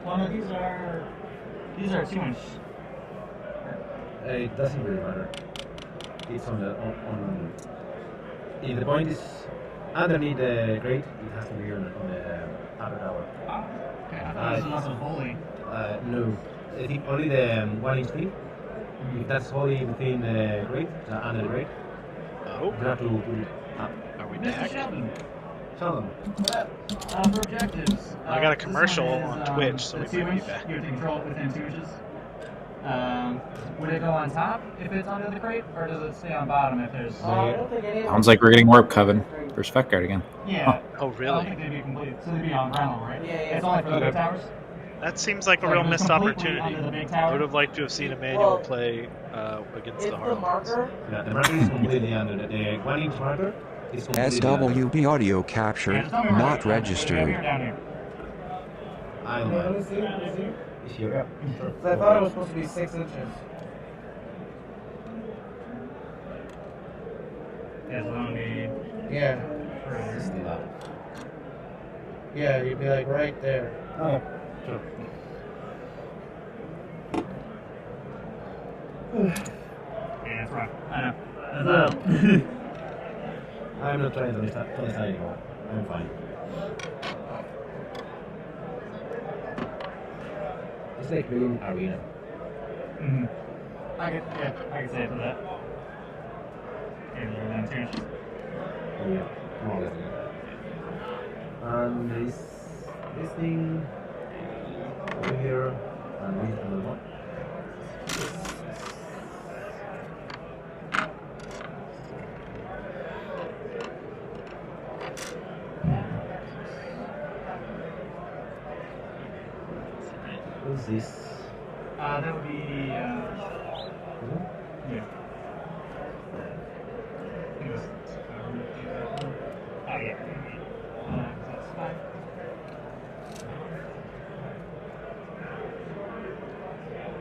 Well, no, these are 2-inch. It doesn't really matter. It's on the on. If the point is underneath the grate, it has to be on the upper tower. Okay, I thought it was also holy. No, I think only the 1-inch thing. If that's holy within the grate, under the grate, Oh, you have to put it up. are we Mr. back? Sheldon, Sheldon. for objectives. I got a this commercial one on is, Twitch, so the we might be 2-inch. back. You have to control it within 2 inches. Would it go on top if it's under the crate, or does it stay on bottom if there's... Sounds like we're getting Warp Coven for Specguard again. Yeah. Oh, I don't really? think they'd be complete. So they'd be on ground level, right? Yeah, yeah. It's only for the big towers? That seems like a Like, real if it was missed completely opportunity. under the big I tower? would have liked to have seen Emmanuel play against It's the the Harlequins. marker. Yeah, the marker is completely under the 1-inch marker. Is completely under. SWB audio capture Yeah, just tell me where not it is. Up registered. here, down here. I don't Let me know. see. Let me see. It's here. So I thought it was supposed to be 6 inches. It's only... Yeah. It's still up. Yeah, you'd be like right there. Oh, sure. Yeah, it's rough. I know. I'm not trying to decide anymore. I'm fine. It's like building arena. Mm-hmm. I could say it for that. Okay, they're down 2 inches. Yeah, more or less. And this thing over here, and this another one. What's this? That would be, yeah. It was, oh, yeah. That's fine.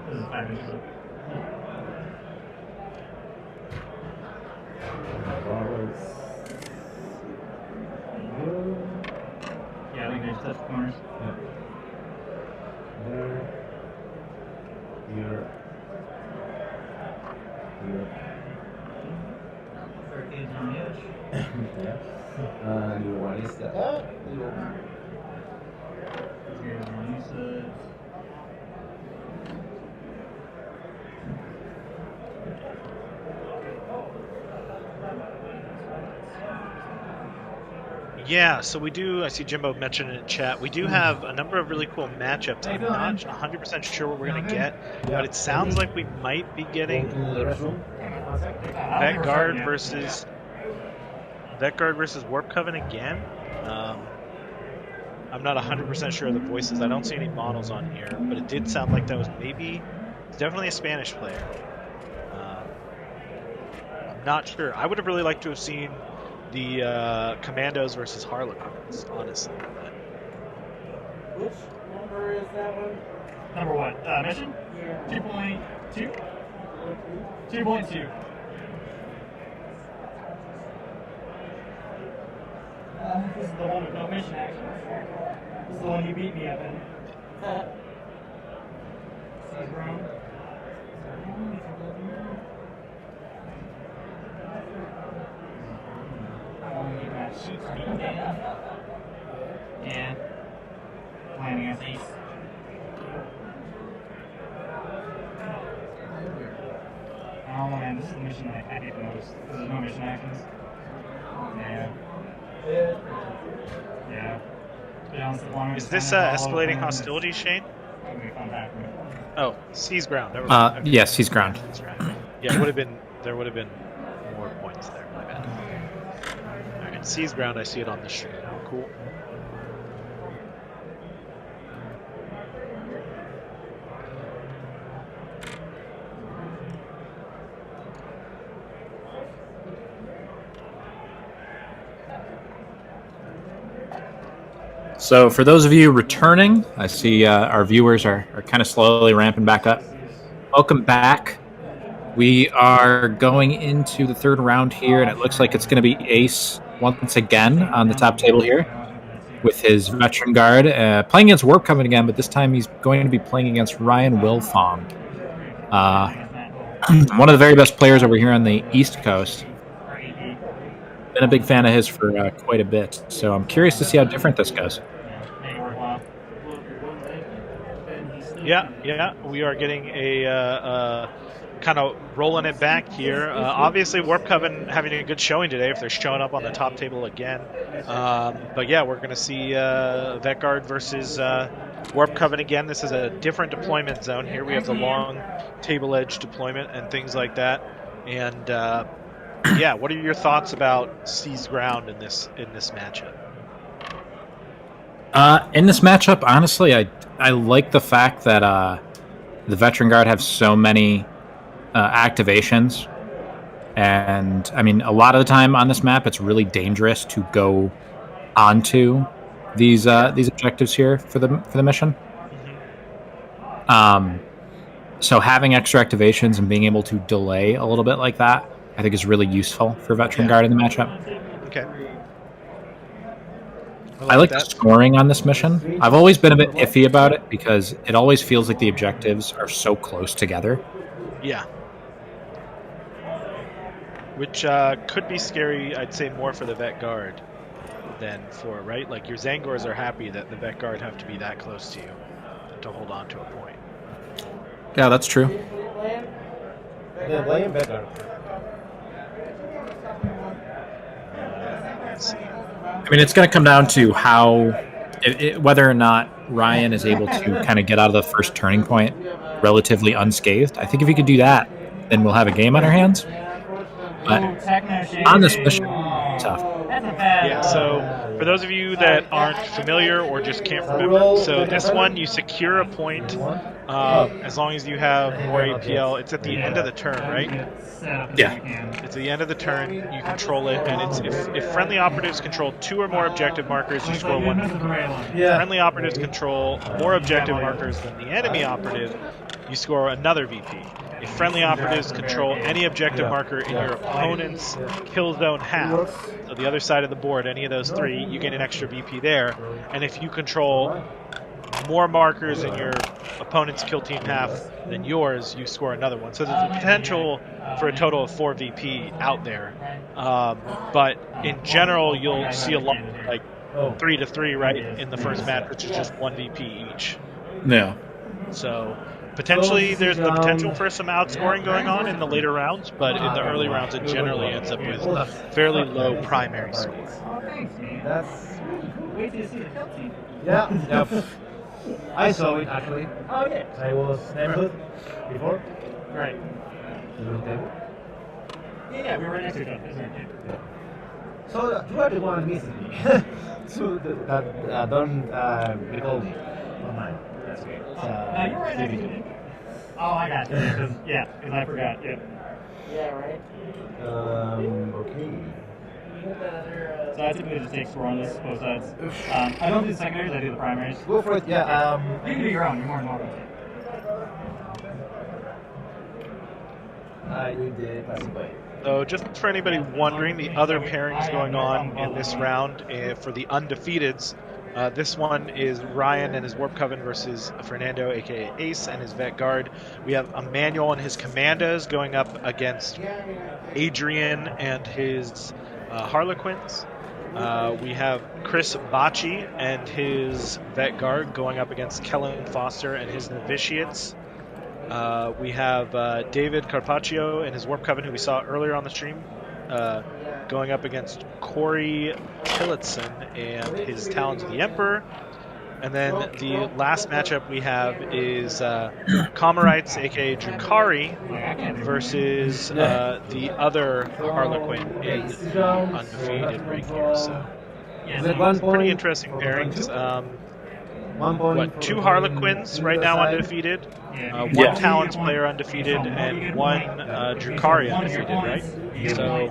This is 5 inches. Yeah, I think they just touch the corners. There. Here. Here. 13 on the edge. Yeah. And your one is the. Here's on these sides. Yeah, so we do, I see Jimbo mentioned it in chat, we do have a number of really cool matchups. I'm not 100% sure what we're going to get, but it sounds like we might be getting Go to the restroom. Vetguard versus Warp Coven again. I'm not 100% sure of the voices. I don't see any models on here, but it did sound like that was definitely a Spanish player. I'm not sure. I would have really liked to have seen the Commandos versus Harlequins, honestly. But Which number is that one? Number what? Mission? Yeah. 2.2? 2.2. This is the one with no mission action. This is the one you beat me up in. See, Brown? Sheets beat down. Yeah. Landing as ace. Oh man, this is the mission I hate the most. There's no mission actions. Yeah. Yeah. To be honest, the longest is this time I've all escalating opened hostilities, Shane? this- I'm gonna come back with it. Oh, seize ground. Never mind. Okay. Yes, he's ground. Seize ground. Yeah, there would have been more points there. My bad. All right, seize ground. I see it on the stream now. Cool. So for those of you returning, I see our viewers are kind of slowly ramping back up. Welcome back. We are going into the third round here, and it looks like it's going to be ace once again on the top table here. with his veteran guard, playing against Warp Coven again, but this time he's going to be playing against Ryan Wilfong, one of the very best players over here on the East Coast. Been a big fan of his for quite a bit, so I'm curious to see how different this goes. Yeah, we are getting a kind of rolling it back here. Obviously, Warp Coven having a good showing today if they're showing up on the top table again. But yeah, we're going to see Vetguard versus Warp Coven again. This is a different deployment zone. Here we have the long table edge deployment and things like that. And yeah, what are your thoughts about Seized Ground in this matchup? In this matchup, honestly, I like the fact that the Veteran Guard have so many activations, and I mean, a lot of the time on this map, it's really dangerous to go onto these objectives here for the mission. So having extra activations and being able to delay a little bit like that, I think is really useful for Veteran Guard in the matchup. Okay. I like the scoring on this mission. I've always been a bit iffy about it because it always feels like the objectives are so close together. Yeah. Which could be scary, I'd say, more for the Vet Guard than for, right? Like, your Zangors are happy that the Vet Guard have to be that close to you to hold on to a point. Yeah, that's true. Yeah, playing better. Let's see. I mean, it's going to come down to how, whether or not Ryan is able to kind of get out of the first turning point relatively unscathed. I think if he could do that, then we'll have a game on our hands. But on this mission, tough. Yeah, so for those of you that aren't familiar or just can't remember, so this one, you secure a point as long as you have more APL. It's at the end of the turn, right? Yeah. It's at the end of the turn, you control it, and it's if friendly operatives control 2 or more objective markers, you score 1 VP. If friendly operatives control more objective markers than the enemy operative, you score another VP. If friendly operatives control any objective marker in your opponent's kill zone half, so the other side of the board, any of those 3, you get an extra VP there. And if you control more markers in your opponent's kill team half than yours, you score another one. So there's a potential for a total of 4 VP out there. But in general, you'll see a lot like 3-3 right in the first match, which is just 1 VP each. Yeah. So potentially there's the potential for some outscoring going on in the later rounds, but in the early rounds it generally ends up with a fairly low primary score. That's Wait till you see the kill team. yeah. I saw it actually. Oh, yeah. I was neighborhood before. Right. The little table. Yeah, we were next to each other. So you are the one missing me. So that don't recall me online. That's okay. No, you're right next to me. Oh, I got you. Because I forgot. Yep. Yeah, right? Okay. So I typically just take score on this, both sides. I don't do the secondaries, I do the primaries. Go for it, yeah. You can do your own, you're more than welcome to. I do the classic way. So just for anybody wondering, the other pairings going on in this round for the undefeateds, this one is Ryan and his Warp Coven versus Fernando, aka Ace, and his Vet Guard. We have Emmanuel and his Commandos going up against Adrian and his Harlequins. We have Chris Bacci and his Vet Guard going up against Kellen Foster and his Novitiates. We have David Carpaccio and his Warp Coven, who we saw earlier on the stream, going up against Corey Tillotson and his Talons of the Emperor. And then the last matchup we have is Comorites, aka Drukari, versus the other Harlequin in the undefeated ring here. So One pretty point. interesting pairings. 1 point. 2 Harlequins right now undefeated, one Talons player undefeated, and 1 Drukari undefeated, right? So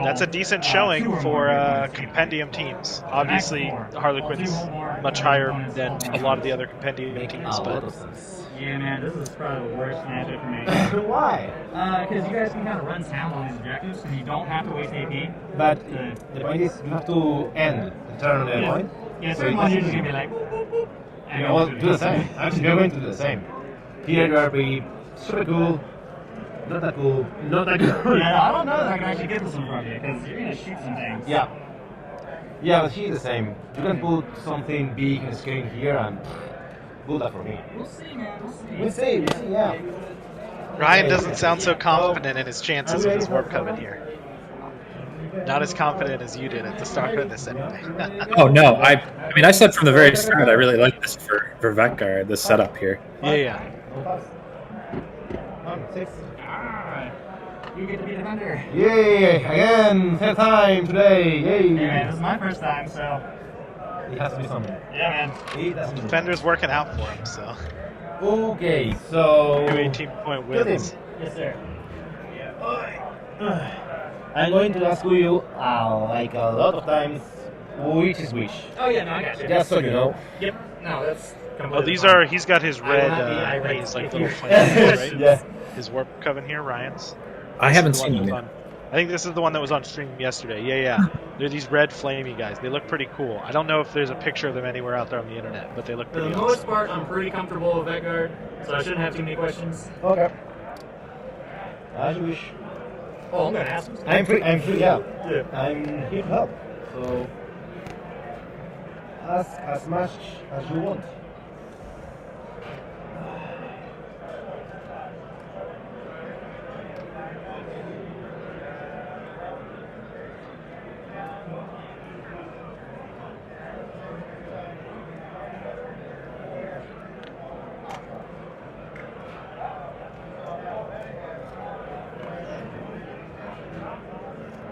that's a decent showing for Compendium teams. Obviously, Harlequins much higher than a lot of the other Compendium teams, but Yeah, man, this is probably the worst matchup for me. Why? Because you guys can kind of run town on these objectives, and you don't have to waste AP. But the point is, you have to end the turn on the point. Yeah, So certain it ones doesn't- usually gonna be like, whoop, whoop, whoop, and You go all through do the it. same. Actually, we're going to do the same. Here you are be super cool, not that cool, not that cool. Yeah, no, I don't know that I can actually get this one from you because you're gonna shoot some things. Yeah. Yeah, but he's the same. You can put something big in the screen here and good that for me. We'll see, man. We'll see. We'll see, yeah. Ryan doesn't sound so confident in his chances with his Warp Coven here. Not as confident as you did at the start of this, anyway. Oh no, I mean I said from the very start I really like this for Vetguard, this setup here. Yeah. Six. Alright. You get to be the defender. Yay! Again, third time today. Yay! Hey, man, this is my first time, so. It has to be something. Yeah, man. It has to be. Defender's working out for him, so. Okay, so 18-point good wins. thing. Yes, sir. I'm going to ask you, like a lot of times, which is which. Oh, yeah, no, I got you. Just so you know. Yep. No, that's. Oh, these are. He's got his red. He's like little flames, right? Yeah. His Warp Coven here, Ryan's. I haven't This is the seen one them that was yet. on- I think this is the one that was on stream yesterday. Yeah. They're these red flamey guys. They look pretty cool. I don't know if there's a picture of them anywhere out there on the internet, but they look For the pretty most awesome. part, I'm pretty comfortable with Vetguard, so I shouldn't have too many questions. Okay. As you wish. Oh, I'm gonna ask him. I'm free, yeah. Yeah. I'm here to help. So, ask as much as you want.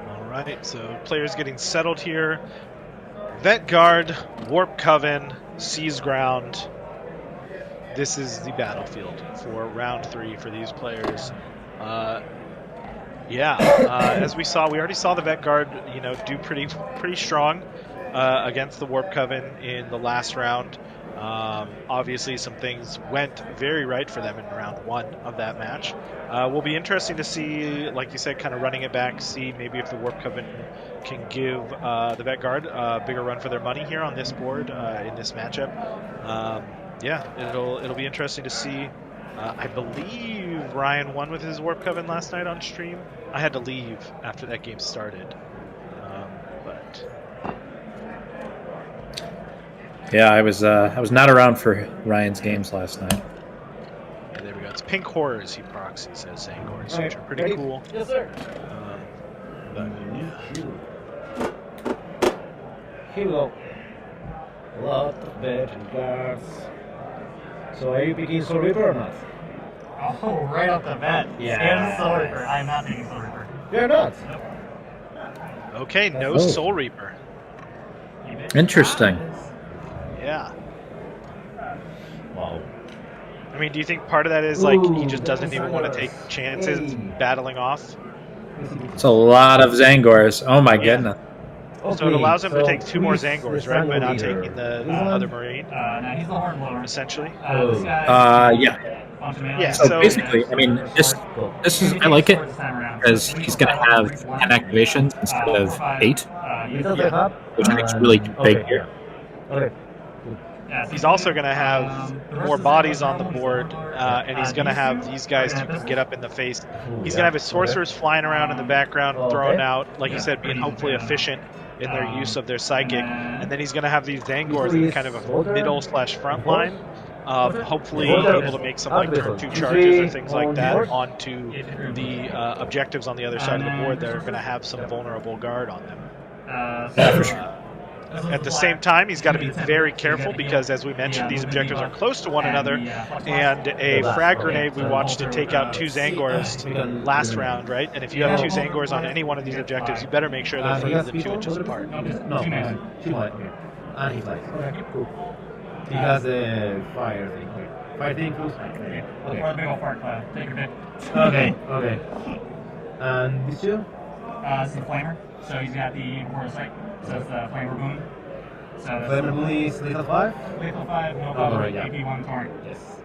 All right, so players getting settled here. Vetguard, Warp Coven, Seize Ground. This is the battlefield for round 3 for these players. As we saw, we already saw the Vetguard, do pretty strong against the Warp Coven in the last round. Obviously, some things went very right for them in round 1 of that match. Will be interesting to see, like you said, kind of running it back, see maybe if the Warp Coven can give the Vetguard a bigger run for their money here on this board in this matchup. It'll be interesting to see. I believe Ryan won with his Warp Coven last night on stream. I had to leave after that game started, but. Yeah, I was not around for Ryan's games last night. Yeah, there we go. It's Pink Horrors he proxies as Zangors, which are pretty Ready? cool. Yes, sir. Here we go. A lot of veteran cards. So are you picking Soul Reaper or not? Oh, right off the bat. Yeah. Scan Soul Reaper. I'm not taking Soul Reaper. You're not. Okay, no Oh. Soul Reaper. Interesting. Yeah. Wow. I mean, do you think part of that is like he Ooh, just doesn't even want to take chances Hey. battling off? It's a lot of Zangors. Oh my goodness. So it allows him to take 2 more who is Zangors, the right? By Zangor not leader? taking the This one? other Marine, No, he's the Hornblower. essentially. This guy. Yeah. Bunch of melee. Yeah, So so- basically, I mean, this is I like it because he's going to have 10 activations instead of 8, It does the hub. which makes really big Okay. here. Okay. He's also going to have more bodies on the board, and he's going to have these guys who can get up in the face. He's going to have his sorcerers flying around in the background, thrown out, like you said, being hopefully efficient in their use of their psychic. And then he's going to have these Zangors in kind of a middle/front line. Hopefully able to make some like turn 2 charges or things like that onto the objectives on the other side of the board that are going to have some vulnerable guard on them. Yeah, for sure. At the same time, he's got to be very careful because, as we mentioned, these objectives are close to one another, and a frag grenade we watched to take out 2 Zangors last round, right? And if you have 2 Zangors on any one of these objectives, you better make sure they're He has further than 2 inches apart. No, 2 might. And he flies. Okay, cool. He has the fire thing. Fire thing, close. Or the big old fart cloud. Take your pick. Okay. And these 2? This is the Flamer. So he's got the Portal Sight. So it's the Flamer Boon. So that's Flamer Moon is lethal 5? lethal 5, no problem. right, yeah. AP 1 torrent. Yes.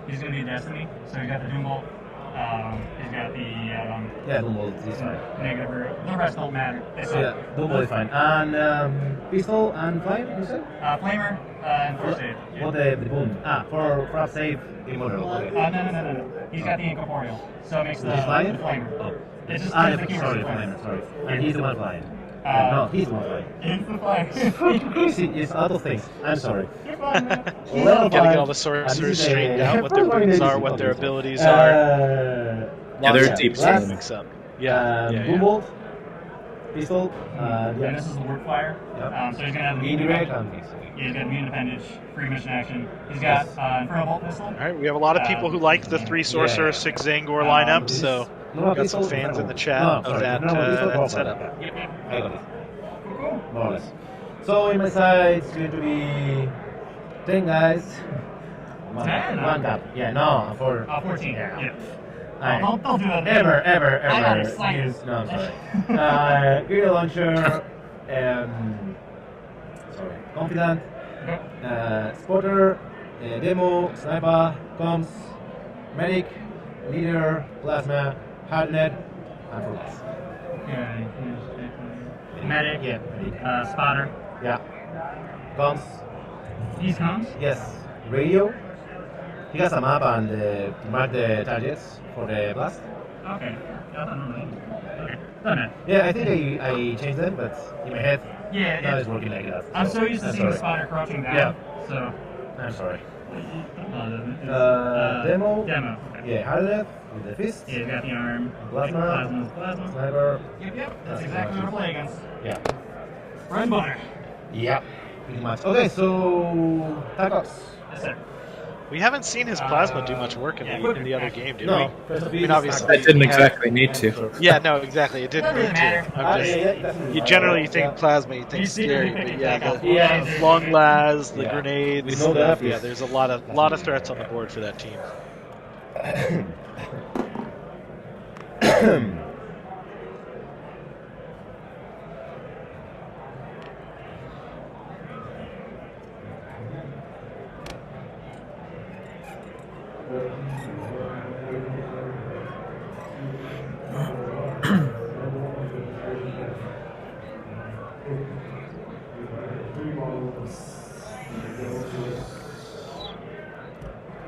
He's going to be Destiny. So he's got the Doom Bolt. He's got the Yeah, Dumble is fine. negative root. The rest don't matter. It's So, yeah, Dumble is fine. And pistol and flame, you said? Flamer and force save. What the boom? For frap save, immortal. Okay. No. He's got the incorporeal, so it makes the He's flying? flamer. Oh. It's just Yeah, the keywords sorry, of flamer. flamer, sorry. And he's the one flying. No, he's the one flying. It's the flamer. Fucking crazy, it's a lot of things. I'm sorry. You're fine, man. Level Gotta get five, all the sorcerers and this is straightened a- out, what their boots are, what their abilities are. Yeah, they're yeah, deep last- sea. Mix up. Yeah. Boombolt, pistol, And yeah. this is the work flyer. Yep. So he's gonna have the Indirect immune and fix. Yeah, he's got immune appendage, free mission action. He's got Infernal Bolt pistol. All right, we have a lot of people who like the 3 sorcerer, 6 Zangor lineup, so got some fans in the chat of that setup. Yep. I got it. More or less. So in my side, it's going to be 10 guys. 10? One cap. Yeah, no, for 14. Yeah. Yeah. I- Don't do that. ever I got excited. use, no, I'm sorry. Grenade launcher, sorry, confident, spotter, demo, sniper, comms, medic, leader, plasma, hardnet, and for last. Okay. Medic. Yeah, medic. Spotter. Yeah. Comms, These comes. yes. Radio. He has a map and to mark the targets for the blast. Okay. Yeah, I don't know. Okay. Doesn't matter. Yeah, I think I changed them, but in my head, Yeah. now it's working like that. I'm so used to I'm seeing the sorry. spotter crouching down. Yeah. So. I'm sorry. Demo. Demo. Demo. Okay. Yeah, hardnet with the fist. Yeah, he's got the arm. Plasma. Plasma. Sniper. Yep. That's exactly what I play against. Yeah. Bread and butter. Yeah. Pretty much. Okay, so tacos. Yes, sir. We haven't seen his plasma do much work in the other game, did No. we? First I mean, obviously. I didn't exactly need to. Yeah, no, exactly. It didn't Doesn't need matter. to. I'm just, you generally think plasma, you think scary, but yeah, the Yeah. long las, the Yeah. grenades, We know that, yeah, yes. there's a lot of threats on the board for that team.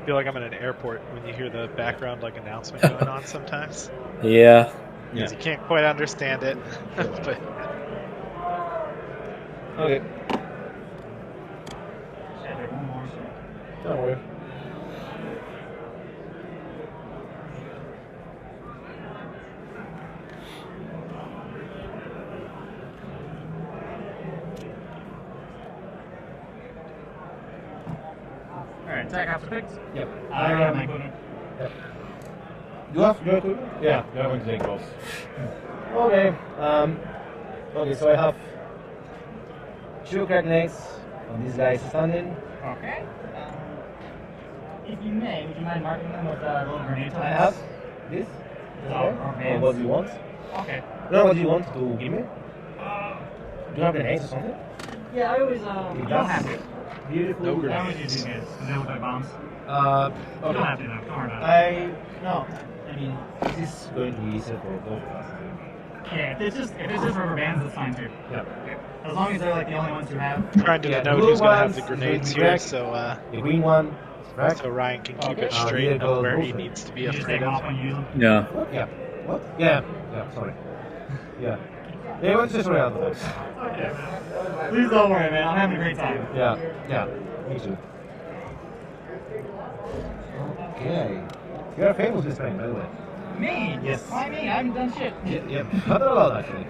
I feel like I'm in an airport when you hear the background like announcement going on sometimes. Yeah. Because you can't quite understand it. But Okay. Shit, one more. Don't worry. Alright, attack after picks. Yep. I have my equipment. You have your equipment? Yeah, you're going to take those. Okay. Okay, so I have 2 crack grenades on these guys standing. Okay. If you may, would you mind marking them with little grenade I have this. Oh, okay. Or what do you want? Okay. No, what do you want to give me? Do you have grenades or something? Yeah, I always, you don't have to. Beautiful. No I always use these guys, because they look like bombs. Uh, You don't okay. have to, though. Don't worry about it. No. I mean, this is going to be easier for both of us. Yeah, if it's just rubber bands, that's fine too. Yeah. As long as they're like the only ones who have. trying to Yeah, denote blue who's going to have ones the is grenades going to be here, red. so The green one is crack. so Ryan can keep Okay. it straight vehicle of where he movement. needs to be You just take afraid them off of. when you use them. Yeah. Yeah. What? Yeah. Yeah. Sorry. Yeah. Yeah. What's the story out of this? Please don't worry, man. I'm having a great time. Yeah. Yeah. Me too. Okay. You are famous this time, by the way. Me? Yes. Why me? I haven't done shit. Yeah. Not a lot actually.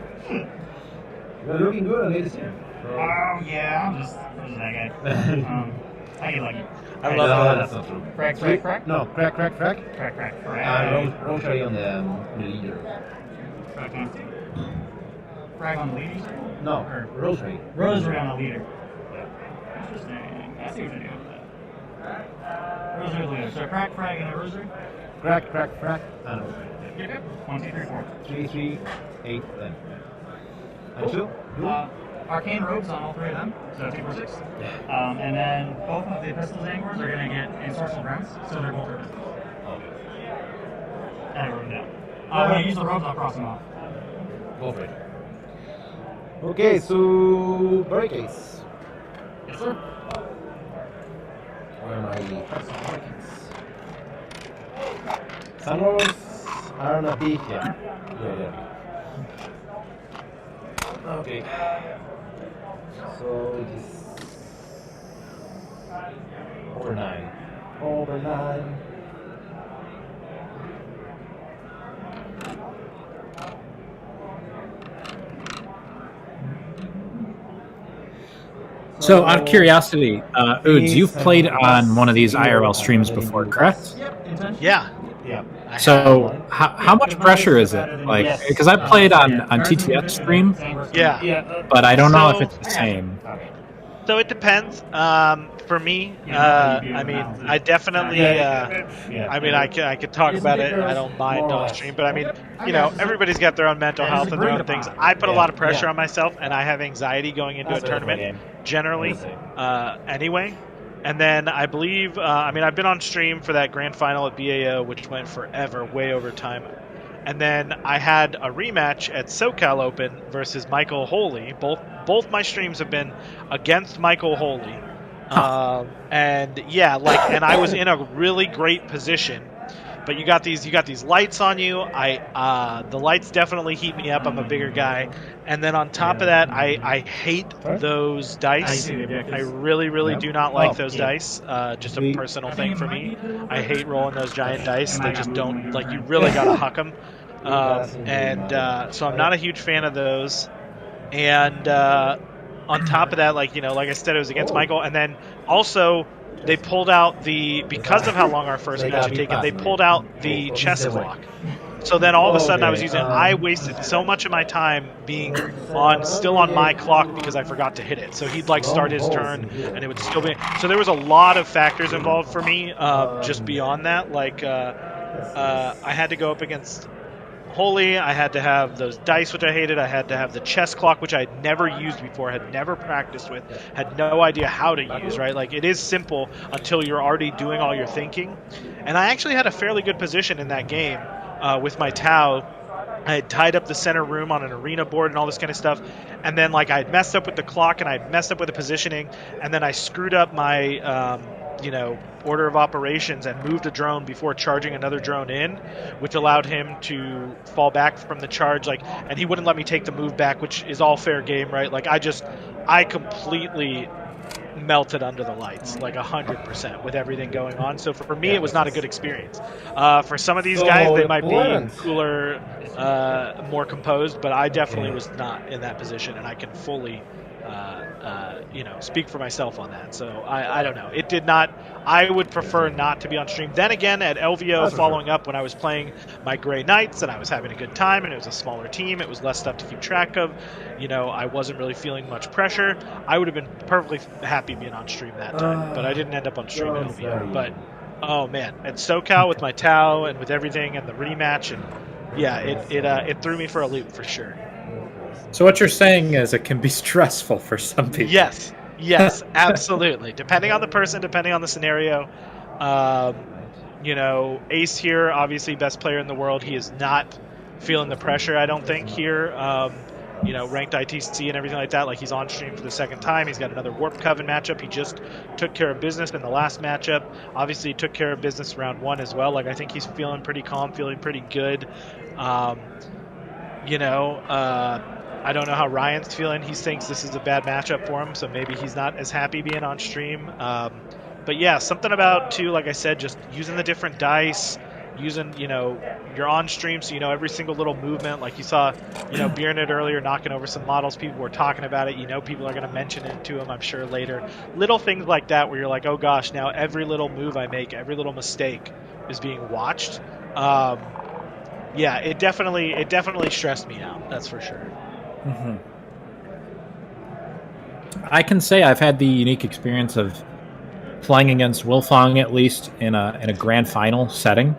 You're looking good on this year. So. Oh, yeah. I'm just that guy. I get lucky. I No, love that's not true. Crack. No, crack. Crack. Rotary on the leader. Crack on. Frag on the leader? No, Or rotary. rosary on the leader. Interesting. I see what you're doing with that. Rosary leader. So crack, frag, and a rosary? Crack, and rotary. Yep. 1, 2, 3, 4. 3, 8, 10. And 2? Arcane robes on all 3 of them, so 2, 4, 6. And then both of the pistols angles are going to get ensorcel grunts, so they're both pistols. I have it written down. When you use the ropes, I'll cross them off. Go for it. Okay, so barricades. Yes, sir. Where are my barricades? Sunwolves are not big, yeah. Yeah. Okay. So it is over 9. Over 9. So, out of curiosity, Oods, you've played on one of these IRL streams before, correct? Yep, intention. Yeah. Yeah. So, how much pressure is it? Like, because I played on TTS stream, Yeah. but I don't know if So- it's the same. So it depends. For me, I mean, I definitely. I mean, I could talk about it. I don't mind on stream, but I mean, you know, everybody's got their own mental health and their own things. I put a lot of pressure on myself, and I have anxiety going into a tournament generally, anyway. And then I believe, I mean, I've been on stream for that grand final at BAO, which went forever, way over time. And then I had a rematch at SoCal Open versus Michael Holy. Both my streams have been against Michael Holy. And yeah, like, and I was in a really great position. But you got these lights on you. The lights definitely heat me up. I'm a bigger guy. And then on top of that, I hate those dice. I really do not like those dice. Just a personal thing for me. I hate rolling those giant dice. They just don't, like, you really gotta huck them. So I'm not a huge fan of those. And on top of that, like, you know, like I said, it was against Michael. And then also they pulled out because of how long our first match had taken, they pulled out the chess clock. So then all of a sudden I wasted so much of my time being still on my clock because I forgot to hit it. So he'd like start his turn and it would still be. So there was a lot of factors involved for me, just beyond that. Like, I had to go up against Holy, I had to have those dice, which I hated. I had to have the chess clock, which I had never used before, had never practiced with, had no idea how to use, right? Like, it is simple until you're already doing all your thinking. And I actually had a fairly good position in that game with my Tau. I had tied up the center room on an arena board and all this kind of stuff. And then, like, I had messed up with the clock and I had messed up with the positioning. And then I screwed up my, order of operations and moved a drone before charging another drone in, which allowed him to fall back from the charge. Like, and he wouldn't let me take the move back, which is all fair game, right? Like, I completely melted under the lights, like 100% with everything going on. So for me, it was not a good experience. For some of these guys, they might be cooler, more composed, but I definitely was not in that position, and I can fully speak for myself on that. So I don't know. It did not. I would prefer not to be on stream. Then again, at LVO, following up when I was playing my Grey Knights and I was having a good time and it was a smaller team, it was less stuff to keep track of. You know, I wasn't really feeling much pressure. I would have been perfectly happy being on stream that time, but I didn't end up on stream at LVO. But oh man, at SoCal with my Tau and with everything and the rematch, and yeah, it threw me for a loop for sure. So what you're saying is it can be stressful for some people. Yes, absolutely. Depending on the person, depending on the scenario. Ace here, obviously best player in the world. He is not feeling the pressure, I don't think, here. Ranked ITC and everything like that. Like, he's on stream for the second time. He's got another Warp Coven matchup. He just took care of business in the last matchup. Obviously, he took care of business round 1 as well. Like, I think he's feeling pretty calm, feeling pretty good. I don't know how Ryan's feeling. He thinks this is a bad matchup for him, so maybe he's not as happy being on stream. But yeah, something about, too, like I said, just using the different dice, using, you're on stream, so you know every single little movement. Like you saw, Beernit earlier knocking over some models. People were talking about it. People are going to mention it to him, I'm sure, later. Little things like that where you're like, oh gosh, now every little move I make, every little mistake is being watched. It definitely stressed me out. That's for sure. Mm-hmm. I can say I've had the unique experience of playing against Wilfong, at least in a grand final setting,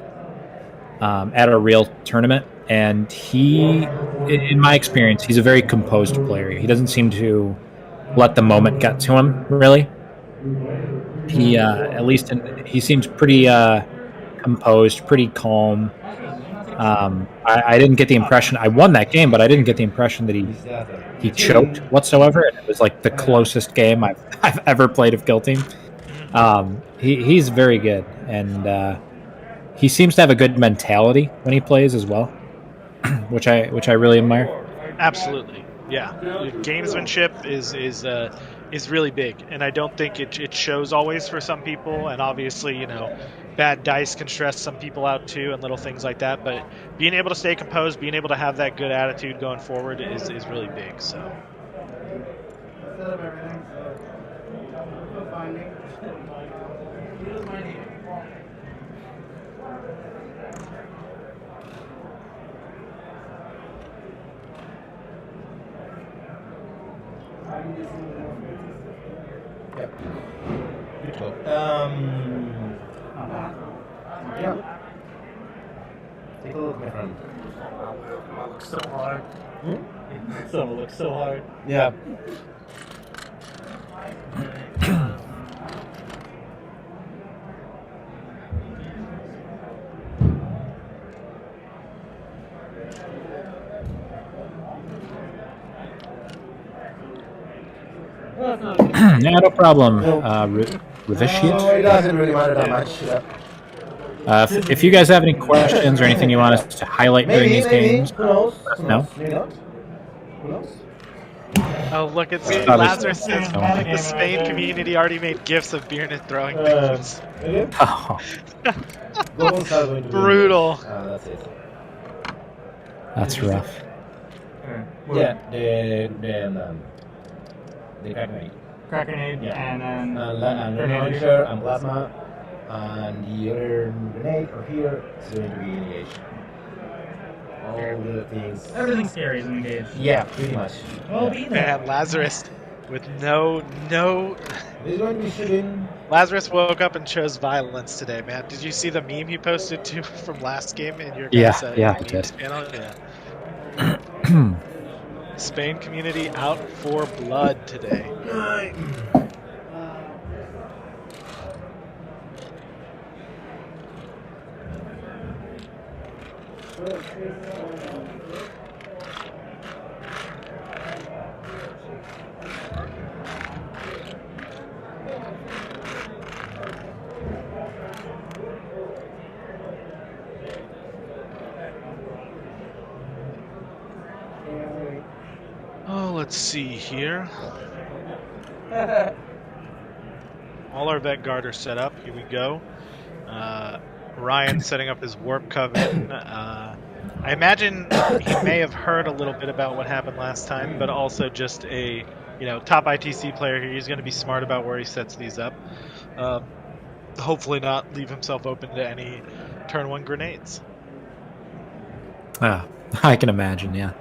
at a real tournament, and he, in my experience, he's a very composed player. He doesn't seem to let the moment get to him, really. He, he seems pretty composed, pretty calm. I didn't get the impression I won that game, but I didn't get the impression that he choked whatsoever. And it was like the closest game I've ever played of Kill Team. He's very good, and he seems to have a good mentality when he plays as well, which I really admire. Absolutely, yeah. Gamesmanship is really big, and I don't think it shows always for some people. And obviously, you know, bad dice can stress some people out too, and little things like that. But being able to stay composed, being able to have that good attitude going forward is really big. So. Set up everything. Go find me. Here's my name. Yep. Good to go. Yeah. Take a look, my friend. Looks so hard. Hmm? Looks so hard. Yeah. Yeah, no problem. No. Ravishit. No, it doesn't really matter that much. Yeah. If you guys have any questions or anything you want us to highlight during these games, Who knows? Who knows? Maybe not. Who knows? Oh, look, it's Obviously. Lazarus says the Spain community already made gifs of Biernet throwing things. Again? Oh, Goals are going to be Brutal. That's it. that's rough. Yeah, the Krakenite. Krakenade, Yeah. and then And Grenade. Launcher and Plasma. And the other grenade or here is going to be engaged. All the things. Everything scary is engaged. Yeah, pretty much. Well, be there. Man, Lazarus with no. This is going to be shooting. Lazarus woke up and chose violence today, man. Did you see the meme he posted too from last game in your Yeah, guys' yeah, I memes did. channel? Yeah. Spain community out for blood today. Oh, let's see here. All our vet guard are set up. Here we go. Ryan setting up his warp coven. I imagine he may have heard a little bit about what happened last time, but also just a top ITC player here. He's going to be smart about where he sets these up. Hopefully not leave himself open to any turn 1 grenades. I can imagine, yeah.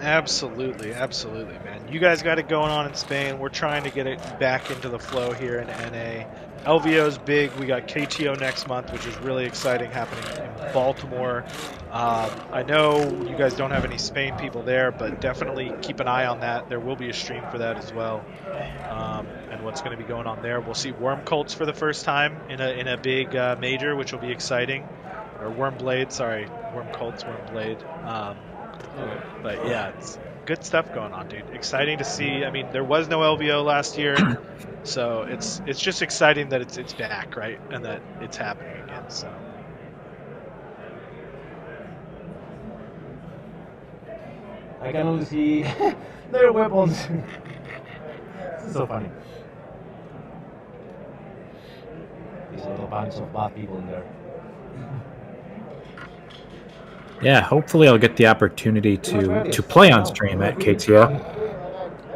Absolutely, man. You guys got it going on in Spain. We're trying to get it back into the flow here in NA. LVO's big. We got KTO next month, which is really exciting, happening in Baltimore. I know you guys don't have any Spain people there, but definitely keep an eye on that. There will be a stream for that as well. And what's going to be going on there. We'll see Worm Cults for the first time in a big major, which will be exciting. Or Worm Blade, sorry. Worm Cults, Worm Blade. But yeah, it's good stuff going on, dude. Exciting to see. I mean, there was no LVO last year, so it's just exciting that it's back, right, and that it's happening again. So I can only see their weapons. This is so funny. There's a little bunch of bad people in there. Yeah, hopefully I'll get the opportunity to play on stream at KTO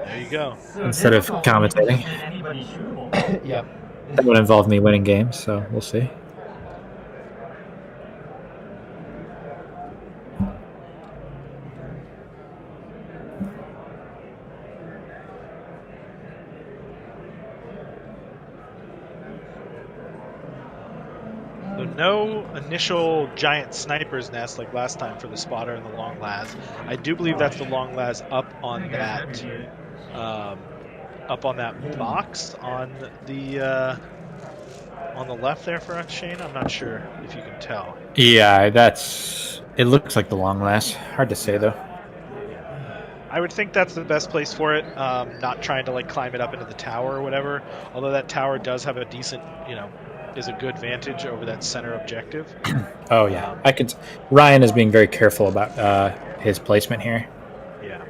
there you go. instead of commentating. Anybody shootable. Yeah. That would involve me winning games, so we'll see. So no initial giant sniper's nest like last time for the spotter and the long las. I do believe that's the long las up on that box on the left there for us, Shane. I'm not sure if you can tell. Yeah, it looks like the long last. Hard to say though. I would think that's the best place for it. Not trying to like climb it up into the tower or whatever. Although that tower does have a decent, is a good vantage over that center objective. Oh yeah, Ryan is being very careful about his placement here. Yeah.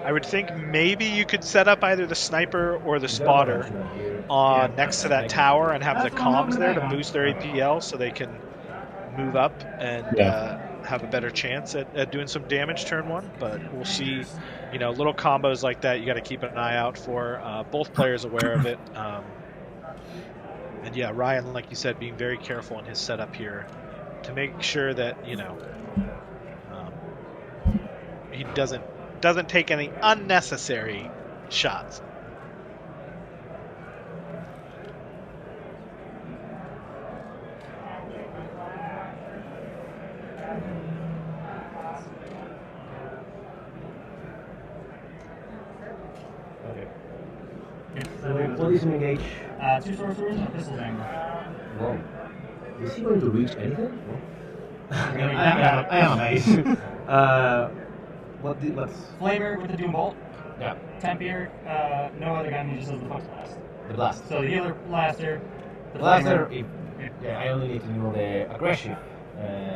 I would think maybe you could set up either the sniper or the spotter next to that tower and have the comms there to boost their APL so they can move up and have a better chance at doing some damage turn one. But we'll see, little combos like that you got to keep an eye out for. Both players aware of it. And yeah, Ryan, like you said, being very careful in his setup here to make sure that, he doesn't take any unnecessary shots. What is an engage? 2 sorcerers and a pistol angle. Whoa. Is he going to reach anything? I am amazed. What's Flamer with the Doom Bolt. yeah? Tempier, no other gun, he just does the Fox Blast. The blast. So the healer blaster. The Blaster. Flamer, I only need to know the aggressive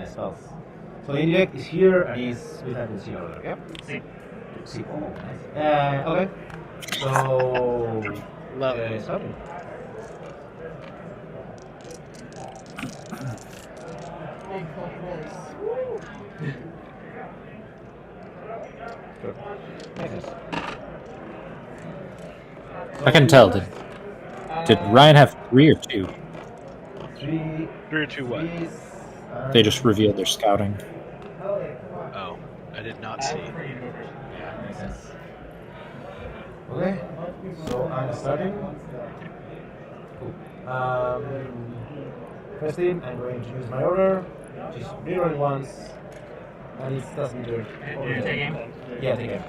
spells. So the indirect is here and he's with that C order. Yep. See. Oh, nice. Okay. So Love it. starting. Big full voice. Good. Nice. I can tell. Did Ryan have 3 or 2? 3 3 or 2 what? They just revealed their scouting. Oh, I did not see. Yeah, makes sense. Okay, so I'm starting. Cool. First thing, I'm going to use my order. Just rerolling once, and it doesn't do. You take aim? Yeah, take aim.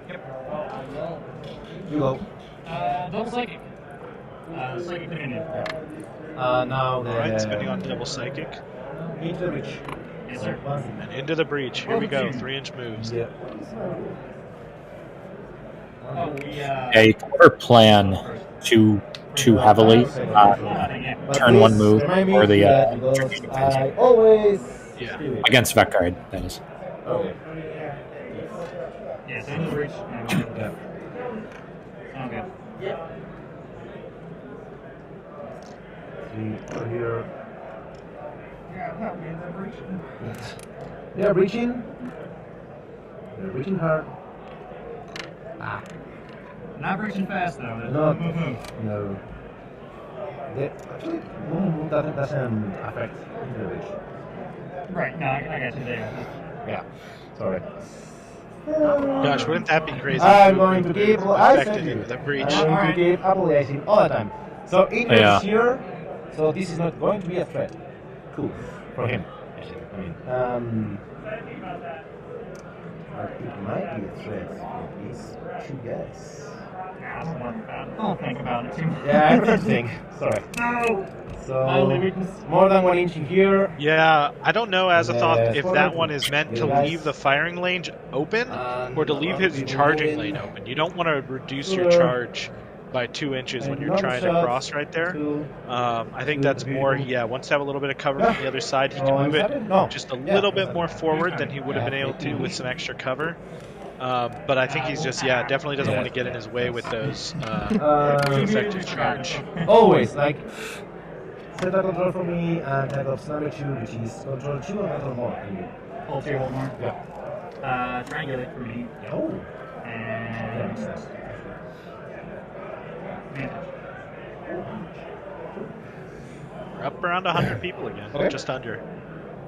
Yep. You go. Double Psychic. Psychic Dominion. Now the Alright, spinning on double psychic. into the reach. Yes, sir. And into the breach. Here we go. 3-inch moves. Yeah. Oh, we, Yeah, you can never plan too heavily. Turn one move or the I always Yeah. do it. against Vekguard, that is. Okay. Yeah, so into the breach. Yeah. Okay. See over here. Yeah, help me in the breaching. They are breaching. They're breaching hard. Ah, Not breaching fast, though. No. Move. no. They actually move doesn't affect the reach. Right, no, I got you there. Yeah. Sorry. Gosh, wouldn't that be crazy? I'm going to keep affected icing. in the breach. I'm going to keep apple icing all the time. So it Yeah. is here. So this is not going to be a threat. Cool for him. Actually, I mean, but it might be a threat for these 2 guys. Don't think about it too much. Yeah, I'm trying to think. Sorry. No! So Only weakness. more than 1 inch in here. Yeah, I don't know as a thought if Yeah. that one is meant to leave the firing lane open or to leave his charging lane open. You don't want to reduce your charge by 2 inches when you're trying to cross right there. I think that's more, wants to have a little bit of cover from the other side. He can move it just a little bit more forward than he would have been able to with some extra cover. But I think he's just, definitely doesn't want to get in his way with those effective charge. Always, like, set a control for me and type of number 2, which is control 2 or control more. Pull to your hold more. Yeah. Triangulate for me. Oh, that And makes sense. manage. We're up around 100 people again, Okay. just under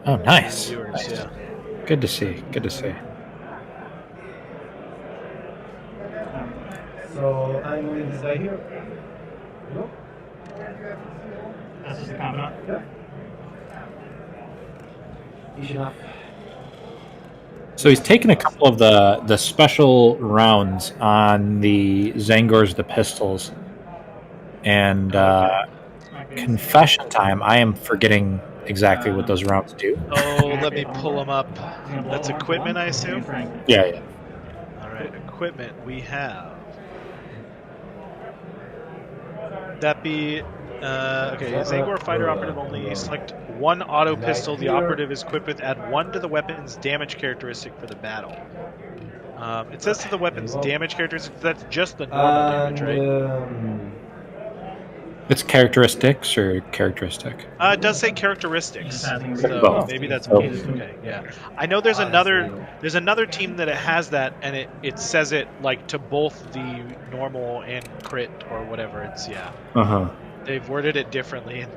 Oh, nice. viewers. Nice. Yeah. Good to see. Good to see. So I'm with this guy here. You know? That's just a confidant. Yeah. Each enough. So he's taken a couple of the special rounds on the Zangors, the pistols, and confession time. I am forgetting exactly what those rounds do. Oh, let me pull them up. That's equipment, I assume? Yeah. All right, equipment. We have. That be. Okay, Zangor fighter operative only. Select one auto pistol the operative is equipped with. Add 1 to the weapon's damage characteristic for the battle. It says to the weapon's damage characteristic. That's just the normal damage, right? It's characteristics or characteristic? It does say characteristics, so Both. maybe that's Oh. both. Okay, yeah. I know there's another team that it has that, and it says it like to both the normal and crit or whatever. It's Uh-huh. They've worded it differently in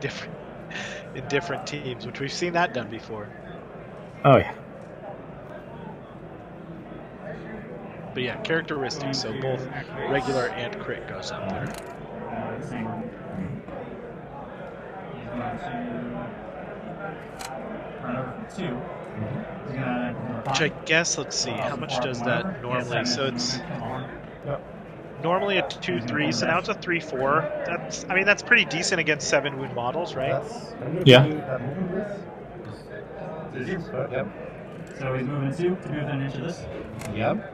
different teams, which we've seen that done before. Oh yeah. But yeah, characteristics. So both regular and crit goes up there. Which I guess, let's see, how much does that normally? So it's normally a 2-3, so now it's a 3-4. That's pretty decent against 7 wound models, right? Yeah. Yep. So he's moving 2 to move an inch of this. Yep.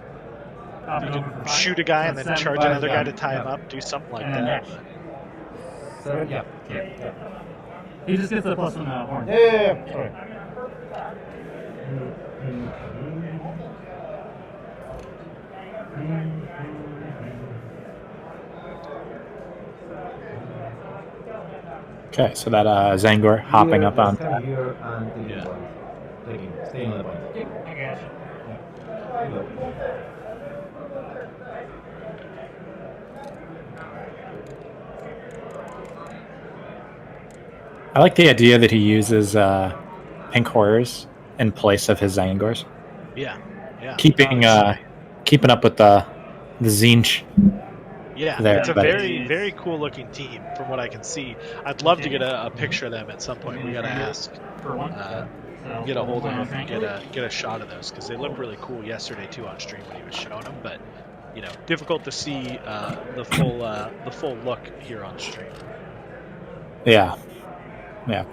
Pop it over for 5. Shoot a guy and then charge five, another guy yeah, to tie him yeah. up, do something like And that. dash. 7. Yep. Yeah. He just gets the plus on the horn. Yeah. Sorry. Okay, so that Zangor hopping up on that. Here and taking Yeah. point. Staying on the point. I got you. I like the idea that he uses pink horrors in place of his Zangors, Yeah. keeping up with the Zinch. Yeah, there, it's a but- very, very cool looking team from what I can see. I'd love to get a picture of them at some point. We gotta ask, For 1. get a hold of them, and get a shot of those because they looked really cool yesterday too on stream when he was showing them. But difficult to see the full look here on stream. Yeah,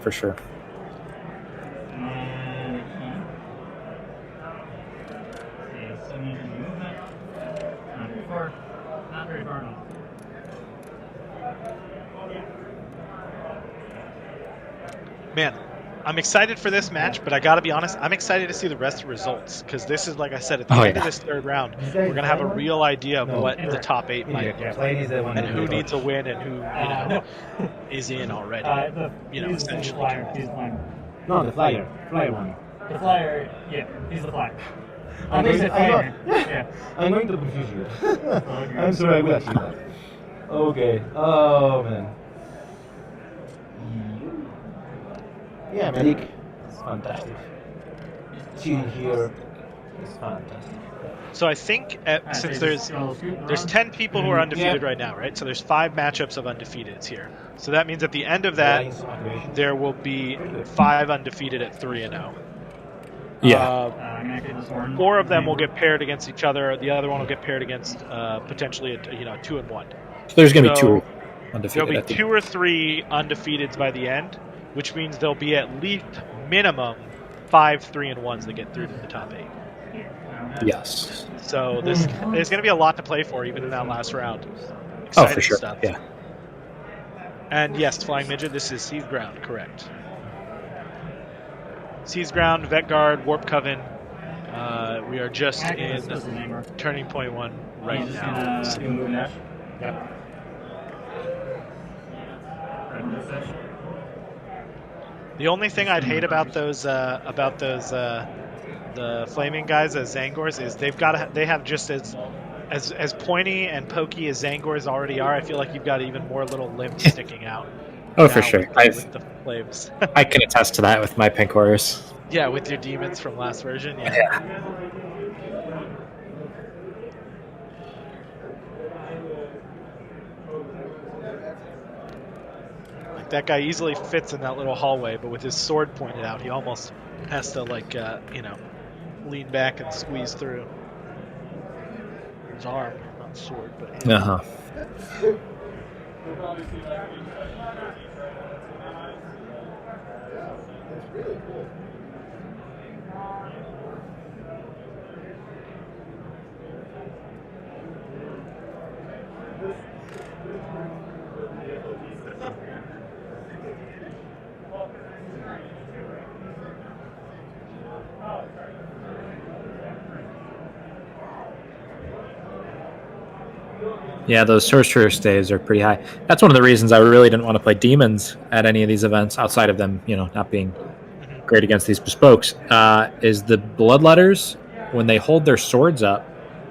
for sure. And he. Okay, 7 meters of movement. Not very far. Not very far at all. Man, I'm excited for this match, but I gotta be honest, I'm excited to see the rest of the results because this is, like I said, at the end of this third round, we're gonna have a real idea of what the top 8 might be. Plane is the one. And who needs a win and who is in already. He's Essentially. the flyer. He's the flyer. No, the flyer. Flyer one. The flyer, yeah, he's the flyer. I'm They going, said I'm, flyer. not, Yeah. I'm going to confuse you. I'm sorry, I will achieve that. Okay. Oh, man. Yeah, Malik. It's fantastic. Chilling here is fantastic. So I think since there's 10 people who are undefeated right now, right? So there's 5 matchups of undefeateds here. So that means at the end of that, there will be 5 undefeated at 3-0. Yeah. 4 of them will get paired against each other. The other one will get paired against potentially a 2-1. So there's going to be So 2 undefeated. There'll at be the 2 or 3 undefeateds by the end, which means there'll be at least minimum 5 3-1s that get through to the top 8. Yes. So there's going to be a lot to play for even in that last round. Oh, Exciting for sure. stuff. Yeah. And yes, Flying Midget, this is Seas Ground, correct. Seas Ground, Vet Guard, Warp Coven. We are just in Turning Point 1 right now. The only thing I'd hate about those the flaming guys as Zangors is they have just as pointy and pokey as Zangors already are. I feel like you've got even more little limbs sticking out. Oh, for now sure. with the flames. I can attest to that with my pink horrors. Yeah, with your demons from last version. Yeah. that guy easily fits in that little hallway, but with his sword pointed out, he almost has to lean back and squeeze through. His arm, not sword, but hand. Uh-huh. Yeah, those sorcerer staves are pretty high. That's one of the reasons I really didn't want to play demons at any of these events, outside of them, not being great against these bespokes. Is the bloodletters, when they hold their swords up,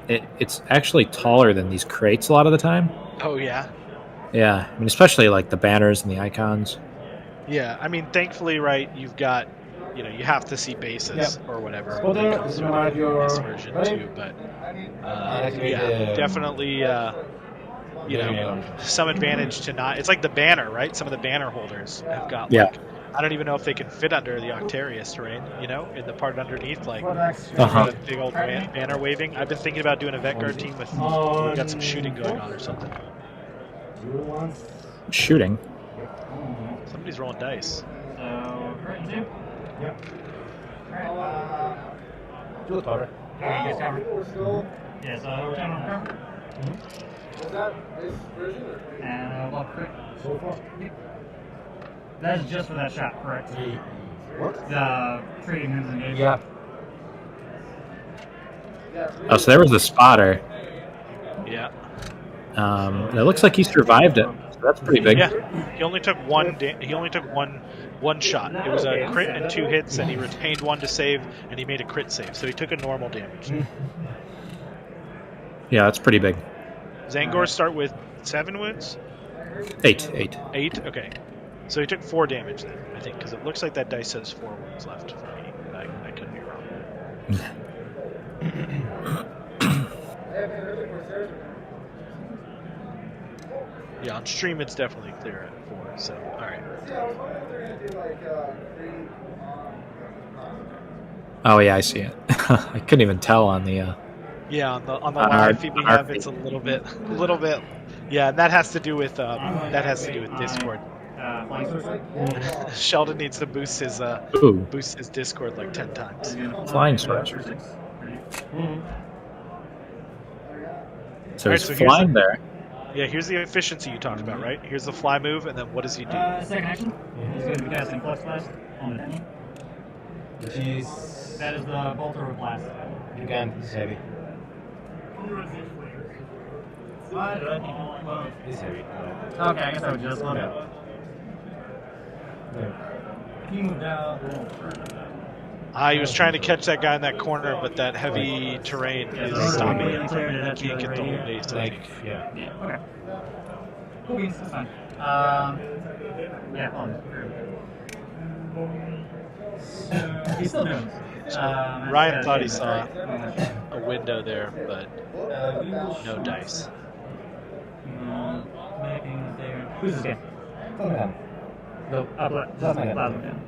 it's actually taller than these crates a lot of the time. Oh yeah. Yeah, I mean, especially like the banners and the icons. Yeah, I mean, thankfully, right, you've got, you have to see bases or whatever. Well, that comes then, with your this version ready? too, but Activate the- definitely, some advantage to not. It's like the banner, right? Some of the banner holders have got I don't even know if they can fit under the Octarius terrain, in the part underneath, like Uh-huh. big old banner waving. I've been thinking about doing a Vetguard team with we've got some shooting going on or something. Shooting. Somebody's rolling dice. So, curtain 2. Yep. Alright. Do it, Potter. Yeah, you guys covered. Yeah, so we're down on cover. Is that this version or? And block 3. So far. That is just for that shot, correct? What? The trading hands engaged. Yeah. Oh, so there was a spotter. Yeah. And it looks like he survived it. So that's pretty big. Yeah, he only took one. He only took one shot. It was a crit and 2 hits, and he retained 1 to save, and he made a crit save. So he took a normal damage. Yeah, that's pretty big. Zangor start with 7 wounds. 8. 8. Okay, so he took 4 damage then, I think, because it looks like that dice says 4 wounds left for me. I could be wrong. Yeah, on stream it's definitely clear at 4. So all right. Yeah, I was wondering if they're gonna do like green. Oh yeah, I see it. I couldn't even tell on the. Yeah, on the our- live feed we our have, it's a little bit. Yeah, and that has to do with Discord. Flying sorcery. Sheldon needs to boost his Ooh, Discord like 10 times. flying sorcerer. So Alright, he's so here's flying there. Yeah, here's the efficiency you talked about, right? Here's the fly move, and then what does he do? Second action. He's going to be casting Flux Blast on the enemy. Which is. That is the Bolter of Blast. You can. It's heavy. It's heavy. Okay, I guess I would just load it. Yeah. He moved out. He was trying to catch that guy in that corner, but that heavy terrain is stopping him. He can't get the whole base, I think. Yeah. Yeah, okay. Cool beans, that's fine. Yeah, hold on. He's still doing this. Ryan thought he saw a window there, but no dice. Mapping there. Who's this guy? Okay. The That's my guy. Plasma Man.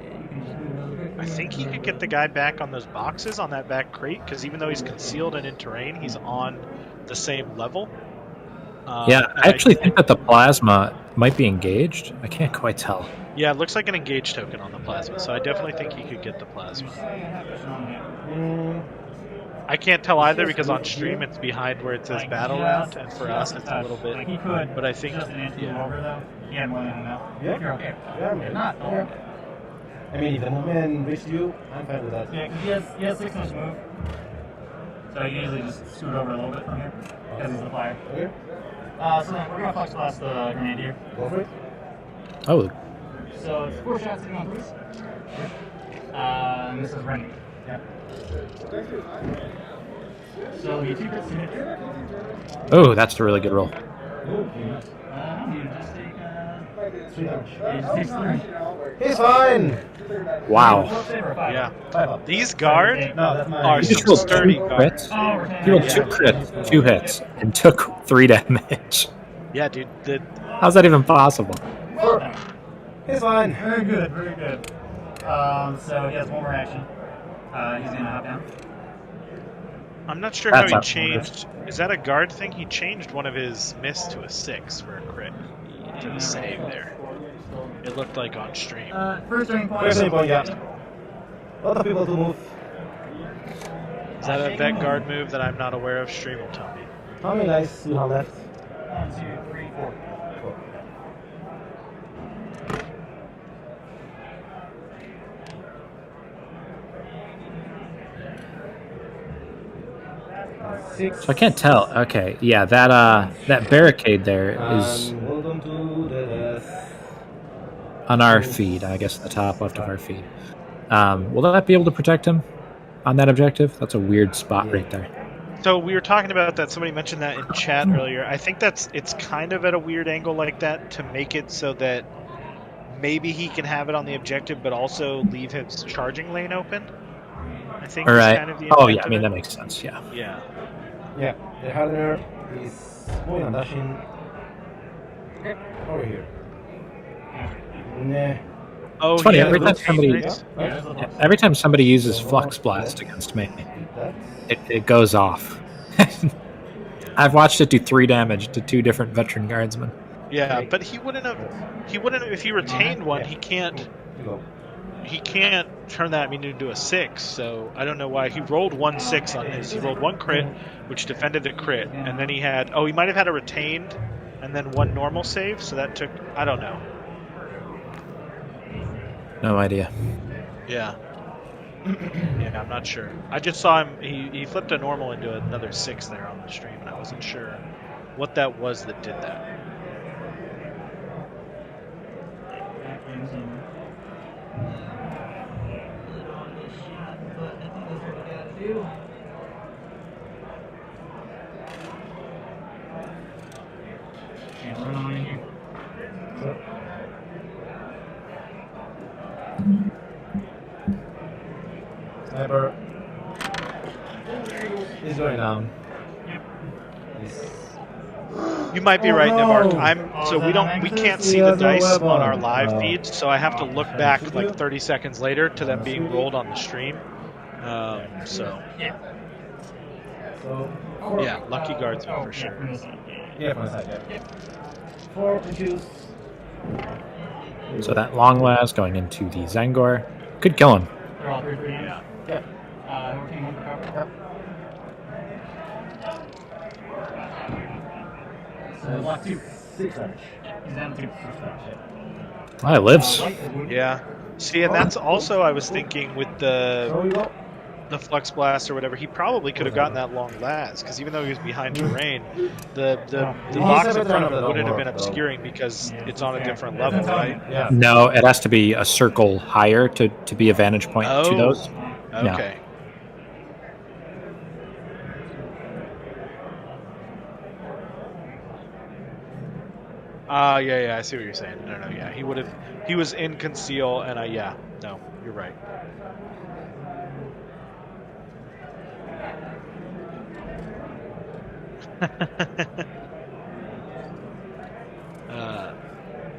You can just move those quick. I think he could get the guy back on those boxes on that back crate, because even though he's concealed and in terrain, he's on the same level. Yeah, I actually think that the plasma might be engaged. I can't quite tell. Yeah, it looks like an engage token on the plasma, so I definitely think he could get the plasma. I can't tell either because on stream it's behind where it says battle round, and for us it's a little bit. Like he could, But I think, just an anti yeah. over though. He had more than enough. Yeah. If you're okay. Yeah, If not, don't. yeah. I mean, if the movement reached you, I'm fine with that. Yeah, because he has 6 inch move. So you usually just scoot over a little bit from here because he's a flyer. Okay. So then we're gonna Flux Blast the Grenadier. Go for it. Oh, So it's 4 shots sitting on 3s. And this is running. Yeah. So it'll be 2 crits to hit. oh, that's a really good roll. You just take 3 damage. yeah, just takes 3. He's fine! Wow. Save or 5. Yeah. 5 up. These guard No, that's my. are He just some rolled sturdy 2 guard. crits. Oh, we're He rolled 2 crits, 2 hits, and took 3 damage. Yeah, dude. How's that even possible? He's fine. Very good, very good. So he has one more action. He's gonna hop down. I'm not sure That's how he not changed. Is that a guard thing? He changed one of his miss to a 6 for a crit. To the save there. It looked like on stream. First turning point. First turning point, yeah. A lot of people to move. Is that a vet guard move that I'm not aware of? Stream will tell me. How many dice do you have left? 1, 2, 3, 4. Six. So I can't tell. Okay, yeah, that barricade there is Hold on to the death. on our feed. I guess the top left of our feed. Will that be able to protect him on that objective? That's a weird spot right there. So we were talking about that. Somebody mentioned that in chat earlier. I think it's kind of at a weird angle like that to make it so that maybe he can have it on the objective, but also leave his charging lane open. I think All is right. kind of the Oh intent yeah, I of mean it. that makes sense. Yeah. Yeah. Yeah, the hardener is moving and dashing over here. Nah. Oh, It's funny, yeah, every time rotate, somebody- nice. Yeah, every time somebody uses Flux Blast against me, it goes off. I've watched it do 3 damage to 2 different veteran guardsmen. Yeah, but he wouldn't have. If he retained one, he can't. You go. He can't turn that into a 6. So I don't know why he rolled 1 6 on his. He rolled 1 crit, which defended the crit, and then he had. Oh, he might have had a retained, and then 1 normal save. So that took. I don't know. No idea. Yeah. Yeah, I'm not sure. I just saw him. He flipped a normal into another 6 there on the stream, and I wasn't sure what that was that did that. Can't run on in here. Sniper is going down. He's You might be right, Nivark. So we can't see the dice on our live feed, so I have to look back like 30 seconds later to them being rolled on the stream. So so yeah, lucky guardsman for sure. yeah, from the side, yeah. 4 issues. So that long last going into the Zangor could kill him. They're all 3 for damage. Yeah. We're taking 1 for cover. So he's left 2. 6 damage. He's down 2. Well, it lives. Yeah. See, and that's also I was thinking with So you go. the Flux Blast or whatever, he probably could have gotten that long last because even though he was behind terrain, the box in front of him wouldn't have been obscuring because it's on a different level, right? Yeah. No, it has to be a circle higher to be a vantage point to Oh. those. Okay. Yeah, I see what you're saying. No, yeah, he was in conceal, and no, you're right.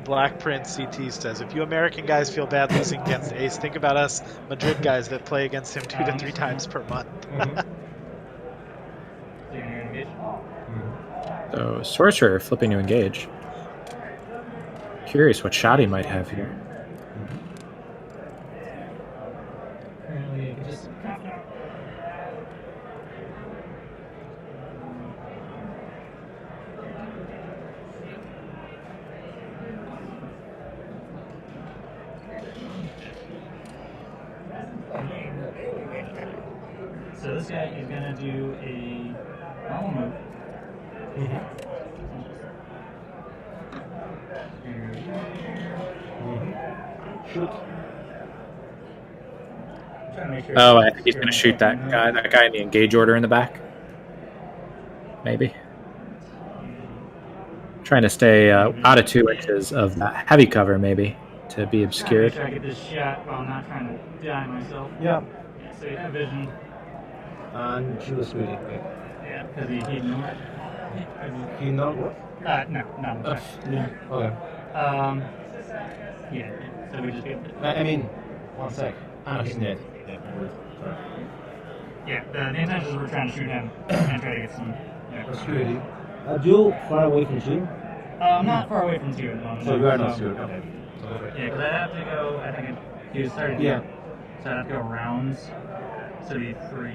Black Prince CT says, if you American guys feel bad losing against Ace, think about us Madrid guys that play against him 2 to 3 times per month. So you're gonna engage. So Sorcerer flipping to engage. Curious what shot he might have here. Apparently, you can just So this guy is gonna do a normal move. Shoot. Trying to make sure Oh, I think he's going to shoot that guy in the engage order in the back. Maybe. Trying to stay out of 2 inches of that heavy cover, maybe, to be obscured. Trying to make sure I get this shot while I'm not trying to die myself. Yeah. Yeah, so you have vision. And shoot the sweetie. Yeah, because he ignored. He not what? No. Sorry. Yeah. Okay. Yeah. So we just get. I mean, one sec. Ah, no, he's dead. Yeah. Sorry. Yeah. The intention is we're trying to shoot him and try to get some. Security. Joe, far away from you. Not far away from you at the moment. So you are not secure. Okay. Yeah, because I have to go. I think he was starting. Yeah. So I have to go rounds. So it'd be 3.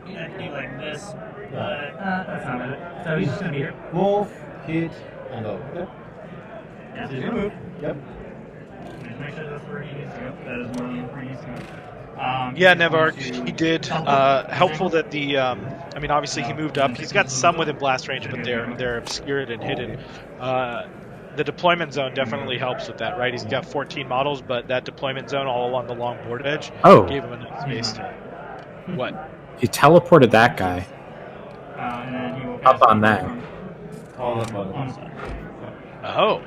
Yeah, I can do like this. But that's not it. So he's just gonna be here. Move, hit, and go. Okay. Yeah, so he's gonna move. Yep. Just make sure that's where he needs to go. That is more than where he needs to go. Yeah, Nevark, he did. Helpful that the, I mean, obviously he moved up. He's got some within blast range, but they're obscured and hidden. The deployment zone definitely helps with that, right? He's got 14 models, but that deployment zone all along the long board edge gave him enough space to... What? He teleported that guy And then he will up on that, All that button. on the side. Oh.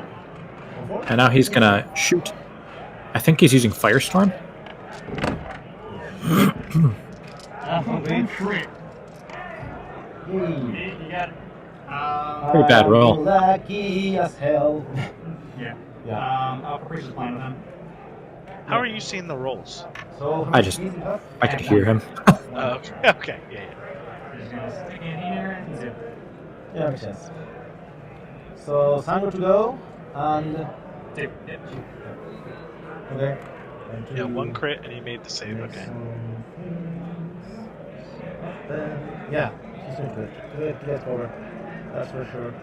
and now he's gonna shoot. I think he's using Firestorm. Crit. Yay. You got it. Pretty bad roll. Lucky as hell. Yeah. Yeah. I'll capricious plan with him. How are you seeing the rolls? So I just- I could hear him. Oh, okay. Yeah. Just gonna stick it here and zip. Yeah, makes sense. So Sandro to go and Zip. okay. Yeah, 1 crit and he made the save. Okay. Yeah, he's doing good. Good cover. That's for sure.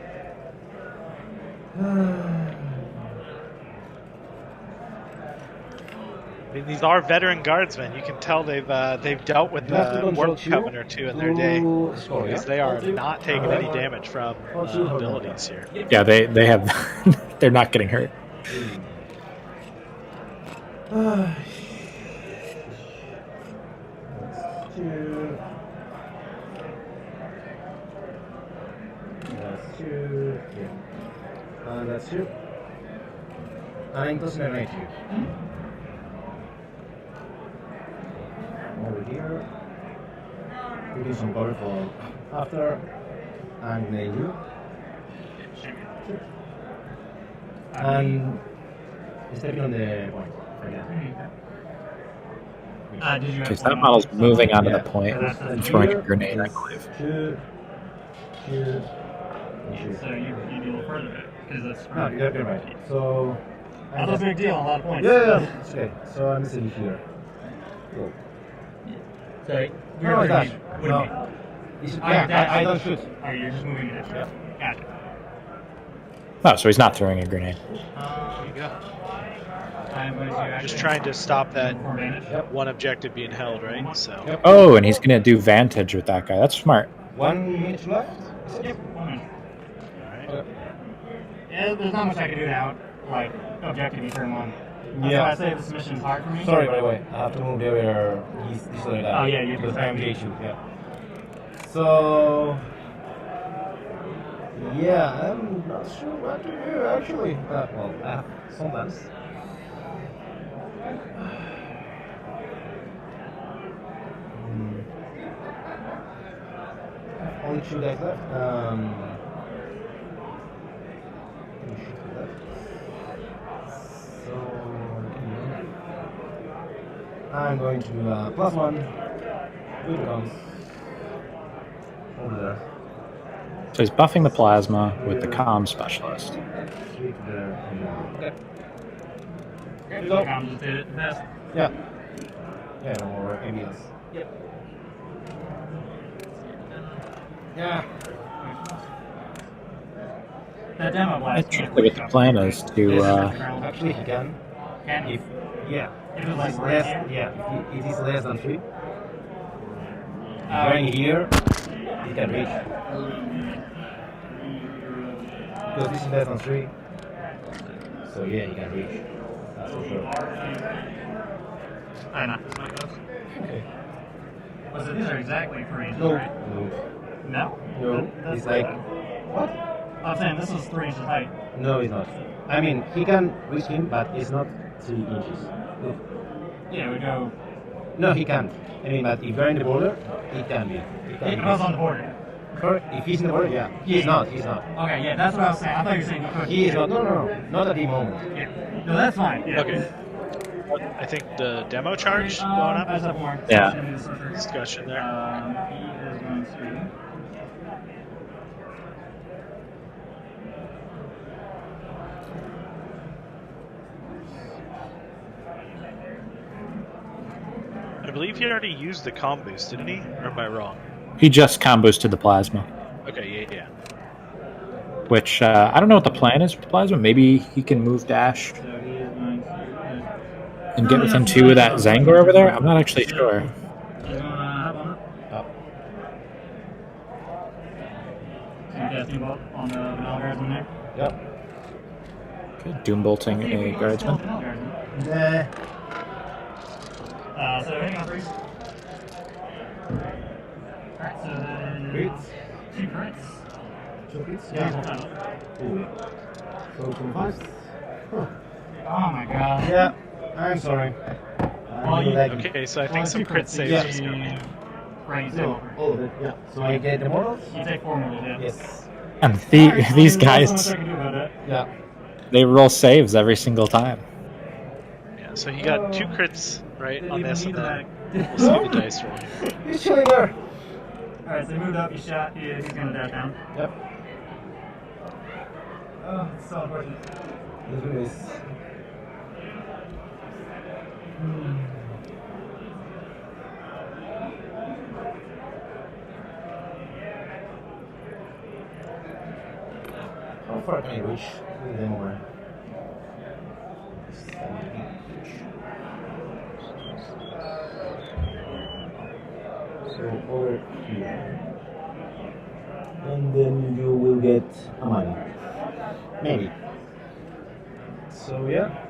I mean, these are veteran guardsmen. You can tell they've dealt with You have to the control warp Q coven or two in their day, to score, because yeah? they are not taking any damage from abilities here. Yeah, they have. They're not getting hurt. That's two. Yeah. And that's two. And it doesn't animate you. Over here. We do some cover for after. And nail you. And stepping on the point. Again. Did you have Because one that on? model's moving onto Yeah. the point That's and throwing a Here grenade, I is believe. Two. Two. And shoot. So you do a little further back because that's. No, you're right. So. That's a big deal. A lot of points. Yeah, it's okay. So I'm missing here. Go. So No, you're it's not. what do you mean? No. It's, Oh, yeah, that's- I don't shoot. Oh, you're just moving it. Yeah. Gotcha. Oh, so he's not throwing a grenade. There you go. I'm going to actually Just trying to stop that for advantage. Yep. one objective being held, right? So. Yep. Oh, and he's gonna do Vantage with that guy. That's smart. 1 minute left. Yep. 1 minute. Alright. Okay. Yeah, there's not much I can do now. Like objective you turn 1. That's Yeah. why I say this mission's hard for me. Sorry, by the way. I have to move the other this other guy. Oh, yeah, you because do. I engage you. Yeah. So. Yeah, I'm not sure what to do actually. Well, sometimes. Only 2 guys left. Let me shoot for that. So I'm going to +1. Good comes over there. So he's buffing the plasma with the comm specialist. Straight to there. Okay. Okay, Go. Tom just did it the best. Yeah. Yeah, no more ambulance. Yep. Yeah. That demo blast. Interestingly, what the plan is to. Actually, he can. Can If yeah, If it's like it's right less, here? yeah, if it is less than 3. Oh. Going here, he can reach. Because this is less than 3. So yeah, he can reach. That's for sure. I know. This way it goes. Okay. Was it? These are exactly 3 inches, No. right? No. No. No. That's It's like what? I'm saying this is 3 inches height. no, it's not. I mean, he can reach him, but it's not 3 inches. Look. Yeah, we go. No, he can't. I mean, but if you're in the border, it can be. It It can goes be. on the border. Correct. If he's in the border, yeah. He is not. He's not. Okay, yeah, that's what I was saying. I thought you were saying he could. He is not. No. Not at the moment. Yeah. No, that's fine. Yeah. Okay. I think the demo charge going I up. just have more Yeah. Discussion there. He is going to. I believe he already used the comm boost, didn't he? Or am I wrong? He just combo boosted the plasma, Okay, yeah. which I don't know what the plan is with the plasma. Maybe he can move dash So he is going to. and get within 2 of that Zangor over there. I'm not actually sure. He's going to hop on it. Oh. So you casting bolt on the Vanilla Guardsman there. Yep. Okay, Doom bolting a guardsman. Nah. So hitting on 3. Alright, so then. Crits. 2 crits. 2 crits? Yeah. Yeah. Ooh. So 2 5. Huh. Oh my god. Yeah. I'm sorry. Well, you- Okay, so I think some crit saves Yeah. just going in. Right, you take No, over. all of it. Yeah. So I get the mortals? You take 4 more, yeah. Yes. And Alright, well, these there's not guys, much I can do about that. Yeah. they roll saves every single time. Yeah, so he got 2 crits, right, on Leave this, him and in the then back. we'll see the dice roll. He's chilling there. Alright, so he moved up, he shot, he's gonna dash down. Yep. Oh, it's so unfortunate. Let's do this. How far can I reach with them over? So over here. And then you will get a money. Maybe. So yeah.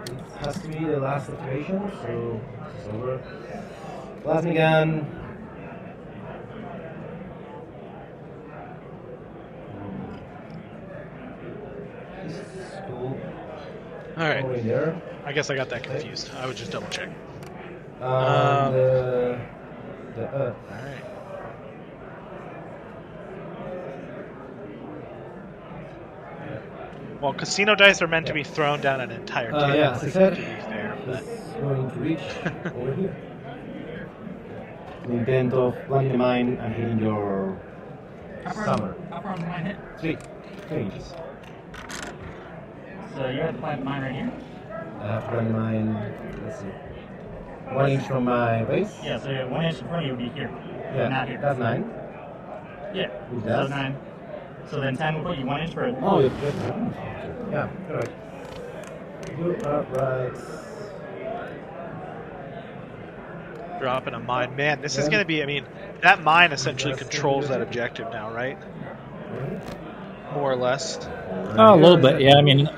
It has to be the last activation, so it's over. Plasma gun. This is cool. Alright, Over there. I guess I got that confused. I would just double check. The Alright. Well, casino dice are meant to be thrown down an entire table, yeah, as I said, to be fair, but is going to reach over here. The intent of planting the mine and hitting your summer. How far is mine hit? 3 inches. So you had to plant mine right here? I have to plant the mine, let's see, 1 inch from my base. Yeah, so 1 inch in front of you would be here. Yeah, Not here. that's 9. Yeah. Who's So that? 9. So then 10 will put you 1 inch further. Oh, yeah, correct. You are right. dropping a mine. Man, this is going to be, I mean, that mine essentially controls that objective now, right? More or less. Oh, a little bit, yeah. I mean,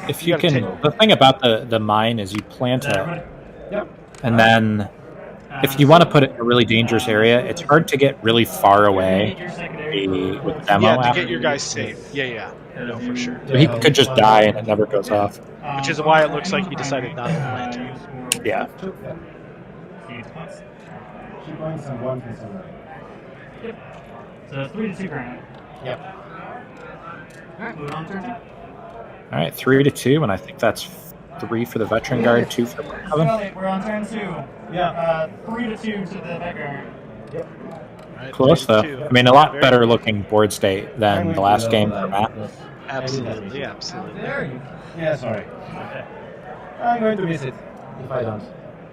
if you You gotta can, the thing about the mine is you plant Is that it, everybody? Yep. and then if you want to put it in a really dangerous area, it's hard to get really far away with demo. Yeah, to after. get your guys safe. Yeah. No, for sure. So he could just die and it never goes off. Which is why it looks like he decided not to plant it. Yeah. She points and 1 from somewhere. So it's 3 to 2 currently. Yep. Alright, moving on to turn 2. All right, 3 to 2, and I think that's 3 for the veteran guard, 2 for the Coven. Scully, we're on turn 2. Yeah. 3 to 2 to the back guard. Yep. Right, Close though. 3-2. I mean, a lot Very better good. looking board state than the last game for Matt. Absolutely, absolutely. There you go. Yeah, sorry. Okay. I'm going to miss it if I don't.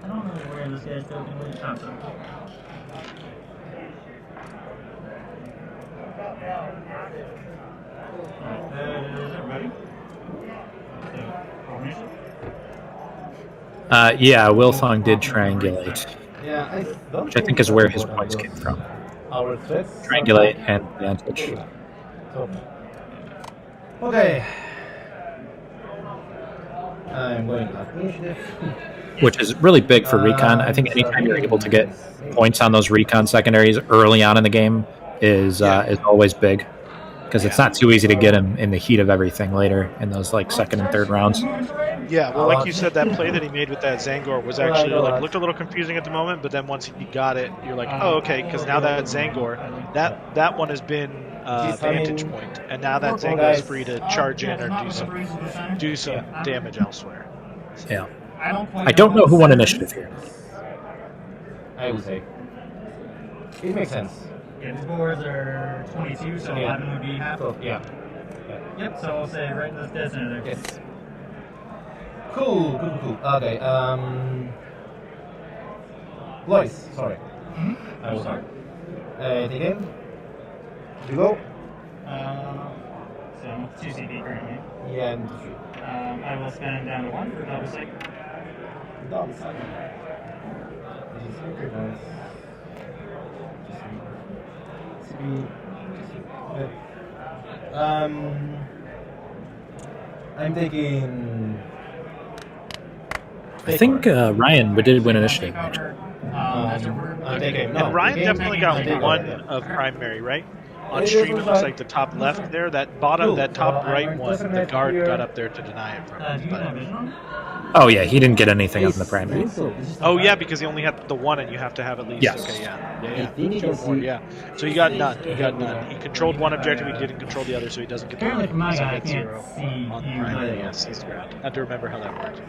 I don't know where this guy's token was. Oh, sorry. Alright, that is everybody. So, formation. Yeah, Wilfong did triangulate, Yeah, I don't which I think is where his points came from. Our threats. Triangulate and advantage. So, okay. I'm going to have initiative. Which is really big for recon. I think anytime you're able to get points on those recon secondaries early on in the game is always big, because it's not too ezy to get them in the heat of everything later in those like second and third rounds. Moving terrain. Yeah, well, like you said, that play that he made with that Zangor was actually looked a little confusing at the moment, but then once he got it, you're like, oh, okay, because now that Zangor, that one has been vantage point, and now that Zangor is free to charge in or do some damage elsewhere. Yeah. I don't know who won initiative here. I would say. It makes sense. Yeah, these boards are 22, so 11 would be half. So, yeah. Yep, so I'll say right in this dead center there. Yes. Cool. Okay, Lois, sorry. Mm-hmm. I will start. Take aim. You go. So I'm 2 CP currently. Yeah, and I will spend down to 1 for double psych. double side. This is super nice. I'm taking. I think Ryan did win initiative. Actually. I'm taking. No, And Ryan taking- definitely got I'm taking one it. of primary, right? On stream, it looks like the top left there. That bottom, that top right one, the guard got up there to deny it from Do him. you have vision on? Oh yeah, he didn't get anything on the primary. Oh yeah, because he only had the one, and you have to have at least. Yes. Okay, yeah. I think you can see. Yeah. So he got none. He controlled one objective. He didn't control the other, so he doesn't get the Apparently, from my so guy, I that's can't 0 see on the you. primary. Yes, he's correct. I have to remember how that worked.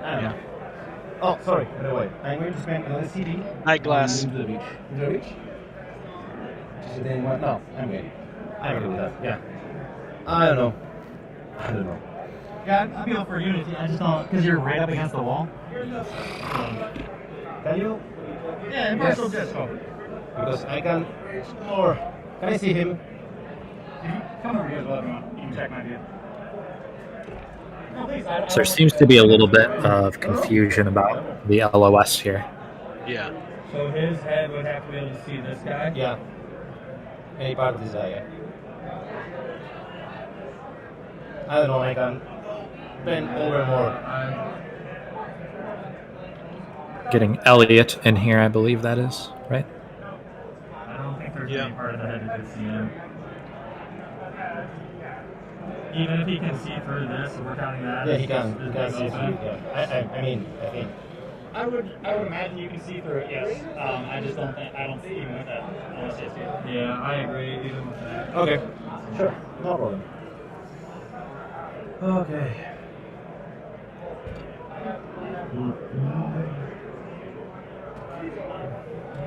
I don't know. Oh, sorry. By the way, I'm going to spend another CD. Eyeglass. Into the beach. Into the beach? So then what? No, I'm good. I'm good with that. Yeah. I don't know. Yeah, I'd be all for Unity. I just don't, because you're right up against the wall. Can you? Yeah, impartial just go. Because I can. Or can I see him? Come over here as well if you want. You can check my view. No, please, I So there seems to be a little bit of confusion about the LOS here. Yeah. So his head would have to be able to see this guy? Yeah. Any part of this area. I don't know. I can bend over more. Getting Elliot in here, I believe that is, right? I don't think there's Yeah. any part of the head that could see him. Even if he can see through this, if we're counting that. Yeah, as he can. just He as can big see open. through. Yeah. I mean, I think. I would imagine you can see through it, yes. I just don't think, I don't see even with that, unless it's you. Yeah, I agree, even with that. Okay. Sure. No problem. Okay.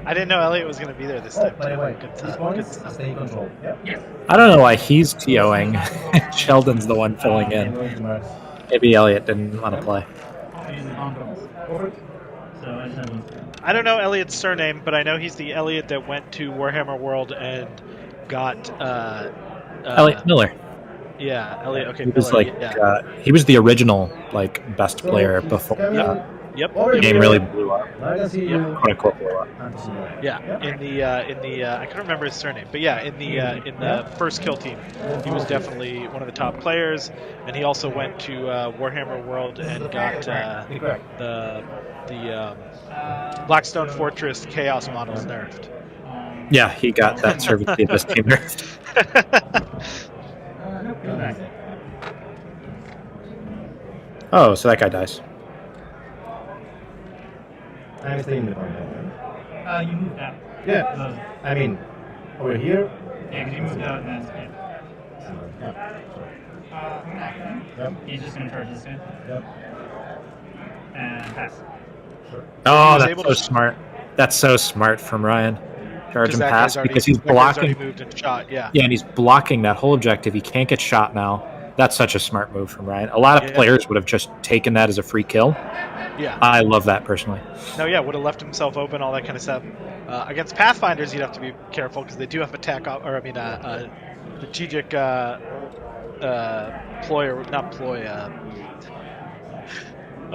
I didn't know Elliot was going to be there this time. By the too. way, Good these time. points Good stay in control. Yeah. I don't know why he's TOing. Sheldon's the one filling I'm in. going to mark. Maybe Elliot didn't want to play. I'll use the confidence. So I just have one. I don't know Elliot's surname, but I know he's the Elliot that went to Warhammer World and got Elliot Miller. Yeah, Elliot. Okay, He was Miller, like yeah. he was the original best player before Yep. the game really blew up. I can see Yeah. you. Quote unquote blew up. Yeah, in the I can't remember his surname, but yeah, in the first kill team, he was definitely one of the top players, and he also went to Warhammer World and got the Blackstone Fortress Chaos models nerfed. Yeah, he got that servitude this team. Nope, go back. Oh, so that guy dies. I'm staying in the corner. You moved out. Yeah. Those- I mean, over here. Yeah, because you moved out and then skip. Yep. He's just going to charge this guy. Yep. And pass. Oh, was that's able so to- smart. That's so smart from Ryan. Charge and that pass guy's already- because he's that guy's already blocking. moved and shot. Yeah. Yeah, and he's blocking that whole objective. He can't get shot now. That's such a smart move from Ryan. A lot of Yeah. players would have just taken that as a free kill. Yeah. I love that personally. No, yeah, would have left himself open, all that kind of stuff. Against Pathfinders, you'd have to be careful because they do have strategic ploy, or not ploy.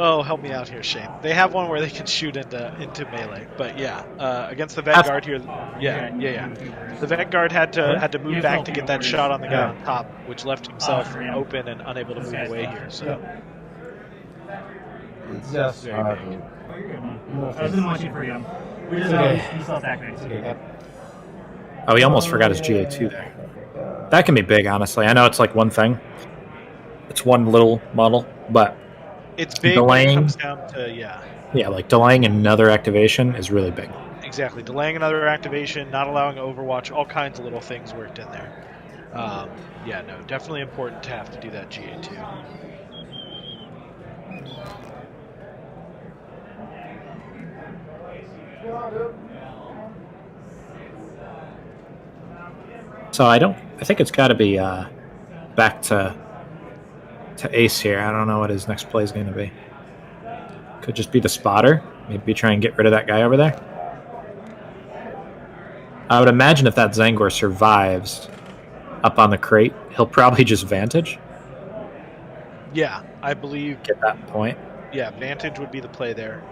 Oh, help me out here, Shane. They have one where they can shoot into melee, but yeah, against the Vanguard here, yeah. The Vanguard had to move back to get that shot on the guy on top, which left himself open and unable to move away here. So. It's just Oh, you're good, man. I just didn't want you to forget him. We just know he still activates. okay. Oh, he almost forgot his GA2 there. That can be big, honestly. I know it's like one thing. It's one little model, but It's big when it Delaying. comes down to, yeah. Yeah, like delaying another activation is really big. Exactly. Delaying another activation, not allowing Overwatch, all kinds of little things worked in there. Yeah, no, definitely important to have to do that GA2. So I think it's got to be back to Ace here. I don't know what his next play is going to be. Could just be the spotter. Maybe try and get rid of that guy over there. I would imagine if that Zangor survives up on the crate, he'll probably just Vantage. Yeah, I believe. Get that point. Yeah, Vantage would be the play there.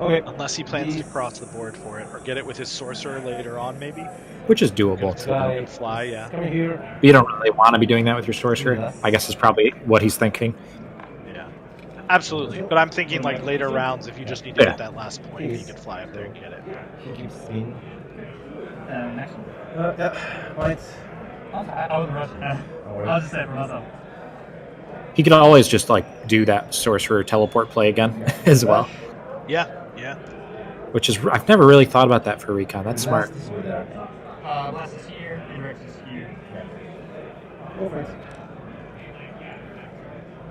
Okay. Unless he plans to cross the board for it, or get it with his Sorcerer later on, maybe. Which is doable. Good fly. And fly, yeah. Come here. But you don't really want to be doing that with your Sorcerer. I guess is probably what he's thinking. Yeah, absolutely. But I'm thinking like later rounds, if you just need to get that last point, you can fly up there and get it. He keeps spinning. Next one. Yeah. Right. I was rushing. I'll just say it for myself. He could always just like do that Sorcerer teleport play again as well. Yeah, yeah. Which is, I've never really thought about that for Recon. That's smart. Blast is here, indirect is here. Go for it.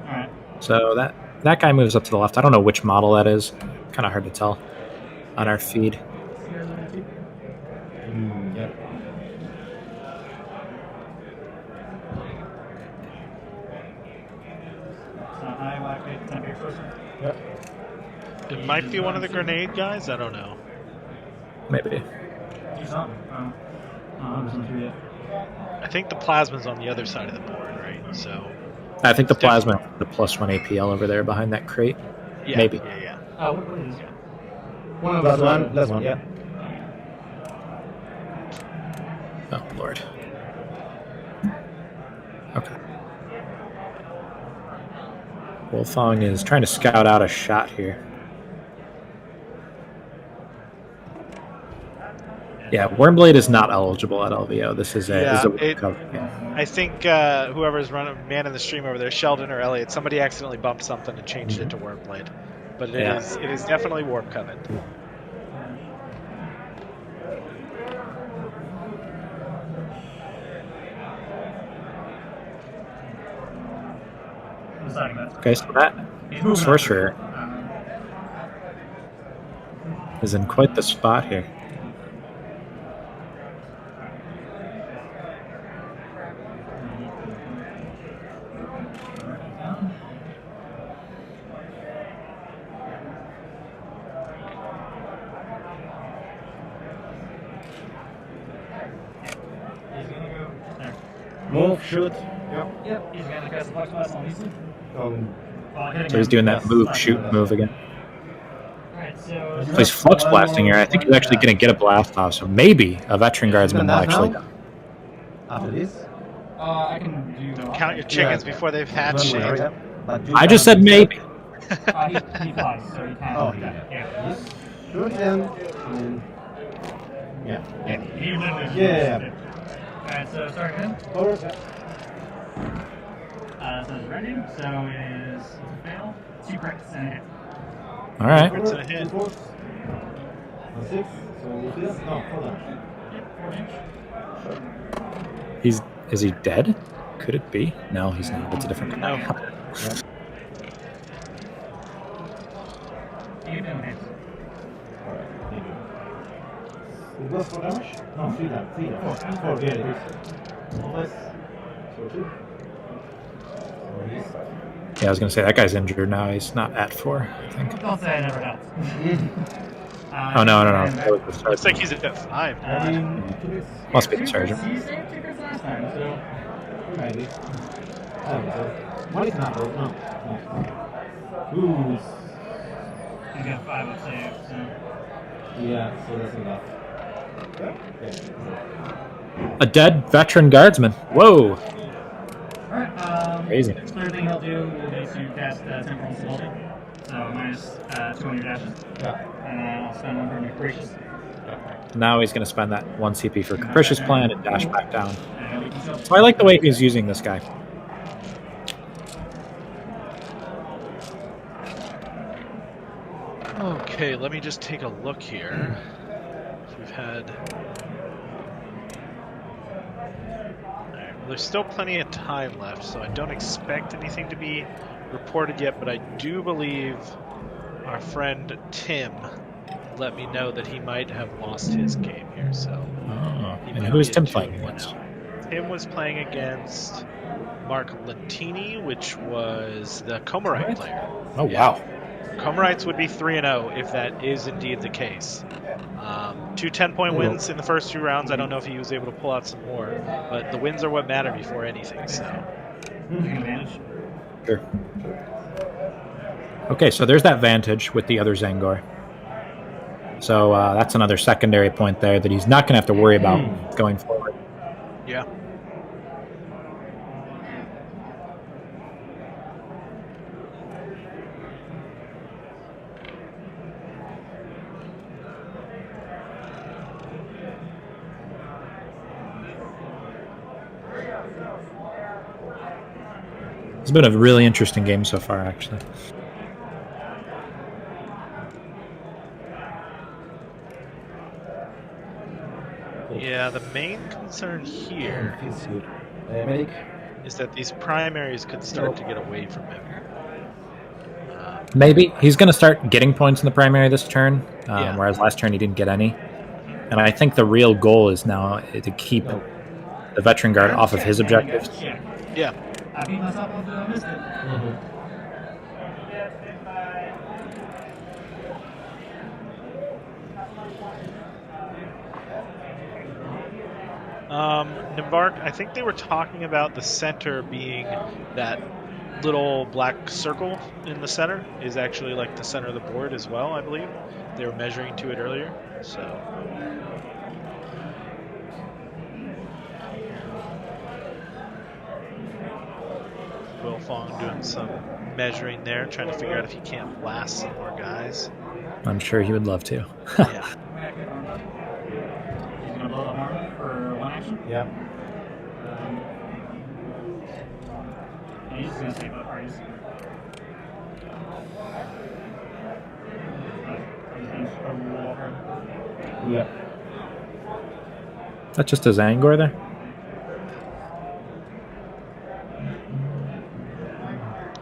Alright. So that guy moves up to the left. I don't know which model that is. Kind of hard to tell on our feed. Yep. So I whack it, 10 big sorcerer. Yep. It might be one of the grenade guys. I don't know. Maybe. Do something. I'm just not sure yet. I think the plasma's on the other side of the board, right? So I think the plasma, the +1 APL over there behind that crate. yeah, Maybe. Yeah. What is it? One of Last us. one. Last one. Yeah. Oh, Lord. Okay. Wolfong is trying to scout out a shot here. Yeah, Wormblade is not eligible at LVO. This is a cover. Yeah. I think whoever's manning the stream over there, Sheldon or Elliot, somebody accidentally bumped something and changed it to Wormblade. But it is definitely Warp Coven. Okay, so that Sorcerer is in quite the spot here. Move. Shoot. Yep, he's gonna cast a Flux Blast on Weasley. So he's doing that move, shoot, move again. Alright, so So he's Flux Blasting here. I think he's actually going to get a blast off, so maybe a Veteran Guardsman will actually... After this. I can do Count your chickens before they've hatched. Shane. I just said maybe. he flies, so he can. Oh, he can. Yeah. Shoot him. Yeah. Yeah, he literally just Yeah. Alright, so start him. Forward. So it's ready, so it is a fail, 2 crits and a hit. All right. It's a hit. 6. So this. No, hold on. Yep, 4 inch. Is he dead? Could it be? No, he's not. It's a different guy. You can do it. Alright, thank you. It goes for damage? No, 3 damage. 3 damage. 4, yeah, it is. Less. So 2. Yeah, I was going to say, that guy's injured now. He's not at 4, I think. Don't say I never helped. Oh, no. That was the Looks like sergeant. he's at 5. Must be the sergeant. He saved 2 crits last time, so... Maybe. One is not broke, no. Ooh. He's got 5 up save, so... Yeah, so that's enough. A dead Veteran Guardsman. Whoa. Alright, Crazy. third thing he'll do will be to cast Temporal Subulting. So minus 2 on your dashes. Yeah. And I'll spend 1 for your Capricious. Now he's going to spend that 1 CP for Capricious Plan and dash back down. And we can still... So I like the way he's using this guy. Okay, let me just take a look here. We've had. Alright, well, there's still plenty of time left, so I don't expect anything to be reported yet, but I do believe our friend Tim let me know that he might have lost his game here, so. Oh, he and might who is be Tim at playing 2-1 against? now. Tim was playing against Mark Lentini, which was the Comarite player. Oh, Yeah. wow. Comarites would be 3-0 if that is indeed the case. 2 10-point wins in the first 2 rounds. I don't know if he was able to pull out some more, but the wins are what matter before anything. So Taking advantage. Sure. Okay, so there's that vantage with the other Zangor. So that's another secondary point there that he's not going to have to worry about going forward. yeah, It's been a really interesting game so far, actually. yeah. The main concern here Feels good. Medic. is that these primaries could start to get away from him. Maybe he's going to start getting points in the primary this turn, Yeah. whereas last turn he didn't get any. And I think the real goal is now to keep the veteran guard off of his objectives. Yeah, I beat myself up to missed it. Nimbark, I think they were talking about the center being that little black circle in the center is actually like the center of the board as well, I believe. They were measuring to it earlier, so. Will Fong doing some measuring there, trying to figure out if he can't blast some more guys. I'm sure he would love to. Yeah. He's gonna blow the horn for 1 action. Yeah. And he's just gonna save up parties. Yeah. That's just a Zangor there?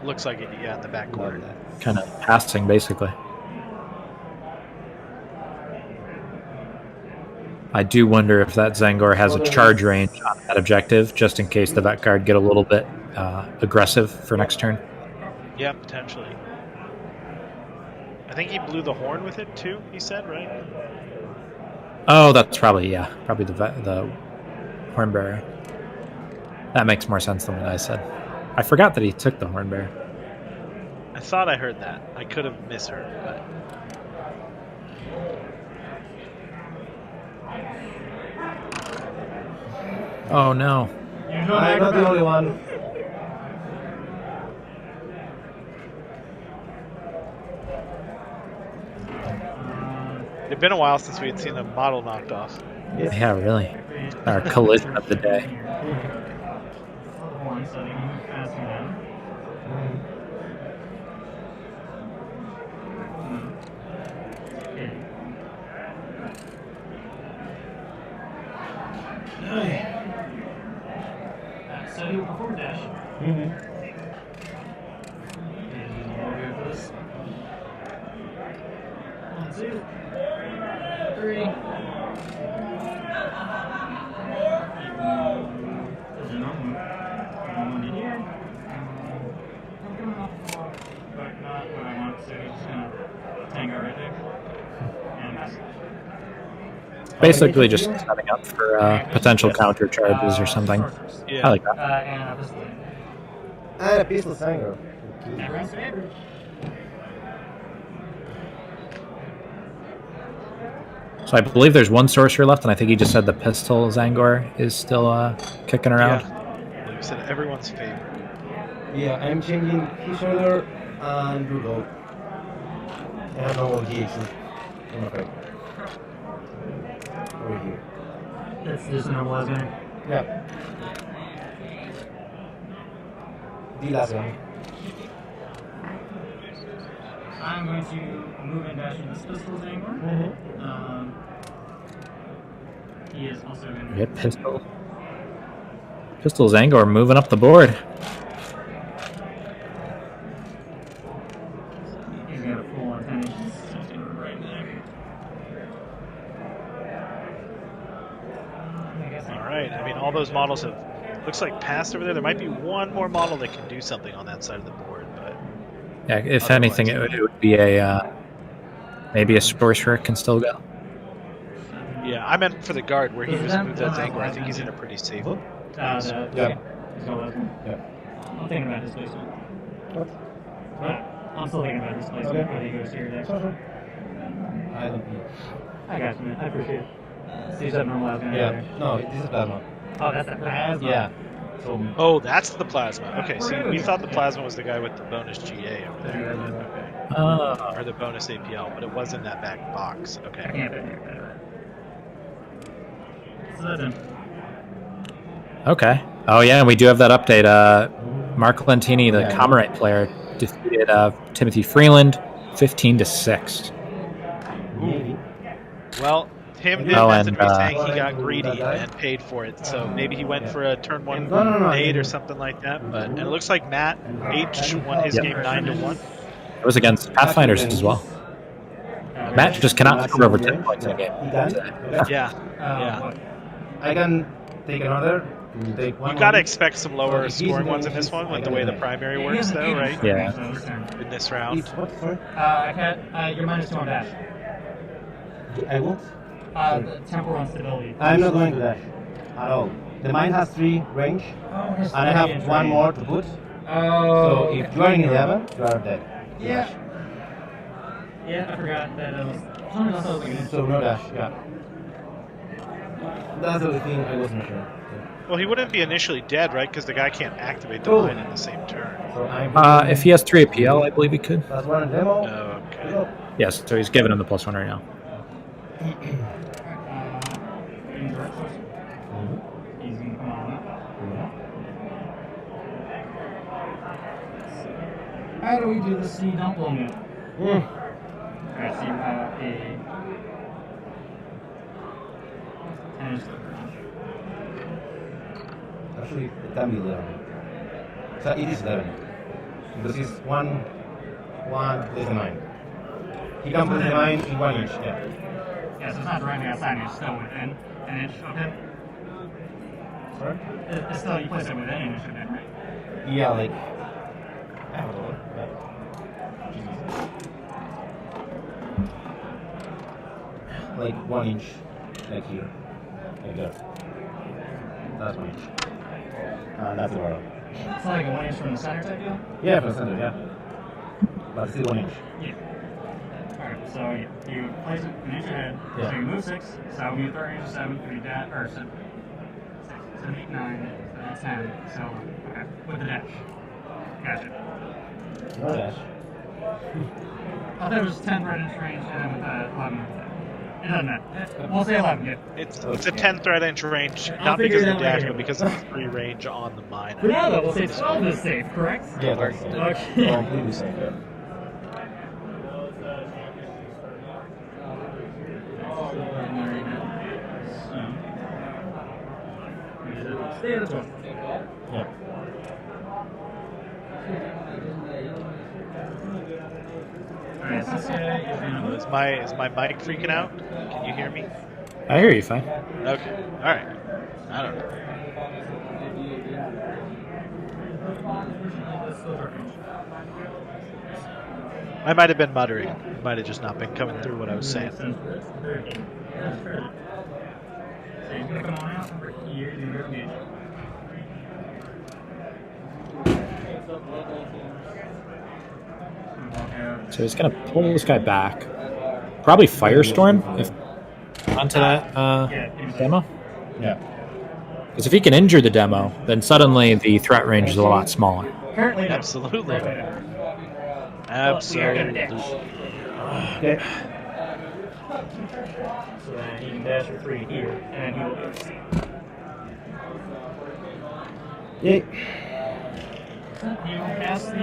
Looks like it, yeah, in the back corner. Kind of passing, basically. I do wonder if that Zangor has a charge range on that objective, just in case the Vet Guard get a little bit aggressive for next turn. Yeah, potentially. I think he blew the horn with it too, he said, right? Oh, that's probably the Hornbearer. That makes more sense than what I said. I forgot that he took the Hornbearer. I thought I heard that. I could have misheard, but Oh no. You're doing I'm not the only one. it'd been a while since we had seen a model knocked off. Yeah, really. Our collision of the day. Horn, so they can move faster now. So you perform dash. And we'll go for this. 1, 2, 3. There's a normal move. One in here. I'm coming off the floor, but not what I want, so he's just gonna tango right there. And pass. Basically just setting up for potential counter charges or something. Yeah. I like that. And a pistol. And a pistol Zangor. Everyone's standard. So I believe there's one sorcerer left, and I think he just said the pistol Zangor is still kicking around. Yeah. Like you said, everyone's favorite. Yeah, I'm changing his order and Rudolph. I have no more GHC. I'm afraid. Over here. That's just a normal gunner. Yeah. The last one. I'm going to move and dash into this pistol's angle. He is also going to Get pistol. Pistol's Angor moving up the board. He's got a full on 10 inches. Right there. All right. I mean, all those models have looks like passed over there. There might be one more model that can do something on that side of the board, but Yeah, if anything, it would be a maybe a sorcerer can still go. yeah, I meant for the guard where he was moved that Angor. I think he's in a pretty safe. Yeah. He's got that one. Yeah. I'm thinking about displacement. What? I'm still thinking about displacement Okay. before he goes to your deck. I don't know. I got you, man. I appreciate it. So you said normalized guy. Yeah. No, this is plasma. Oh, that's that plasma. Yeah. So Oh, that's the plasma. Okay, see, we thought the plasma was the guy with the bonus GA over there. Okay. Or the bonus APL, but it was in that back box. I Okay. can't fit here. So that's him. Okay. Oh yeah, and we do have that update. Mark Lentini, the Comrade player, defeated Timothy Freeland 15-6. maybe. Well, him Oh, method and, was saying he got greedy and paid for it, so maybe he went for a turn one No. 8 or something like that. But and it looks like Matt H won his Yep. game 9-1. It was against Pathfinders as well. Matt just cannot score over 10 points in a game. He can? Okay. Yeah, Yeah. I can take another. You take one. you gotta more. expect some lower scoring ones in this one with the way the primary works, though, right? Yeah. In this round. Each what? Sorry. I can't. You're -2 on dash. I won't. The temporal instability. I'm not going to dash at all. The mine has 3 range, and I have 1 more to put. So if you are in 11, you are dead. Yeah. Yeah, I forgot that it was. Something else I was looking So no dash. Yeah. That's the thing I wasn't sure. Well, he wouldn't be initially dead, right? Because the guy can't activate the Oh. mine in the same turn. So I'm. If he has 3 APL, I believe he could. That's one demo. Oh, okay. Go. Yes, so he's giving him the +1 right now. Indirect source. He's gonna come on up. How do we do the C dump limit? Alright, so you have a 10-inch range. Actually, it can be 11. So it is 11. Because it's 1 is a 9. He can put the 9 in 1 inch. Yeah. Yeah, so it's not directly outside, it's still within an inch of him. Sorry? It's still, you place it within an inch of him, right? Yeah, like. I don't know. Like 1 inch, like here, like that. That's 1 inch. That's the bottom. It's not like a 1 inch from the center type deal? Yeah, from the center, yeah. But still 1 inch. Yeah. Alright, so yeah, you place it an inch ahead, Yeah. so you move 6, so I'll move 30 inches, 7, 3 dash, or 7, 8, 9, 10, so, okay, with the dash. Gotcha. No dash. I thought it was 10 thread inch range and then with 11. It doesn't matter. We'll say 11, yeah. It's a 10 thread inch range, I'll not figure because it of the out dash, later. but because of the 3 range on the mine. For now though, we'll say 12 is safe, correct? Yeah, that's safe. Okay. Completely safe, yeah. Stay at 12. Yeah. Alright, so this guy is gonna Is my mic freaking out? Can you hear me? I hear you fine. Okay. All right. I don't know. I might have been muttering. It might have just not been coming through what I was saying. So he's gonna come on out over here, he's gonna go engage. So he's gonna pull this guy back. Probably Firestorm if onto that demo. Yeah. Because if he can injure the demo, then suddenly the threat range is a lot smaller. Currently, no. Absolutely. Right now. We are gonna dash. Absolutely. Okay. So then he can dash for 3 here, and then he will go to C. Yay. You will cast the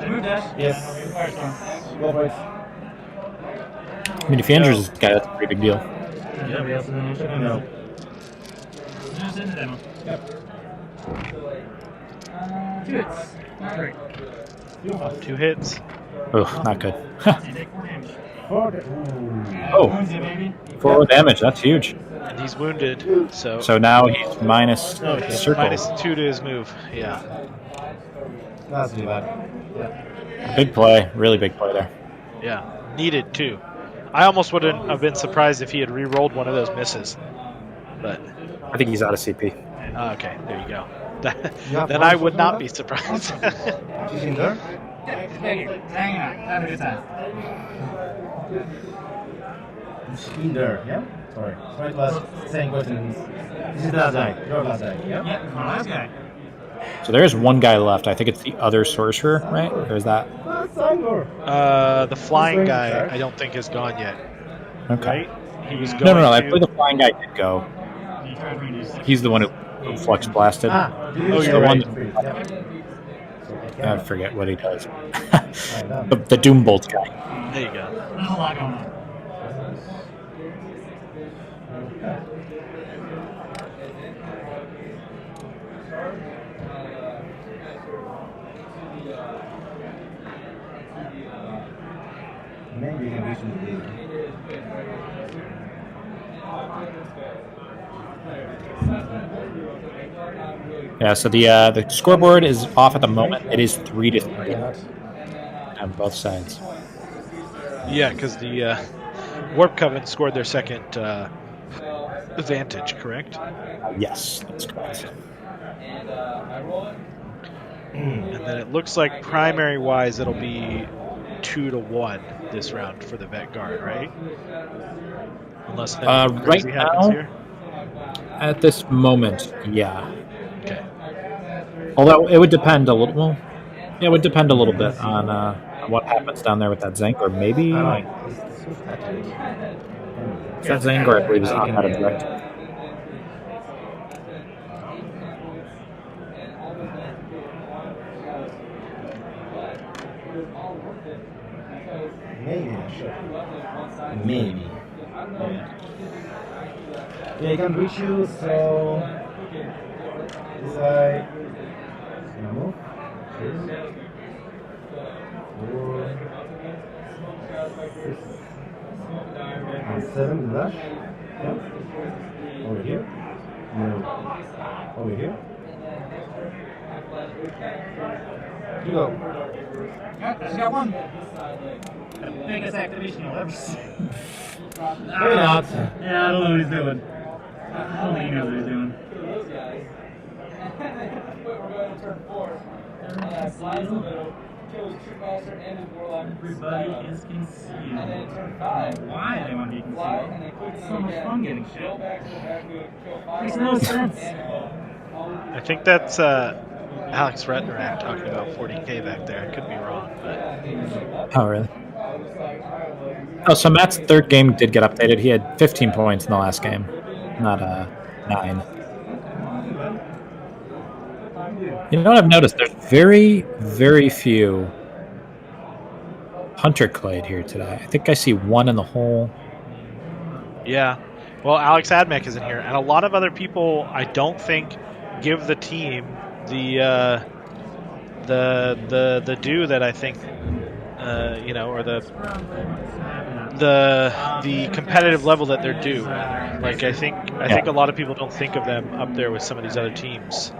move dash. Yes. Firestorm. Go for it. I mean, if he injures this guy, that's a pretty big deal. Yeah, we also don't check No. Just in the demo. Yep. 2 hits. Not great. 2 hits. Ugh, not good. You take 4 damage. Oh. Wounds you, baby. 4 damage, that's huge. And he's wounded, so So now he's minus circle. minus 2 to his move. Yeah. That's too bad. Big play, really big play there. Yeah. Needed too. I almost wouldn't have been surprised if he had re-rolled one of those misses. But I think he's out of CP. okay, there you go. Yeah, Then I would not be surprised. She's in there. Thank you. Hang on. Have a good time. She's in there, yeah? Sorry. Sorry to ask the same question. This is the last guy. Your last guy, yeah? Yep, my last guy. So there's one guy left. I think it's the other sorcerer, right? Or is that? Sangor. The flying guy, I don't think has gone yet. Okay. Right? He was going No. I to- believe the flying guy did go. He tried to reduce it. He's the one who flux blasted. Oh, you're you're right. Yeah. I forget what he does. Right, the Doom Bolt guy. There you go. There's a lot going on. Maybe you can reach him with Yeah, so the scoreboard is off at the moment. It is 3-3 on both sides. Yeah, because the Warp Coven scored their second advantage, correct? Yes, that's correct. And then it looks like primary-wise, it'll be 2-1 this round for the Vet Guard, right? Unless anything Right crazy happens now- here. At this moment, yeah. Okay. Although it would depend a little. Well, yeah, it would depend a little bit on what happens down there with that Zank, or maybe that Zangor, I believe, is on that objective. Maybe. Maybe. Yeah, he can reach you, so this guy gonna move. 2, 4, 6, and 7 dash. Yeah. Over here. No. Over here. You go. Yep, she's got one. The biggest activation you'll ever see. Maybe not. Yeah, I don't know what he's doing. I don't think he knows what he's doing. Everybody is concealed. Why they want to be concealed? It's so much fun getting shit. Makes no sense. I think that's Alex Retnorak talking about 40k back there. I could be wrong, but Oh, really? Oh, so Matt's third game did get updated. He had 15 points in the last game, not 9. You know what I've noticed? There's very, very few Hunter Clade here today. I think I see one in the whole. yeah. Well, Alex Admech is in here, and a lot of other people I don't think give the team the due that I think or the competitive level that they're due. Like I think a lot of people don't think of them up there with some of these other teams.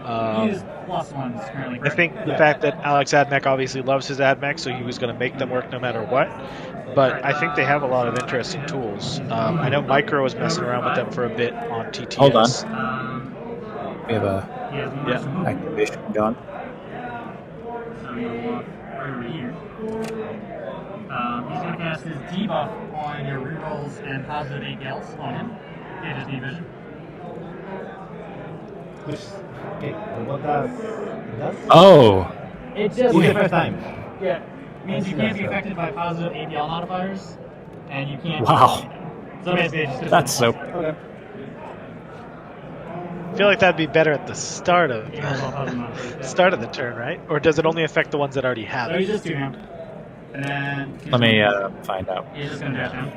He is +1 currently. I think the fact that Alex Admech obviously loves his Admech, so he was going to make them work no matter what. But I think they have a lot of interesting tools. I know Micro was messing around with them for a bit on TTS. Hold on. We have a He has one Yeah. person. activation going. So he'll walk right over here. He's going to cast his debuff on your rerolls and positive 8 gals on him. It is division. Which, okay, what does it does? Oh, It just It's the first time. yeah, means you can't be affected by positive APL modifiers, and you can't. Wow. So basically, it just that's so. Okay. I feel like that'd be better at the start of Yeah, well, probably not first. start of the turn, right? Or does it only affect the ones that already have So he's it? just 2 now. And then Let me find out. he's just gonna dash down.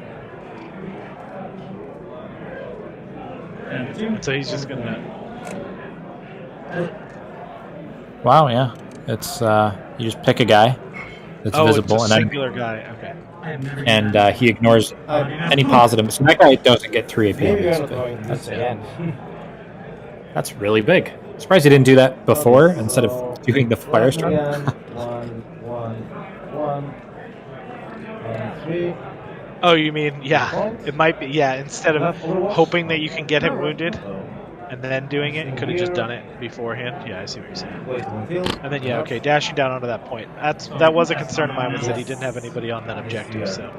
And 2. So he's just gonna. Wow, yeah. It's you just pick a guy that's Oh, visible, it's a and then singular guy. Okay. I have never and he ignores any positive. So that guy doesn't get 3 AP. Maybe That's you're not going good. this again. That's really big. Surprised he didn't do that before instead of doing the firestorm. One, 3. Oh, you mean yeah? It might be yeah. Instead of hoping that you can get him wounded and then doing it, could have just done it beforehand. Yeah, I see what you're saying. Wait, one field. And then yeah, okay, dashing down onto that point. That was a concern of mine was that he didn't have anybody on that objective. So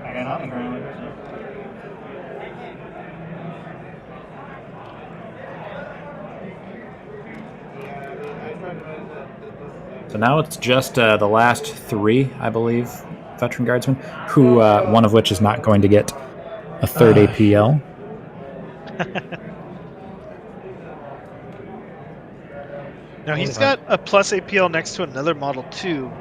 I got nothing currently. So now it's just the last 3, I believe, veteran guardsmen, who one of which is not going to get a 3rd APL. now he's got a plus APL next to another model too.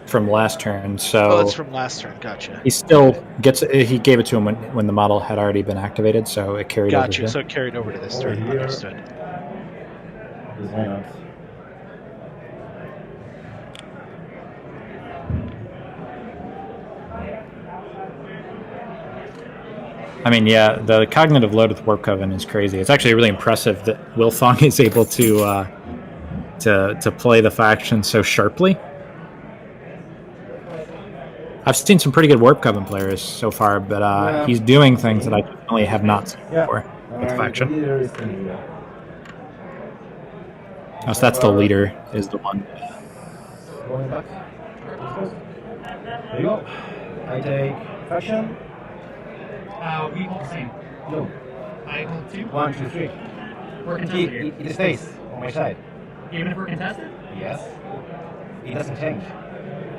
From last turn, so Oh, it's from last turn. Gotcha. he still gets. He gave it to him when the model had already been activated, so it carried over. Gotcha. Here. So it carried over to this turn. Over here. Understood. Why not? I mean, yeah, the cognitive load with Warp Coven is crazy. It's actually really impressive that Wilfong is able to play the faction so sharply. I've seen some pretty good Warp Coven players so far, but he's doing things that I definitely have not seen before with the faction. Oh, so that's the leader, is the one. Going back. There you go. I take faction. We hold the same. No. I hold 2. 1, 2, 3. We're contested here. It stays on my side. Even if we're contested? Yes. It doesn't change.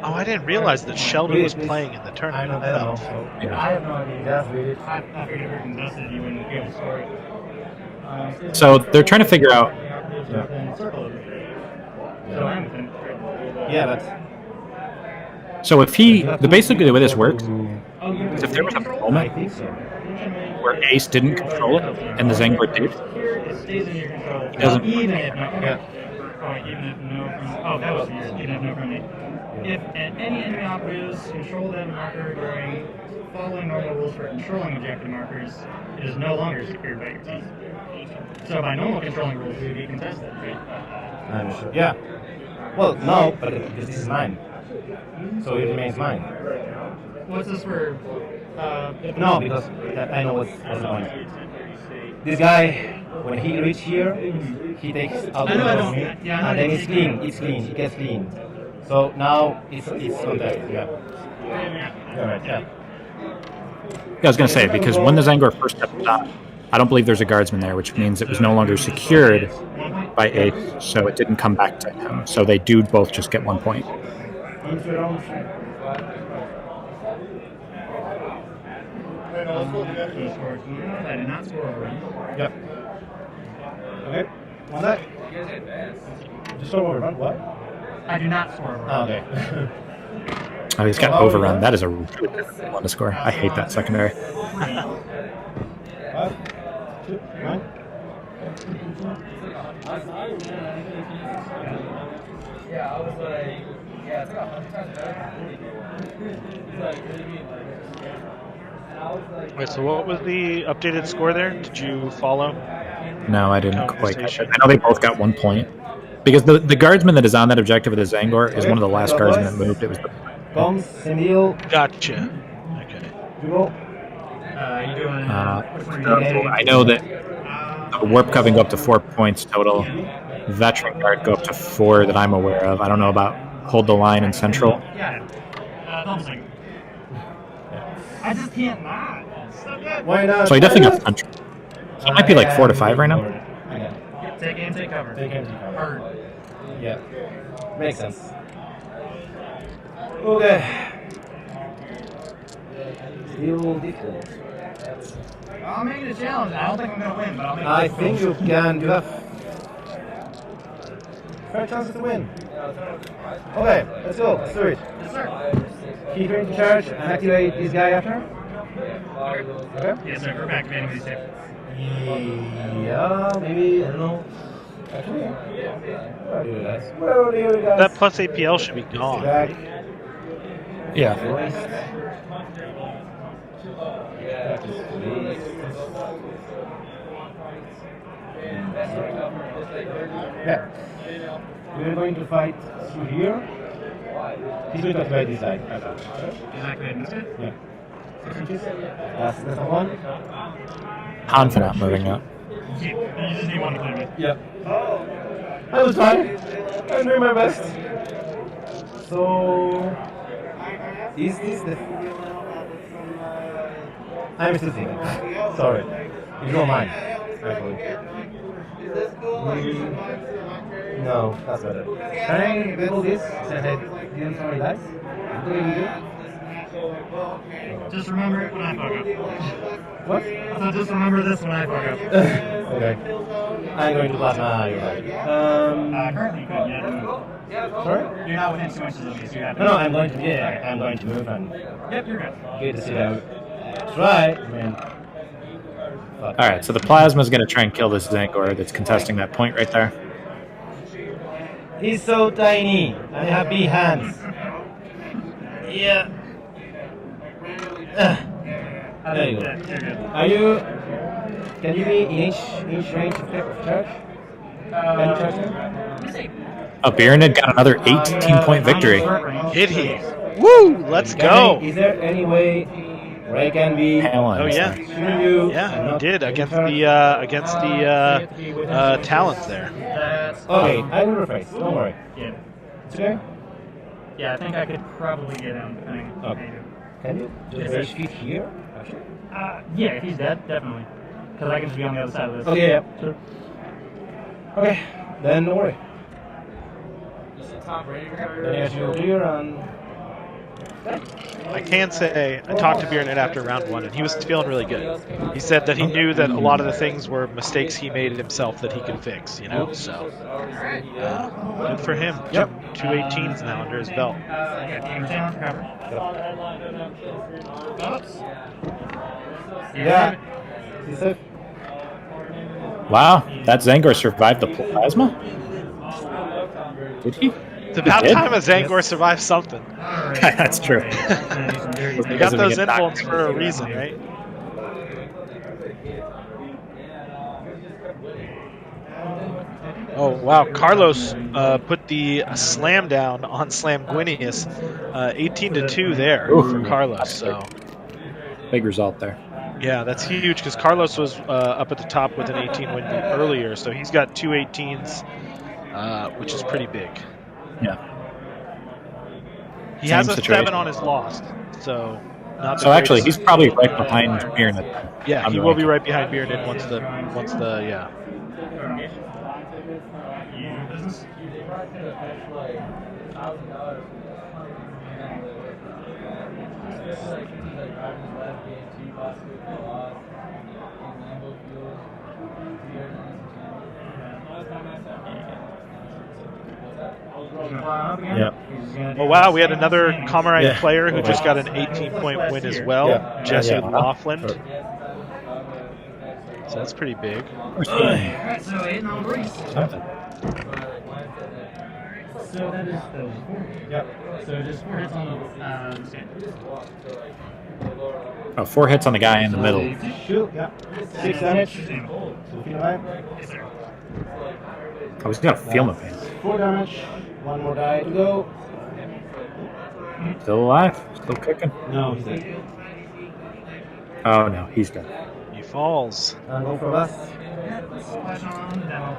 Oh, I didn't realize that Sheldon was playing in the I tournament. don't know. So Yeah. I have no idea. That's weird. I figured if we're contested, you wouldn't be able to score it. So they're trying to figure out. Circle over. So I'm within. Yeah, but So if he, basically the way this works, Oh, you is if there was a I moment think so. where Ace didn't control it and the Zangor did, Here, it stays in your control. doesn't- Even if no. Yeah. Oh, even if no. Oh, that was weird. Even if no friendly. If any enemy operatives control that marker during following normal rules for controlling objective markers, it is no longer secured by your team. So by normal controlling rules, it would be contested, right? I'm sure. Yeah. Well, no, but this is mine. So it remains mine. What's this for? No, because I know what's the point. This guy, when he reach here, he takes out I know, I of know. me, Yeah, I know and then you it's can- clean. It's clean. It gets clean. So now it's contested. Yeah. Yeah. Right. Yeah. Yeah, I was going to say, because when the Zangor first stepped up, I don't believe there's a guardsman there, which means it was no longer secured by Ace, so it didn't come back to him. So they do both just get 1 point. He scored. I did not score over. Yep. Okay. One that. Just don't overrun. What? I do not score over. Oh, okay. Oh, he's got overrun. That is a really difficult one to score. I hate that secondary. 5, 2, 1. Yeah, I was like, yeah, it's like 100 times better. He's like, really mean, like, and I was like, Wait, so what was the updated score there? Did you follow? No, I didn't Count quite catch it. station. I know they both got 1 point. Because the guardsman that is on that objective with the Zangor is one of the last guardsmen that moved. It was the Comes, Emil, Gotcha. Okay. you go. You doing? so I know that the Warp Coven go up to 4 points total. Veteran Guard go up to 4 that I'm aware of. I don't know about Hold the Line and Central. Yeah. Double second. I just can't not. It's so good. Why not? So he definitely got Central. So it might be like 4 to 5 right now. Yeah. Take aim, take cover. Take aim, take cover. Hard. Yeah. Makes sense. Okay. Still difficult. I'll make it a challenge. I don't think I'm gonna win, but I'll make it. I think you can. You have fair chances to win. Okay, let's go. Let's do it. Yes, sir. Keep going to charge and activate this guy after. Okay. Yes, sir. We're back to these two. Yeah, maybe, I don't know. Actually, where do you guys? Where do you guys? That plus APL should be gone. Back. Yeah. Waste. Yeah. We're going to fight through here. He's going to activate this side. Is activating this guy? Yeah. 6 inches. That's the one. Confident moving up. You just need one to clear me. Yeah. I will try. I'm doing my best. So, is this the? I'm still thinking. Sorry, if you don't mind. Actually. No, that's better. Can I label this since I didn't already dice? Do you do? Just remember it when I fuck up. What? So just remember this when I fuck up. Okay. I'm going to plasma. You're right. Currently you couldn't yet. Sorry? You're not within 2 inches of me, so you have to. No, I'm going to. Yeah, I'm going to move and Yep, you're good. get the sit out. Try. Man. Fuck. All right, so the plasma is going to try and kill this Zangor that's contesting that point right there. He's so tiny and I have big hands. Yeah. There you go. Yeah, you're good. Are you? Can you be in inch range of charge? Can you charge him? Oh, Biernid got another 18-point victory. Hit he? Woo! Let's go! Is there any way Ray can be? Oh yeah, yeah, he did against the talents there. That's Okay, I will rephrase. Don't worry. Yeah. It's okay. Yeah, I think I could probably get him. Depending on Okay. Can you? Does Rage fit here? Actually. Yeah, if he's dead, definitely. Because I can just be on the other side of this. Okay, yeah. Sure. Okay, then don't worry. Tom Brady Then you guys go clear and. I can say I talked to Biernid after round 1, and he was feeling really good. He said that he knew that a lot of the things were mistakes he made himself that he could fix, you know? So, good for him. Yep. Two 18s now under his belt. Yeah, game 10 for cover. Oops. Yeah. He's safe. Wow, that Zangor survived the plasma? Did he? It's about did? time a Zangor survived something. That's true. They got those influence for a reason, right? Oh wow, Carlos put the slam down on Slam Guinius, 18-2 there for Carlos. So Big result there. yeah, that's huge because Carlos was up at the top with an 18 win earlier, so he's got two 18s, which is pretty big. Yeah. He Same has a situation. 7 on his lost, so not the So actually, he's greatest. probably right behind Biernid. Yeah, I'm he the will be ranking. right behind Biernid once the yeah. You business? Yeah. Oh wow, we had another Comrade Yeah. player who just got an 18-point win as well, Yeah. Jesse Yeah. Laughlin. So that's pretty big. Alright, so 8 on Breeze. Something. So that is those 4. Yep. So just 4 hits on the stand. Oh, 4 hits on the guy in the middle. Shoot. Yeah. 6 damage. Sustainable. 2 feet alive. Yes, sir. Oh, he's got a feel no pain. 4 damage. 1 more die to go. Still alive? Still kicking? No, he's dead. Oh no, he's dead. He falls. And go for last. Splash on the demo.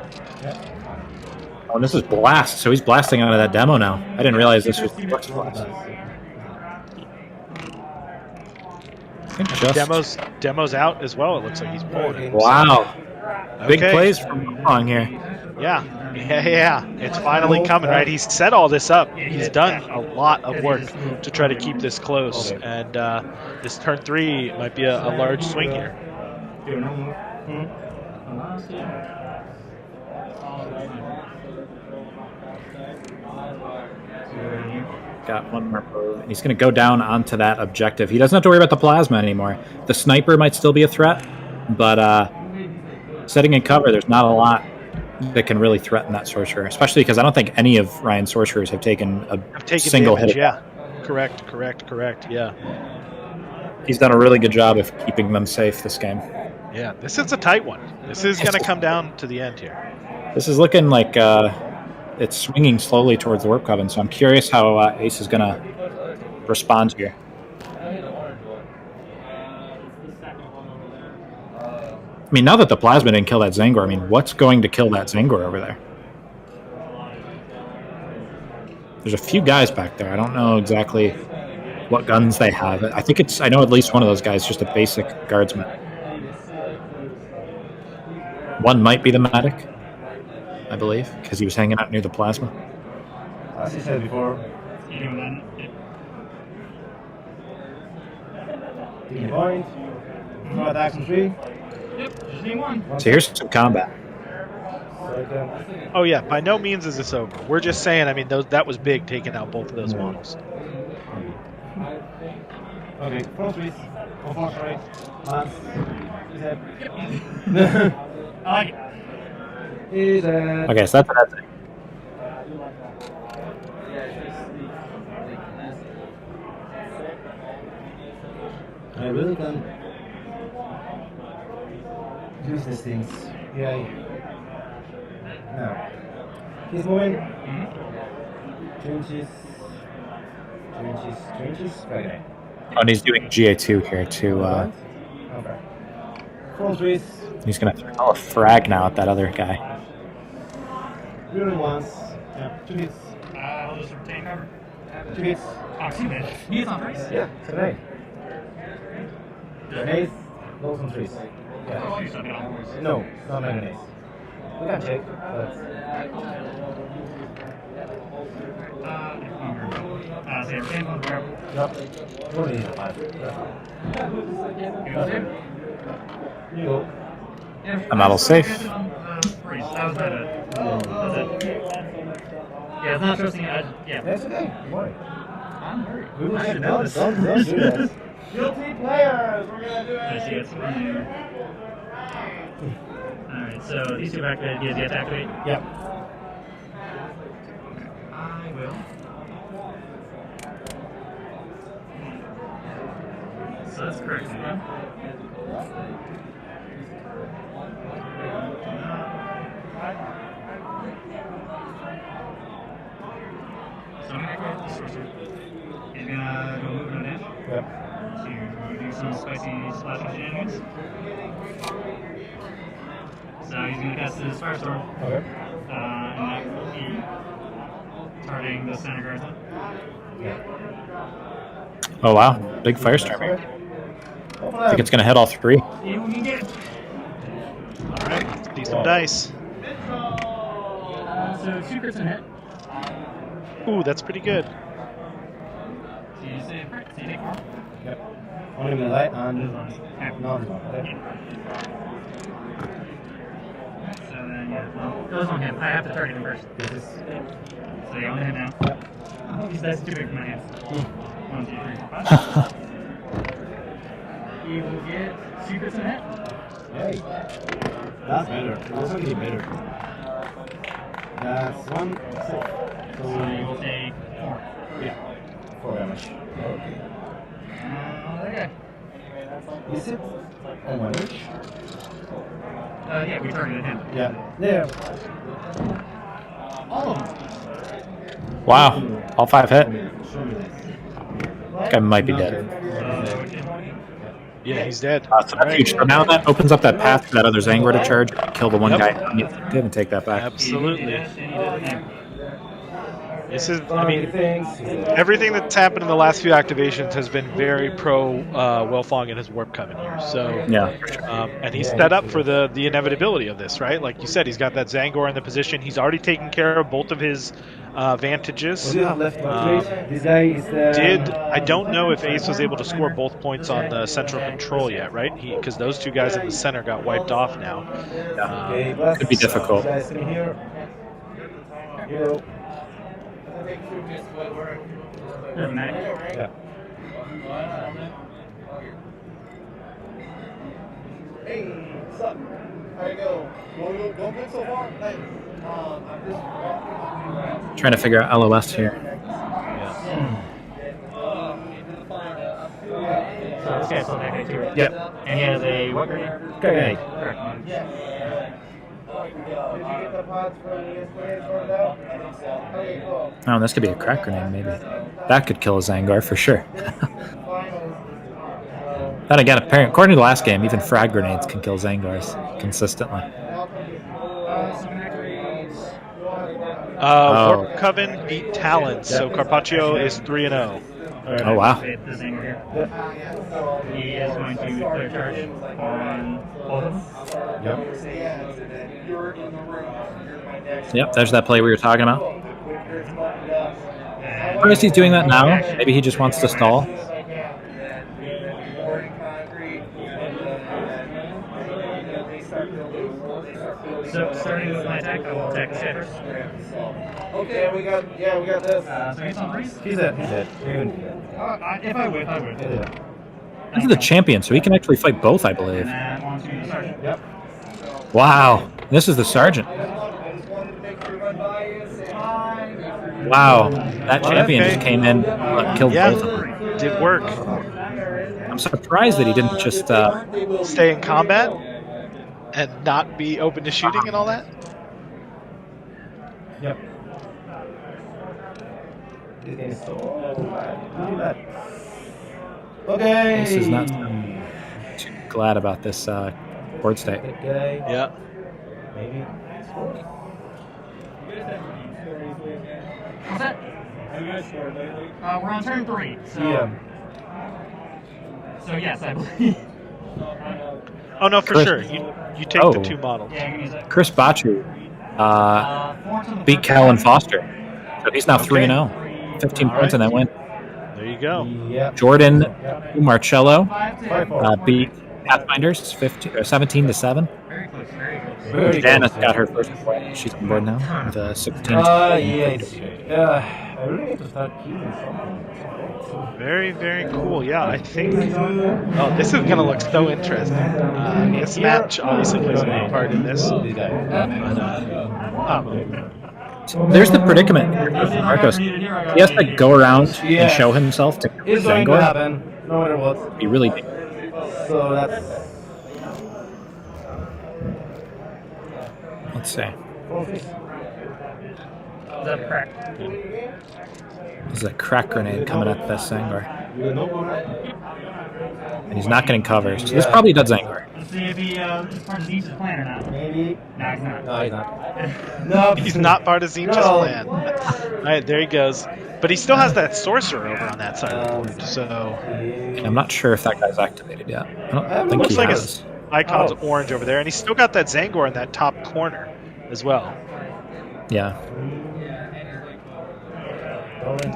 Oh, and this is Blast, so he's blasting out of that demo now. I didn't realize this was the first Blast. I think just... Demos out as well. It looks like he's pulling it. Wow. Big Okay. plays from Wong here. Yeah. It's finally coming, right? He's set all this up. He's done a lot of work to try to keep this close, and this turn 3 might be a large swing here. Do a normal move. Mm-hmm. Last two. Got one more move, and he's going to go down onto that objective. He doesn't have to worry about the plasma anymore. The sniper might still be a threat, but setting in cover, there's not a lot that can really threaten that sorcerer, especially because I don't think any of Ryan's sorcerers have taken a single damage, hit. Yeah, correct. Yeah, He's done a really good job of keeping them safe this game. yeah. This is a tight one. This is going to come down to the end here. This is looking like it's swinging slowly towards the Warp Coven, so I'm curious how Ace is going to respond here. I mean, now that the Plasma didn't kill that Zangor, I mean, what's going to kill that Zangor over there? There's a few guys back there. I don't know exactly what guns they have. I know at least one of those guys is just a basic guardsman. One might be the medic, I believe, because he was hanging out near the Plasma. As you said before, taking point. No attacks on 3. Yep, just need one. So here's some combat. Oh yeah, by no means is this over. We're just saying. I mean, that was big, taking out both of those models. Okay, front 3. Go force right. Lance. I like it. He's Okay, so that's it. I really can use these things. Yeah. Now, he's moving. Changes. Okay. Oh, and he's doing GA2 here too. Okay. Front 3. He's going to throw a frag now at that other guy. Reload once. Yeah. 2 hits. I'll just retain cover. 2 hits. Oh, 2 hits. He's on race. Yeah, today. Grenades, goes on 3s. Oh, Yeah. you said no. No, not grenades. We can check, but So you're retain on the barrel. no. Only need a 5. You go. I'm out of safe. That was bad. That's it. Yeah, it's not trusting it. Yeah. That's okay. Why? I'm hurt. We will I check. should know this. Don't do that. Guilty players. We're gonna do I see it's there. Alright, so these two are activated. Does he have to activate? Yep. I will. So that's correct. Yeah. So I'm gonna activate the sorcerer. He's gonna go moving on in Yep. to do some spicy slashing shenanigans. So he's gonna cast his Firestorm. Okay. And that will be targeting the center guardsman. Oh, wow. Big firestorm here. I think it's going to hit all 3. You need it. All right, see some dice. So 2 crits and hit. Ooh, that's pretty good. So you say crit, so you take 4. Yep. Only gonna light and Okay. no. Okay. So then, yeah, well, those on him. I have to target him first. This is. So yeah, on him now. Yep. Oh, these dice are too big for my hands. 1, 2, 3, 4, 5. He will get 2 crits and hit. Hey. That's better. That's already better. That's 1 6. So you will take 4. Yeah. 4 damage. Okay. Okay. Is it on 1 each? Yeah, we targeted him. Yeah. There. All of them. Wow. All 5 hit. Show me this. That guy might be dead. Yeah, he's dead. So that's huge. So now that opens up that path for that other Zangor to charge and kill the one Yep. guy. Didn't take that back. Absolutely. And he did it now. This is, Done I a few mean, things. everything that's happened in the last few activations has been very pro Wilfong and his Warp Coven here. So, Yeah. and he's set up for the inevitability of this, right? Like you said, he's got that Zangor in the position. He's already taken care of both of his vantages. What do you have left to activate? This guy is. I don't know if Ace was able to score both points on the central control yet, right? Because those two guys in the center got wiped off now. Okay, plus, Could be difficult. Guys, come here. Here. Doesn't matter. Yeah. Hey, what's up? How you go? Going good so far? Nice. I'm just walking around. Trying to figure out LOS here. So this guy's still back too, right? Yep. And he has a what grenade? Okay. Correct. Did you get the pods from yesterday sorted out? Okay, cool. Oh, this could be a crack grenade, maybe. That could kill a Zangar for sure. Then again, apparently, according to the last game, even frag grenades can kill Zangars consistently. Oh. Warp Coven beat Talons, so Carpaccio is 3-0. Oh, wow. The Zanger here. He is going to clear charge on both of them. Yep, there's that play we were talking about. Or is he doing that now? Maybe he just wants to stall. So starting with my attack, I will attack the Shatters. Okay, we got this. So he's on race. He's dead. He's dead. If I would, I would. This is the champion, so he can actually fight both, I believe. And on to the Sergeant. Yep. Wow, this is the sergeant. Wow, that champion just came in, killed Yeah, both of them. did work. I'm surprised that he didn't just. Stay in combat and not be open to shooting and all that. Yep. This game is so bad. Really bad. Okay. Ace is not too glad about this board state. Okay. Yeah. Maybe. What's that? We're on turn 3. So, Yeah. so yes, I believe. Oh no, for Chris- sure. You take Oh. the two models. Yeah, you can use it. Chris Bachu 4 to the beat first Callan side. Foster, so he's now 3-0. 15 All points in right. that win. There you go. Yeah. Jordan Marcello 5 to 5-4. beat Pathfinders 17-7. Very close, very close. Very Janice close. got her first point. She's on board now with a 16. Yes. I really need to start keeping something. Very, very cool. Yeah, I think. Oh, this is gonna look so interesting. This match obviously plays a big part in this. This guy. There's the predicament here for Marcos. He has to go around Yeah. and show himself to It's going to Zangor. happen, no matter what. Be really. So that's. Let's see. Is that a crack? There's a crack grenade coming at the Zangor, You know. and he's not getting cover. So this probably does Zangor. Let's see if he is part of Zeus' plan or not. Maybe. No, he's not. No, he's not. No, He's not part of Zinch's No. plan. All right, there he goes. But he still has that sorcerer over on that side of the board. So I'm not sure if that guy's activated yet. I don't think looks he like has. his icon's orange over there, and he's still got that Zangor in that top corner as well, Yeah.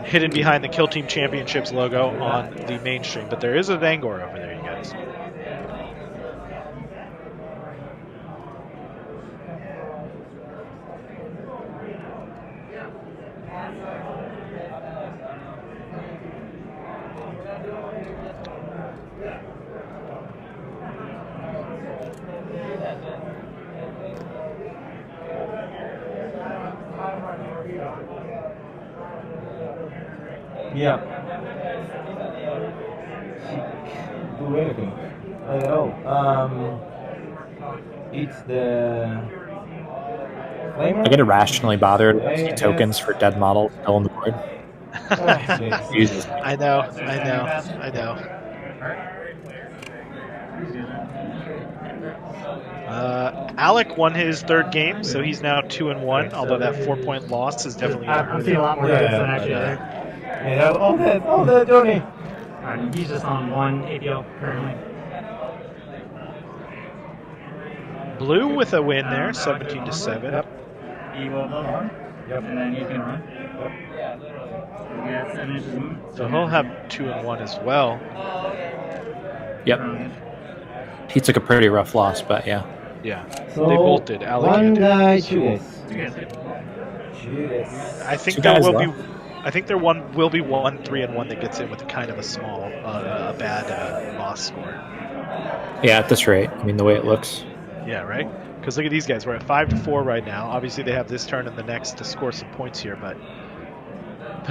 hidden behind the Kill Team Championships logo on the mainstream. But there is a Zangor over there, you guys. Yeah. Do anything. I don't know. It's the. Flamer? I get irrationally bothered when I see tokens for dead models still on the board. Jesus. I know. Alec won his third game, so he's now 2-1. Although that 4-point loss is definitely gonna I'm hurt seeing a him. lot more Yeah, hits yeah, than actually but, there. Yeah, all the journey. Alright, he's just on 1 APL currently. Blue with a win there, 17-7. Yep. He will build on, Yep. and then he's gonna run. Yeah, 7 inches move. So he'll have 2-1 as well. Yep. He took a pretty rough loss, but yeah. Yeah, So they both did. Alec one and guy, 2 guys. You guys did. 2 guys. I think Two there guys will left. be. I think there will be one 3-1 that gets in with kind of a small, bad loss score. Yeah, at this rate, I mean, the way it looks. Yeah, right. Because look at these guys. We're at 5-4 right now. Obviously, they have this turn and the next to score some points here, but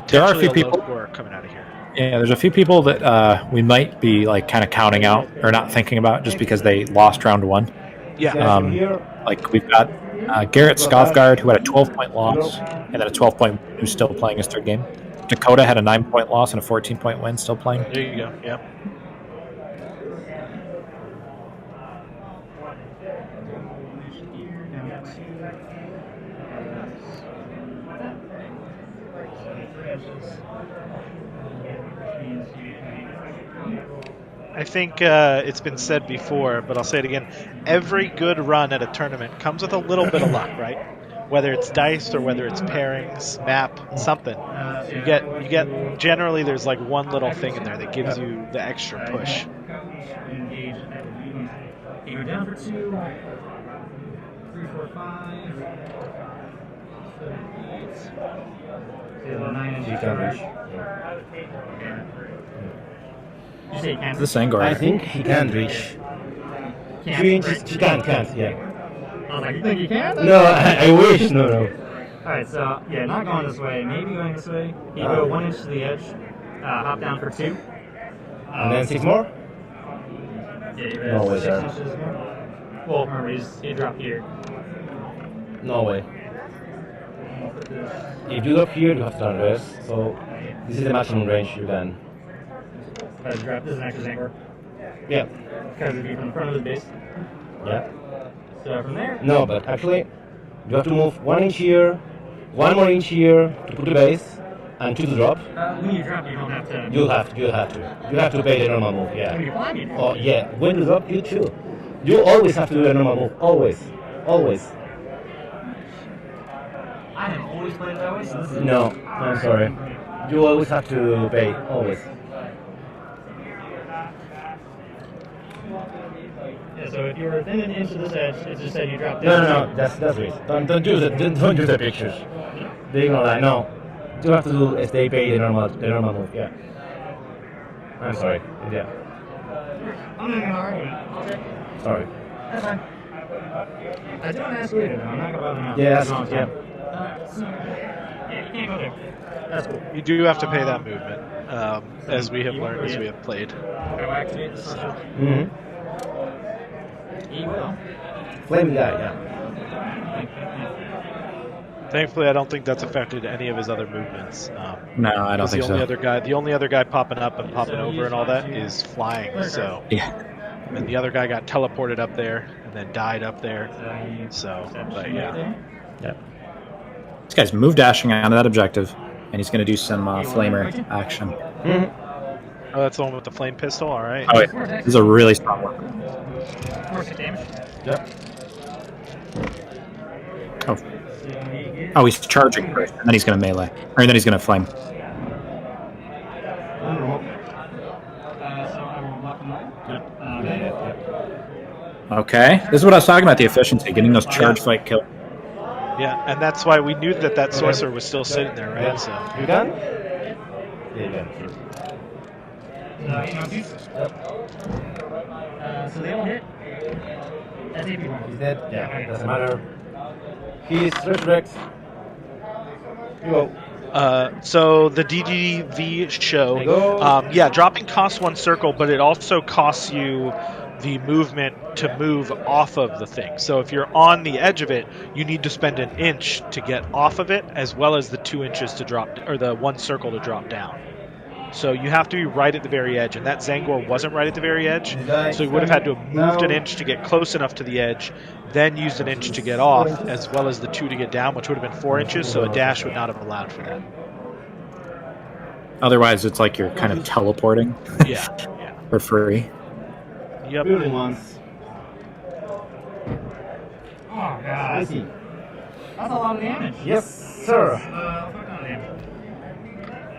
There are a potentially few low people. score coming out of here. Yeah, there's a few people that we might be like kind of counting out or not thinking about just because they lost round 1. Yeah. Guys, here. Like we've got Garrett Skofgard, who had a 12-point loss and then a 12-point who's still playing his third game. Dakota had a 9-point loss and a 14-point win, still playing. There you go. Yep. I think it's been said before, but I'll say it again. Every good run at a tournament comes with a little bit of luck, right? Whether it's dice or whether it's pairings, map, something. You get generally there's like one little thing in there that gives you the extra push. Engage. You're down for 2. 3, 4, 5. 9 inches. You can reach. You say you can't. This Angor. I think he can reach. Can't. 3 inches. He can't, yeah. I was like, you think you can? No, I wish. No. Alright, so, yeah, not going this way, maybe going this way. You go 1 inch to the edge, hop down for 2. And then 6 more? Yeah, you're No way, 6 sir. inches more. Well, remember, you drop here. No way. If you drop here, you have to turn reverse. So this is the maximum range you can. This is an extra anchor. Yeah. Because it'd be from the front of the base. Yeah. So from there, No, but actually, you have to move 1 inch here, 1 more inch here to put the base, and 2 to drop. when you drop, you don't have to. You have to. You have to pay the normal move. When Yeah. you climb, you do. Oh yeah. When you drop, you too. You always have to do the normal move. Always. I have always played it that way, so this is. No, I'm sorry. You always have to pay. Always. Yeah, so if you were within an inch of this edge, it just said you dropped down. No. That's it. Don't do the pictures. They're gonna lie. No. You have to do stay pay the normal move. Yeah. I'm sorry. Yeah. I'm not gonna argue. Okay. Sorry. That's fine. I don't ask later, though. I'm not gonna bother now. Yes. No, Yeah. Yeah, you can't go there. That's cool. You do have to pay that movement, as we have learned as we have played. Go activate the sunshine. Mm-hmm. He will. Flame guy. Yeah. Thankfully, I don't think that's affected any of his other movements. No, I don't think the only so. other guy popping up and popping over and all that is flying. So, Yeah. and the other guy got teleported up there and then died up there. So, but yeah. This guy's move dashing onto that objective, and he's going to do some flamer action. Oh, that's the one with the flame pistol. All right. Oh, wait. This is a really strong one. 4 damage. Yep. Oh, he's charging first, and then he's going to melee. Or then he's going to flame. So I will block them all. Okay. This is what I was talking about, the efficiency, getting those charge fight kills. Yeah, and that's why we knew that sorcerer was still sitting there, right? So. You can? Yeah, you can. So they all hit. That's AP one. He's dead? Yeah, doesn't matter. He's resurrect. You go. So the DDV show, dropping costs 1 circle, but it also costs you the movement to move off of the thing. So if you're on the edge of it, you need to spend an inch to get off of it, as well as the 2 inches to drop, or the 1 circle to drop down. So you have to be right at the very edge, and that Zangor wasn't right at the very edge, This guy so he would have had to have moved an now. inch to get close enough to the edge, then used an inch to get off, as well as the 2 to get down, which would have been 4 inches, so a dash would not have allowed for that. Otherwise, it's like you're kind of teleporting Yeah, yeah. for free. Yep. Building once. Oh, God. I see. That's a lot of damage. Yes, sir. Fuck on damage.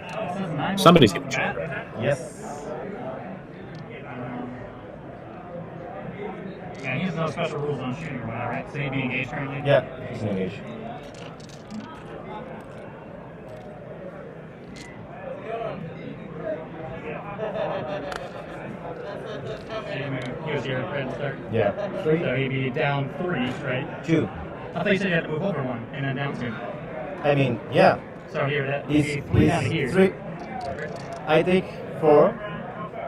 It says 9 Somebody's on getting that. Yes. Yeah, he has no special rules on shooting or whatever, right? So he'd be engaged currently? Yeah, he's engaged. He was here at the start. Yeah. 3, So he'd be down 3, right? 2. I thought you said you had to move over 1 and then down 2. I mean, yeah. So here, that would He's, be 3 down to here. 3. I take 4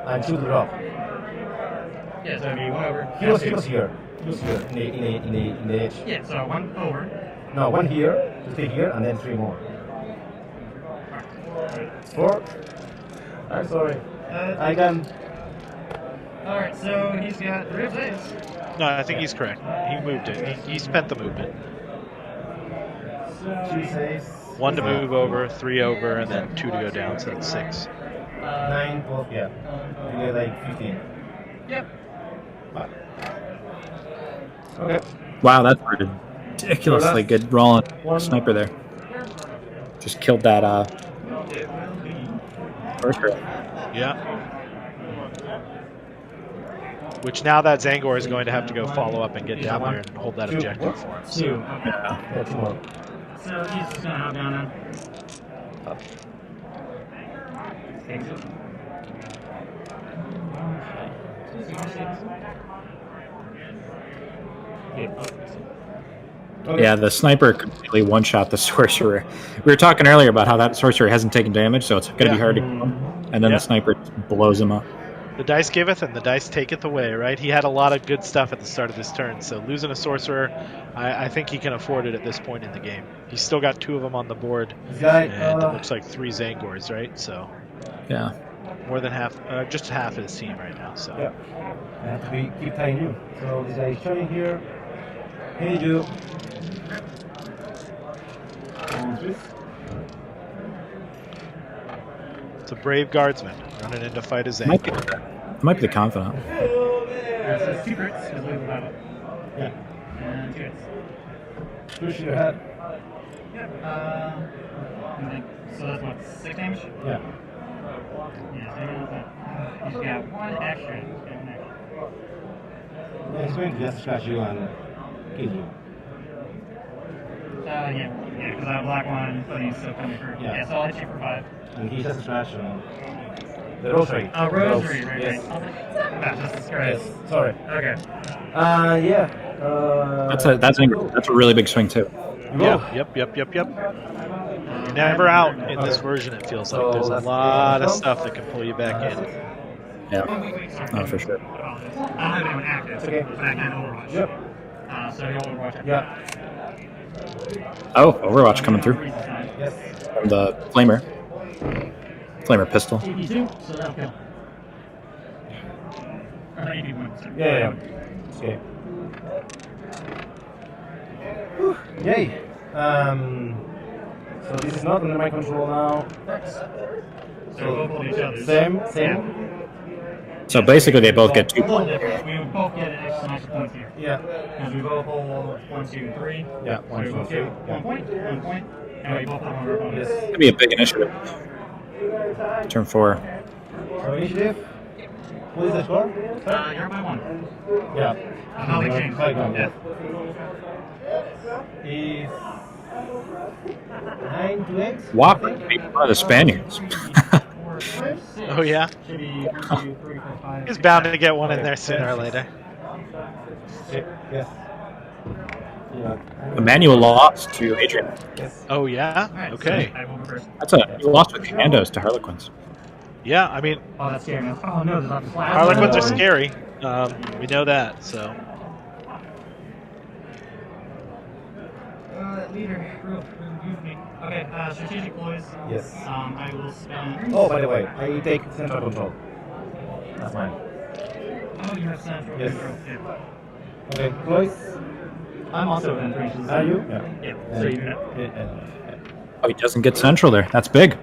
and 2 to drop. Yeah, so it'd be 1 over. He was here. He was here in the edge. Yeah, so 1 over. No, 1 here to stay here, and then 3 more. 4. I'm sorry. I can. Alright, so he's got 3 of 6. No, I think he's correct. He moved it. He spent the movement. 2 saves. 1 to move over, 3 over, and then 2 to go down, so that's 6. 9, 12, yeah. You get like 15. Yep. Okay. Wow, that's ridiculously good rolling sniper there. Just killed that first row. Yeah. Which now that Zangor is going to have to go follow up and get down there and hold that objective for him. 2. Okay. Yeah, 2 more. So he's just gonna hop down now. Takes it. Okay. Yeah, the sniper completely one-shot the sorcerer. We were talking earlier about how that sorcerer hasn't taken damage, so it's going to be hard to kill him. And then Yeah. the sniper just blows him up. The dice giveth and the dice taketh away, right? He had a lot of good stuff at the start of this turn, so losing a sorcerer, I think he can afford it at this point in the game. He's still got 2 of them on the board, This guy, and it looks like 3 Zangors, right? So Yeah. more than half, just half of his team right now. So yeah. I have to keep tying you. So this guy is showing here. Hey, you. it's a brave guardsman running in to fight a Might be, Zangor. might be the confidant. So 2 crits is legal battle. Yeah. And 2 hits. Push your head. Yep. So that's what, 6 damage? Yeah. Yeah, so you got he's got 1 extra. Yeah, he's going to just scratch you and kill you. Yeah, because I have black 1, but he's still coming through. Yeah. Yeah, so I'll hit you for 5. And he just scratch on the rosary. Oh, rosary, right, Yes. right. Jesus Christ. Yes. Sorry. Okay. Yeah. That's a really big swing too. Yep. You're never out in this version, it feels like. There's a lot of stuff that can pull you back in. Yeah. Oh, for sure. I'm having an active, Okay. but I can Overwatch. Yep. So you'll Overwatch. Yeah. Oh, Overwatch coming through Yes. from the Flamer. Flamer pistol. 82, so that'll kill. Or 81, sorry. Yeah. Okay. Whew. Yay. So this is not under my control now. So we'll both hold each other. Same. So basically, they both get 2 A little points. different. We would both get an extra points here. Yeah. Because we both hold 1, 2, 3. Yeah. So 1, we 2, both 3. get 1 point, and we both hold 1 opponent. Yes. Could be a big initiative. Turn 4. So initiative. What is the score? You're by 1. Yeah. How they change. Yeah. Is 9 to 8. Whopper beat one of the Spaniards. Oh, yeah? Should be 1, 2, 3, 4, 5. He's bound to get one in there sooner or later. Yes. Yeah. Emmanuel lost to Adrian. Yes. Oh, yeah? Alright, Okay. So I will go first. He lost with commandos to Harlequins. Yeah, I mean, Oh, that's scary. Oh no, there's not the flash. Harlequins are scary. We know that, so. Leader, real, me. Okay, strategic ploys. Yes. I will spend. Oh, by the way, I take central control. That's mine. Oh, you have central Yes. control. Yeah. Okay, ploys. I'm also within 3 inches. Are you? Yeah. Yeah. So you know. Oh, he doesn't get central there. That's big.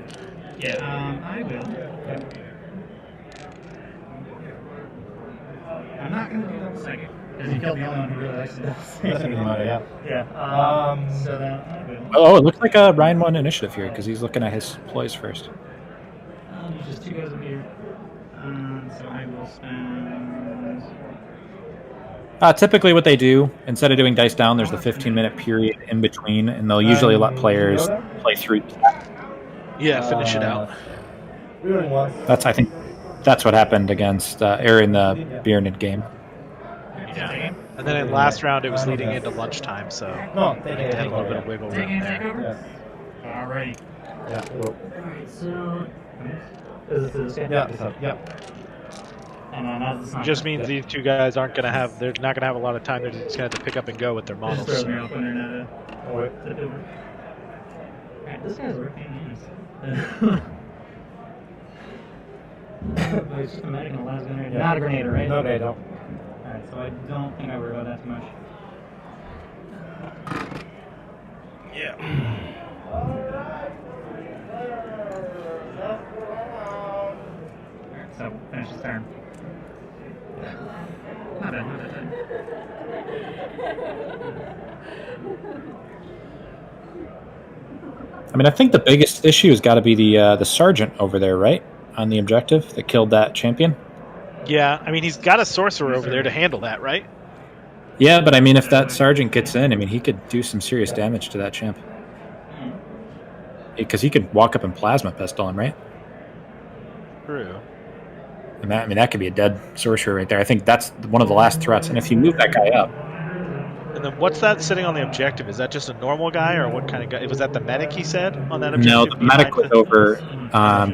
Yeah. I will. I'm not gonna do double psychic because you killed the only one who really likes to double psychic. Doesn't really matter, yeah. Yeah. So then I will. Oh, it looks like Ryan won initiative here because he's looking at his ploys first. I'll use just 2 guys over here. So I will spend. Typically, what they do, instead of doing dice down, there's the 15-minute period in between, and they'll usually let players play through. Yeah, finish it out. Reeling once. I think that's what happened against in the Beernid game. Yeah. And then in last round, it was leading into lunchtime, so No, I think they had a little bit of wiggle room Taking there. takeover? Yes. Alrighty. Yeah. Go. Alright, so. Is this guy? Yeah. This up. Yeah. And then as the sniper. Just means these two guys aren't gonna have. They're not gonna have a lot of time. They're just gonna have to pick up and go with their Just models. throw me off when they're not Oh, wait. tip over. Alright, this guy's working. Nice. But it's just a medic and a las gunner. Yeah. Not a grenader, right? No, they don't. Alright, so I don't think I worry about that too much. Alright, so finish his turn. Not bad, not bad. I mean, I think the biggest issue has got to be the sergeant over there, right, on the objective that killed that champion. Yeah, I mean he's got a sorcerer over there to handle that, right? Yeah, but I mean, if that sergeant gets in, I mean, he could do some serious damage to that champ. Because he could walk up and plasma pistol him, right? True. And that, I mean, that could be a dead sorcerer right there. I think that's one of the last threats. And if you move that guy up, And then what's that sitting on the objective? Is that just a normal guy, or what kind of guy? Was that the medic he said on that objective? no, the medic was behind over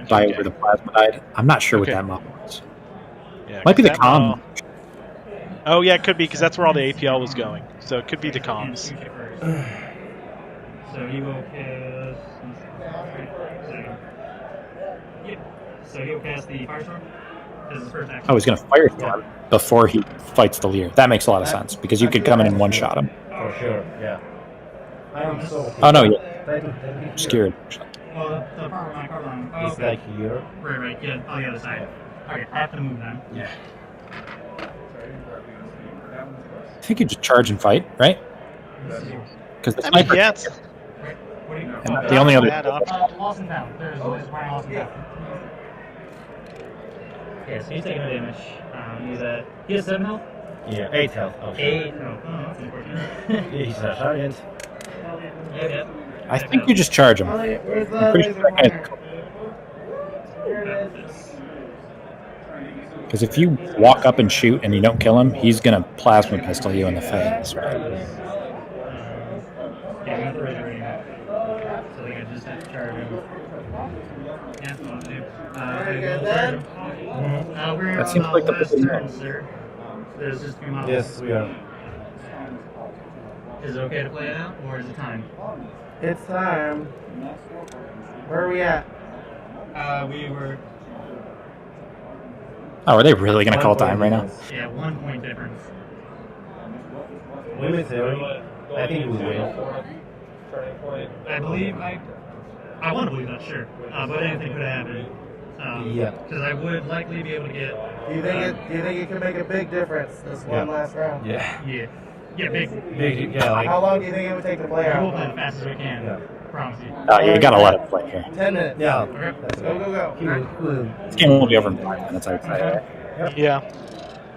by where the plasma died. I'm not sure Okay. what that model was. Yeah, Might be the 'cause that comm. model- Oh yeah, it could be because that's where all the APL was going. So it could be the comms. So you will cast. Yep. So you'll cast the firestorm as his first action. Oh, he's going to firestorm before he fights the Lear. That makes a lot of sense because you could come in and one-shot him. For sure. Yeah. I am so. Oh, no, yeah. Thank you. Scared. Well, the part with my card line. Oh, It's okay. like here. Right, yeah, on the other side. Okay, I have to move then. Yeah. I think you just charge and fight, right? This is yours. Because the I mean, sniper. yeah, it's, Right? What do you And the only other- bad option. Lost and down. There's wearing lost and down. Yeah, so he's taking the damage. He has 7 health? Yeah. 8 health. Oh, 8. Oh, that's unfortunate. He's a sergeant. Yep. I think you just charge him. Where's the I'm pretty sure that guy's- Because if you walk up and shoot and you don't kill him, he's going to plasma pistol you in the face. Right? Yeah, we got the razor ready now. So they can just have to charge him. Yeah, that's what I'll do. We're That on seems the like the last big turn, deal. sir. There's just 3 models. Yes, we are. Is it okay to play it out, or is it time? It's time. Where are we at? We were, Oh, are they really going to call time right now? yeah, 1 point difference. Women's theory. I think we will. I believe, I want to believe that, sure. But anything could happen. Yeah. Because I would likely be able to get, Do you think it can make a big difference this one Yeah. last round? Yeah. yeah, big. Big. Yeah. Like. How long do you think it would take to play We'll play out? as fast as we can. Yeah. Promise you. You got to let it play here. 10 minutes. Yeah. Okay. That's Go, it. go, go. Cool. This game will be over in 5 minutes, I would say. yeah.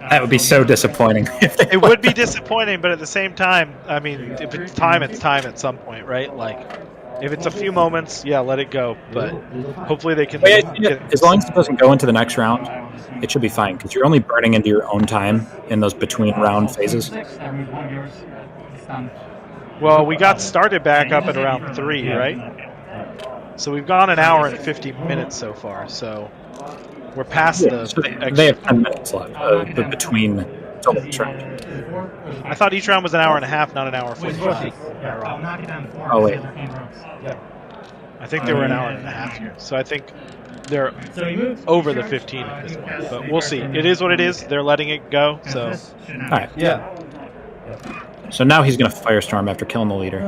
That would be so disappointing if they It would be disappointing, but at the same time, I mean, if it's time at some point, right? Like, if it's a few moments, yeah, let it go. But hopefully they can. But yeah, as long as it doesn't go into the next round, it should be fine because you're only burning into your own time in those between round phases. That means 1 of yours. It's done. Well, we got started back up at around 3, right? So we've gone an hour and 50 minutes so far. So we're past the. So they have 10 minutes left between till the turn. I thought each round was an hour and a half, not an hour 50. I'll knock it down to 4. Oh, wait. Yeah. I think they were an hour and a half here, so I think they're So he moved over the charge, 15 at this he point. passed But the we'll see. Firestorm It is what it is. They're letting it go. because So this should not All right. Yeah. So now he's going to Firestorm after killing the leader.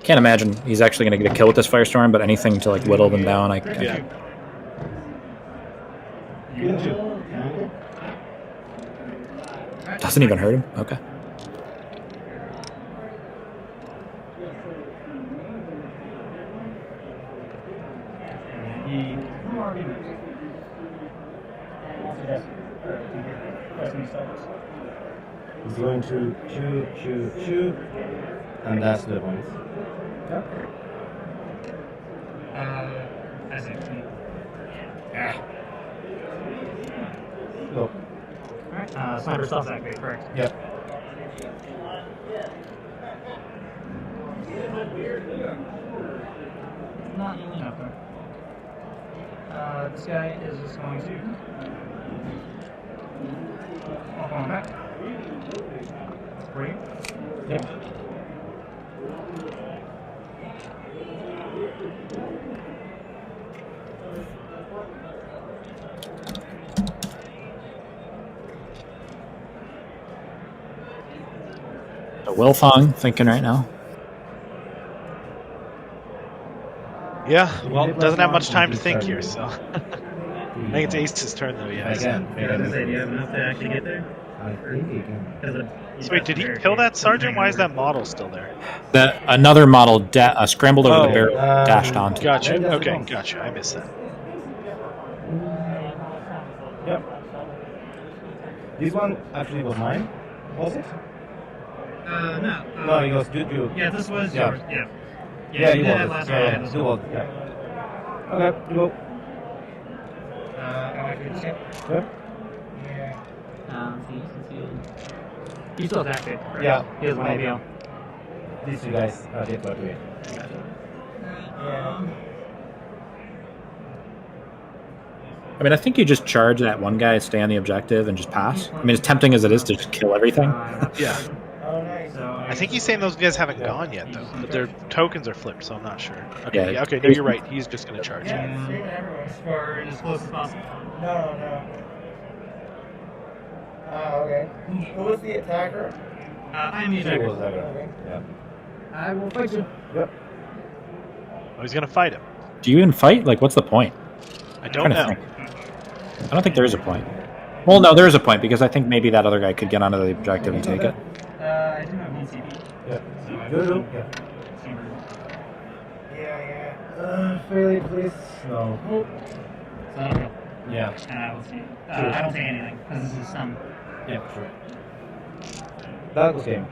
Can't imagine he's actually going to get a kill with this Firestorm, but anything to like whittle them down, I can. yeah, Doesn't even hurt him. Okay. He He's going to chew, and that's the point. I see. Go. Alright, sniper stealth activate, correct. Yep. Not nearly enough, though. This guy is just going to walk on back. Great. Yep. So Wilfong thinking right now. yeah. Well, doesn't have much time to think here. So I think it's Ace's turn though. Yeah. Again. I was gonna say, do you have enough to actually get there? I think he can. So wait, did he kill that sergeant? Why is that model still there? Another model scrambled over the Oh, barrel, dashed onto. Gotcha. Maybe that's Okay, wrong. gotcha. I missed that. Yep. This one actually was mine. Was it? No. No, it was you. Yeah, this was Yeah. yours. Yeah. Yeah, you you did was. that last round. I had this you one. was. Yeah. Okay, you go. I like this guy. Yep. He still has active, correct? Yeah. He has one ABL. These two guys are dead by the way. I mean, I think you just charge that one guy, stay on the objective, and just pass. I mean, as tempting as it is to just kill everything. Yeah. So I think he's saying those guys haven't gone yet though, but their tokens are flipped, so I'm not sure. Okay. Yeah. Yeah, okay. No, you're right. He's just gonna charge. as far as close as possible. No. Okay. Who was the attacker? I'm the He attacker. was there. Yeah. I will fight you. Yep. Oh, he's gonna fight him. Do you even fight? Like, what's the point? I don't know. I don't think there is a point. Well, no, there is a point because I think maybe that other guy could get onto the objective and take it. I do have DCB. Yeah. So I Good. Yeah. Yeah. Fairly, please. No. So I don't know. Yeah. Let's see. I don't take anything because this is some. Yeah, sure. That was game.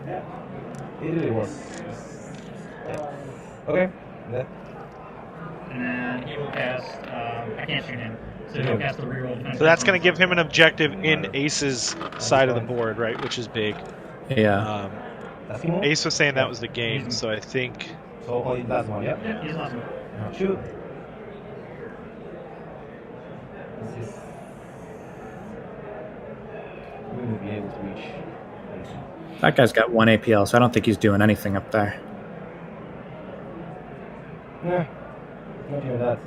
Yeah. It really was. Yeah. Okay. Yeah. And then he will cast. I can't shoot him, so he'll cast the reroll defense. So that's gonna give him an objective in Ace's side of the board, right? Which is big. Yeah. That's him. Ace was saying that was the game, so I think. So only last one, yeah? Yeah, he's awesome. Now shoot. This is. We will be able to reach. That guy's got 1 APL, so I don't think he's doing anything up there. Yeah. Not even that.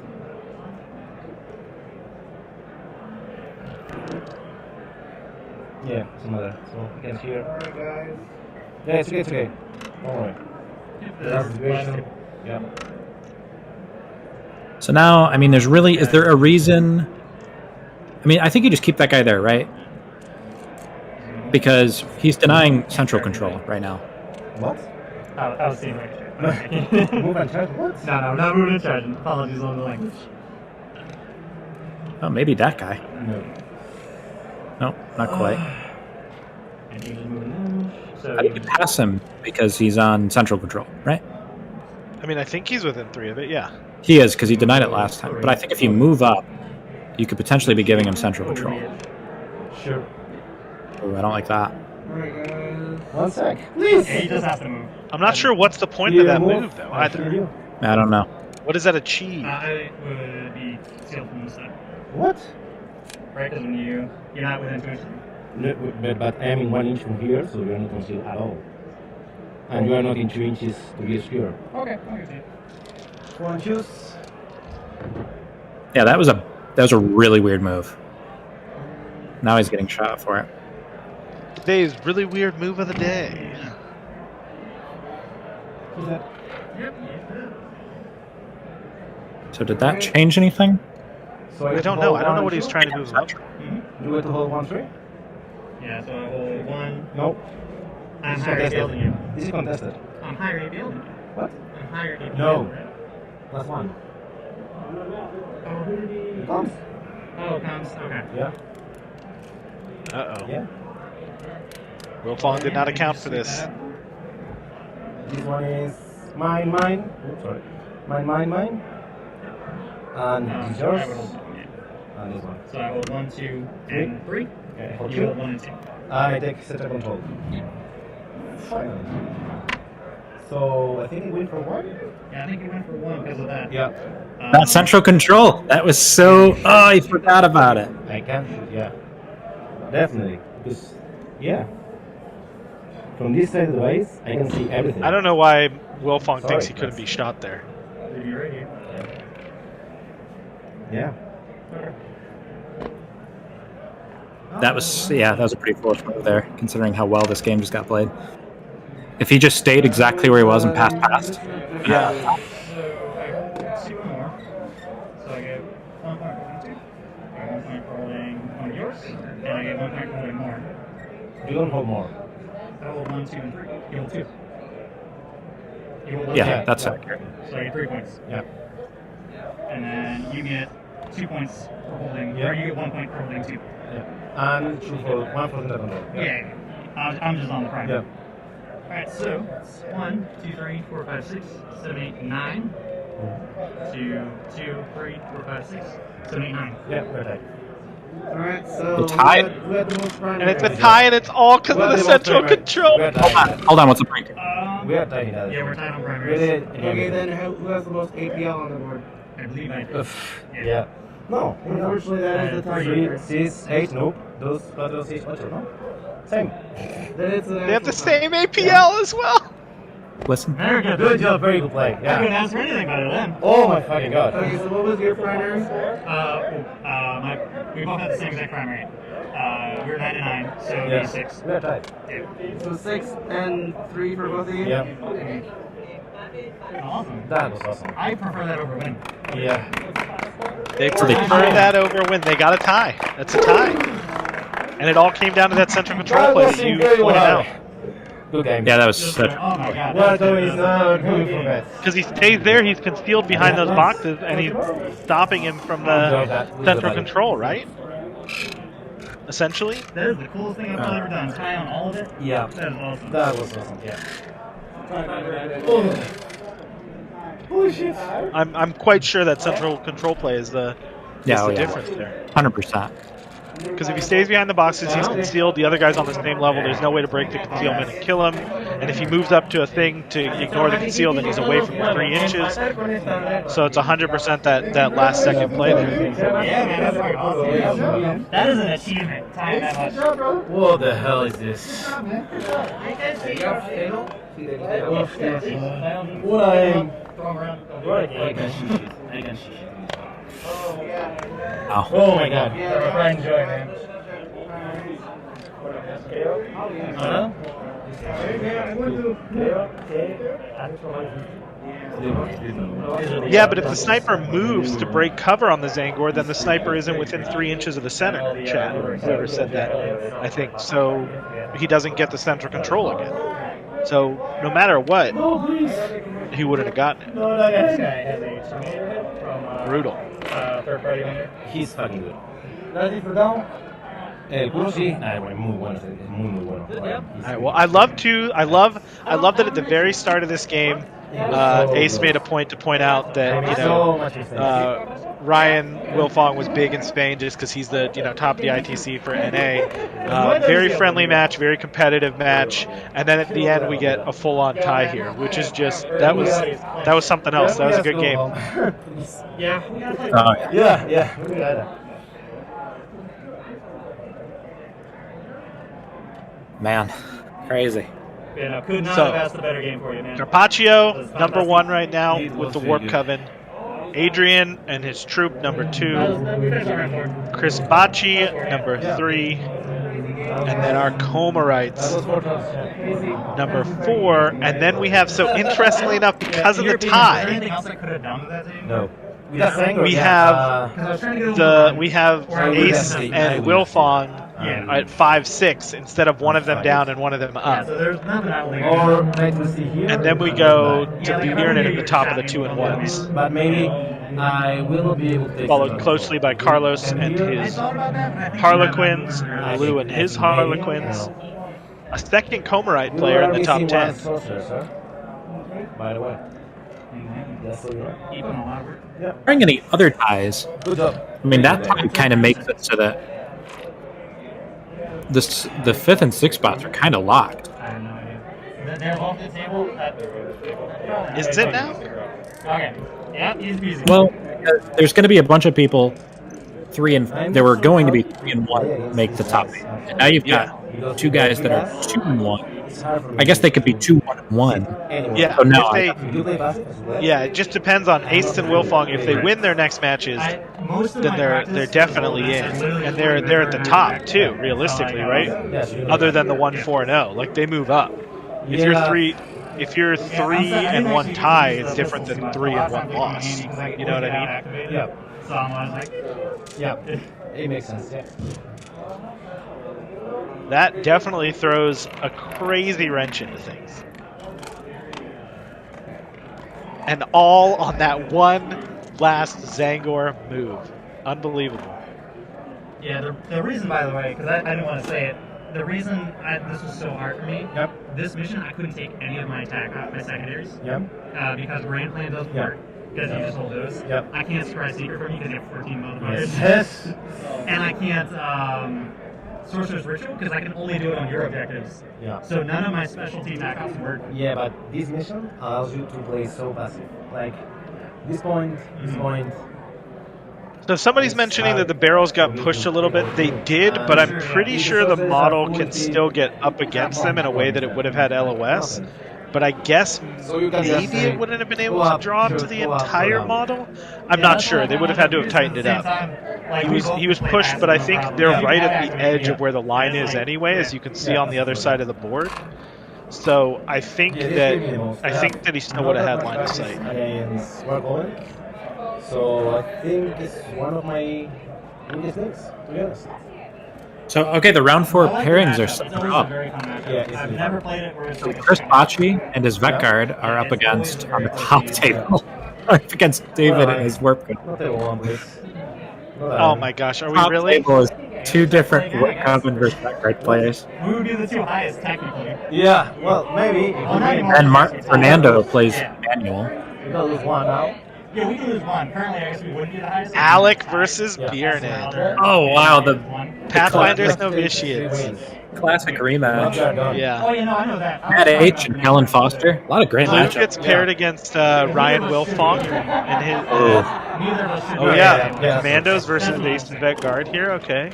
Yeah, some other. So again here. Alright, guys. Yeah, it's okay, it's okay. Don't worry. That's the situation. Yeah. So now, I mean, there's really, is there a reason? I mean, I think you just keep that guy there, right? Because he's denying central control right now. What? I was seeing right Move and charge? What? No, not moving and charging. Apologies on the language. Oh, maybe that guy. No. No, not quite. And he's just moving in. So I think you pass him because he's on central control, right? I mean, I think he's within 3 of it. Yeah. He is because he denied it last time. But I think if you move up, you could potentially be giving him central control. Sure. Ooh, I don't like that. Alright, guys. 1 sec. Please. Yeah, he just has to move. I'm not sure what's the point of that move though either. I don't know. What does that achieve? It would be sealed from this side, What? right? Because when you're not within 2 inches. No, but I am in 1 inch from here, so we're not concealed at all. and you are not in 2 inches to be obscure. Okay, I can see it. One choose. Yeah, that was a really weird move. Now he's getting shot for it. Today's really weird move of the day. Who's that? Yep. So did that change anything? So I don't know. I don't know what he's trying to move up. Mm-hmm. You want to hold 1-3? Yeah, so I hold 1. Nope. I'm This is higher APL contested. than you. This is contested. I'm higher APL than you. What? I'm higher APL. No. Right? Plus 1. Oh. It comes. Oh, it comes. Okay. Yeah. Uh-oh. Yeah. Wilfong did not account for this. This one is mine. Oops, sorry. Mine. And this is yours. I would hold 1, yeah. And this one. So I hold 1, 2, and 3. Okay, hold You hold 2. 1 and 2. I take center control. Finally. So I think it went for 1? Yeah, I think you went for 1 because of that. Yeah. That central control. That was so. Oh, I forgot about it. I can shoot, yeah. Definitely. Because, yeah. From this side of the base, I can see everything. I don't know why Wilfong Sorry, thinks he couldn't that's- be shot there. You're right here. Yeah. That was a pretty foolish move there, considering how well this game just got played. If he just stayed exactly where he was and passed. Yeah. So I hold 2 more. So I get 1 point for holding 2. I get 1 point for holding 1 of yours. And I get 1 point for holding more. You don't hold more. I hold 1, 2, and 3. You hold 2. You hold 1, Yeah, 2. that's yeah. accurate. So I get 3 points. Yeah. And then you get 2 points for holding, Yeah. or you get 1 point for holding 2. Yeah. And 2 for 1 for center control. Yeah. I'm just on the prime. Yeah. Alright, so it's 1, 2, 3, 4, 5, 6, 7, 8, 9. 2, 2, 3, 4, 5, 6, 7, 8, 9. Yeah, we're tight. Alright, so The tie? who had the most primary? And it's a tie, and it's all because of the central control. We're tight. Hold on, what's the break? We are tight in that. Yeah, we're tied on We primaries. did. Okay, then who has the most APL on the board? I believe I do. Yeah. No. Unfortunately, that is the tiebreaker. 6, 8, nope. Those 4, 6, 8, no? Same. Then it's an They have the actual same APL as well. Listen. Very good. Good job, very good play. I couldn't Yeah. ask for anything better then. Oh my fucking god. Okay, so what was your primary? We both had the same exact primary. We were 9 and 9, so it'd be Yeah. 6. We are tight. Yeah. So 6 and 3 for both of you? Yeah. Awesome. That was awesome. I prefer that over winning. Yeah. They prefer that over when they got a tie. That's a tie. And it all came down to that central control play that you pointed out. Good game. Yeah, that was Just, such. oh my god. What is not good for that? Because he stays there, he's concealed behind those boxes, and he's stopping him from the central control, right? Essentially. That is the coolest thing I've probably ever done. Tie on all of it. Yeah. That is awesome. That was awesome. Yeah. I'm quite sure that central control play is the difference there. 100%. Because if he stays behind the boxes, he's concealed. The other guy's on the same level. There's no way to break the concealment and kill him. And if he moves up to a thing to ignore the conceal, then he's away from the 3 inches. So it's 100% that last second play there. Yeah, man, that's fucking awesome. That is an achievement. Tying that much. What the hell is this? What I am. I can shoot it. I can shoot it. Oh. Oh my god. I enjoy, man. Yeah, but if the sniper moves to break cover on the Zangor, then the sniper isn't within 3 inches of the center, Chad. Whoever said that, I think. So he doesn't get the central control again. So no matter what, he wouldn't have gotten it. This guy has a Terminator from Brutal. third party vendor. He's fucking good. ¿Nadie disfrutado? El puro sí. Ah, bueno, muy bueno. Es muy, muy bueno. All right, well, I love that at the very start of this game, Ace made a point to point out that So much respect. Ryan Wilfong was big in Spain just because he's the top of the ITC for NA. Very friendly match, very competitive match, and then at the end we get a full-on tie here, which is just that was something else. That was a good game. Yeah. Oh, yeah. Yeah, yeah. Look at that. Man, crazy. You know, could not So- have asked a better game for you, man. Carpaccio, number 1 right now It with was the really Warp good. Coven. Adrian and his troop, number 2. We finished on round 4. Chris Bacci, number 3. And then our That Comorites, was 4 turns. number 4. And then we have, so interestingly enough, because of the Is there tie, anything else I could have done with that team? No. We got Sanger, we yeah, have Because I was trying to get over we have Ace and Wilfong Yeah. at 5-6 instead of one of them down and one of them Yeah, up. so there's nothing I will Or try to see here. And then we go to Bjorn at the top of the 2-1s, But maybe I will not be able to take followed it. closely by Carlos and his Harlequins, Lou and his Harlequins, a second Comorite player in the top 10. Sir. By the way. Yes, so you're right. keep them alive. Bring any other ties. Good job. I mean, that tie kind of makes it so that the 5th and 6th spots are kind of locked. I have no idea. They're off the table. Is it now? Okay. Yeah, easy peasy. Well, there's going to be a bunch of people there were going to be 3 and 1 make the top 8. And now you've got two guys that are 2 and 1. I guess they could be 2 1 and 1. Anyway. Yeah, So now if You do play basketball as well? yeah, it just depends on Ace and Wilfong. If they win their next matches, then they're definitely in, and they're at the top too, realistically, right? Yes, you do. Other than the 1-4-0, like they move up. If you're Yeah. 3 and 1 tie, it's different than 3 and 1 loss. You know what I mean? Yeah. So I was like, Yeah. It makes sense. Yeah. That definitely throws a crazy wrench into things. And all on that one last Zangor move. Unbelievable. yeah, the reason, by the way, because I didn't want to say it, the reason this was so hard for me, Yep. this mission I couldn't take any of my my secondaries Yep. because Rain Plan doesn't Yeah. work. Because you just hold those. Yep. I can't scry secret from you because you have 14 modifiers. Yes. And I can't Sorcerer's Ritual because I can only do it on your objectives. Yeah. So none of my specialty backups work. Yeah, but this mission allows you to play so passive. Like this point, this point. So somebody's mentioning that the barrels got pushed a little bit. They did, but I'm pretty sure the model can still get up against them in a way that it would have had LOS. But I guess So you can just maybe say, it wouldn't have been able go to up, draw sure, to the go up, go entire down. model. I'm not sure. They would have had to have tightened it up. He was pushed, but I think they're right at the edge of where the line is anyway, as you can see on the other side of the board. So I think that he still would have had line of sight. Against Wargold. So I think it's one of my weakest things, to be honest. So, okay, the round 4 pairings are set up. I've never played it where it's like Chris Bacci and his Vet Guard are up against, on the top table, up against David and his Warp Guard. Not table 1, please. Oh my gosh, are we Top really? table is 2 different Warp Coven versus Vet Guard players. We would be the 2 highest technically. Yeah, well, maybe. Oh, not anymore. And Fernando plays Manual. You gotta lose one now. Yeah, we can lose one. Currently, I guess we wouldn't be the highest. Alec versus Bjornan. Oh, wow, the Pathfinder's novitiates. classic rematch. Yeah. Oh, yeah, no, I know that. Matt H. and Kellen Foster. A lot of great Luke matchups. gets paired against Ryan Wilfong and his. Neither of us should Oh be. yeah, Commandos versus the Ace and Vet Guard here. Okay.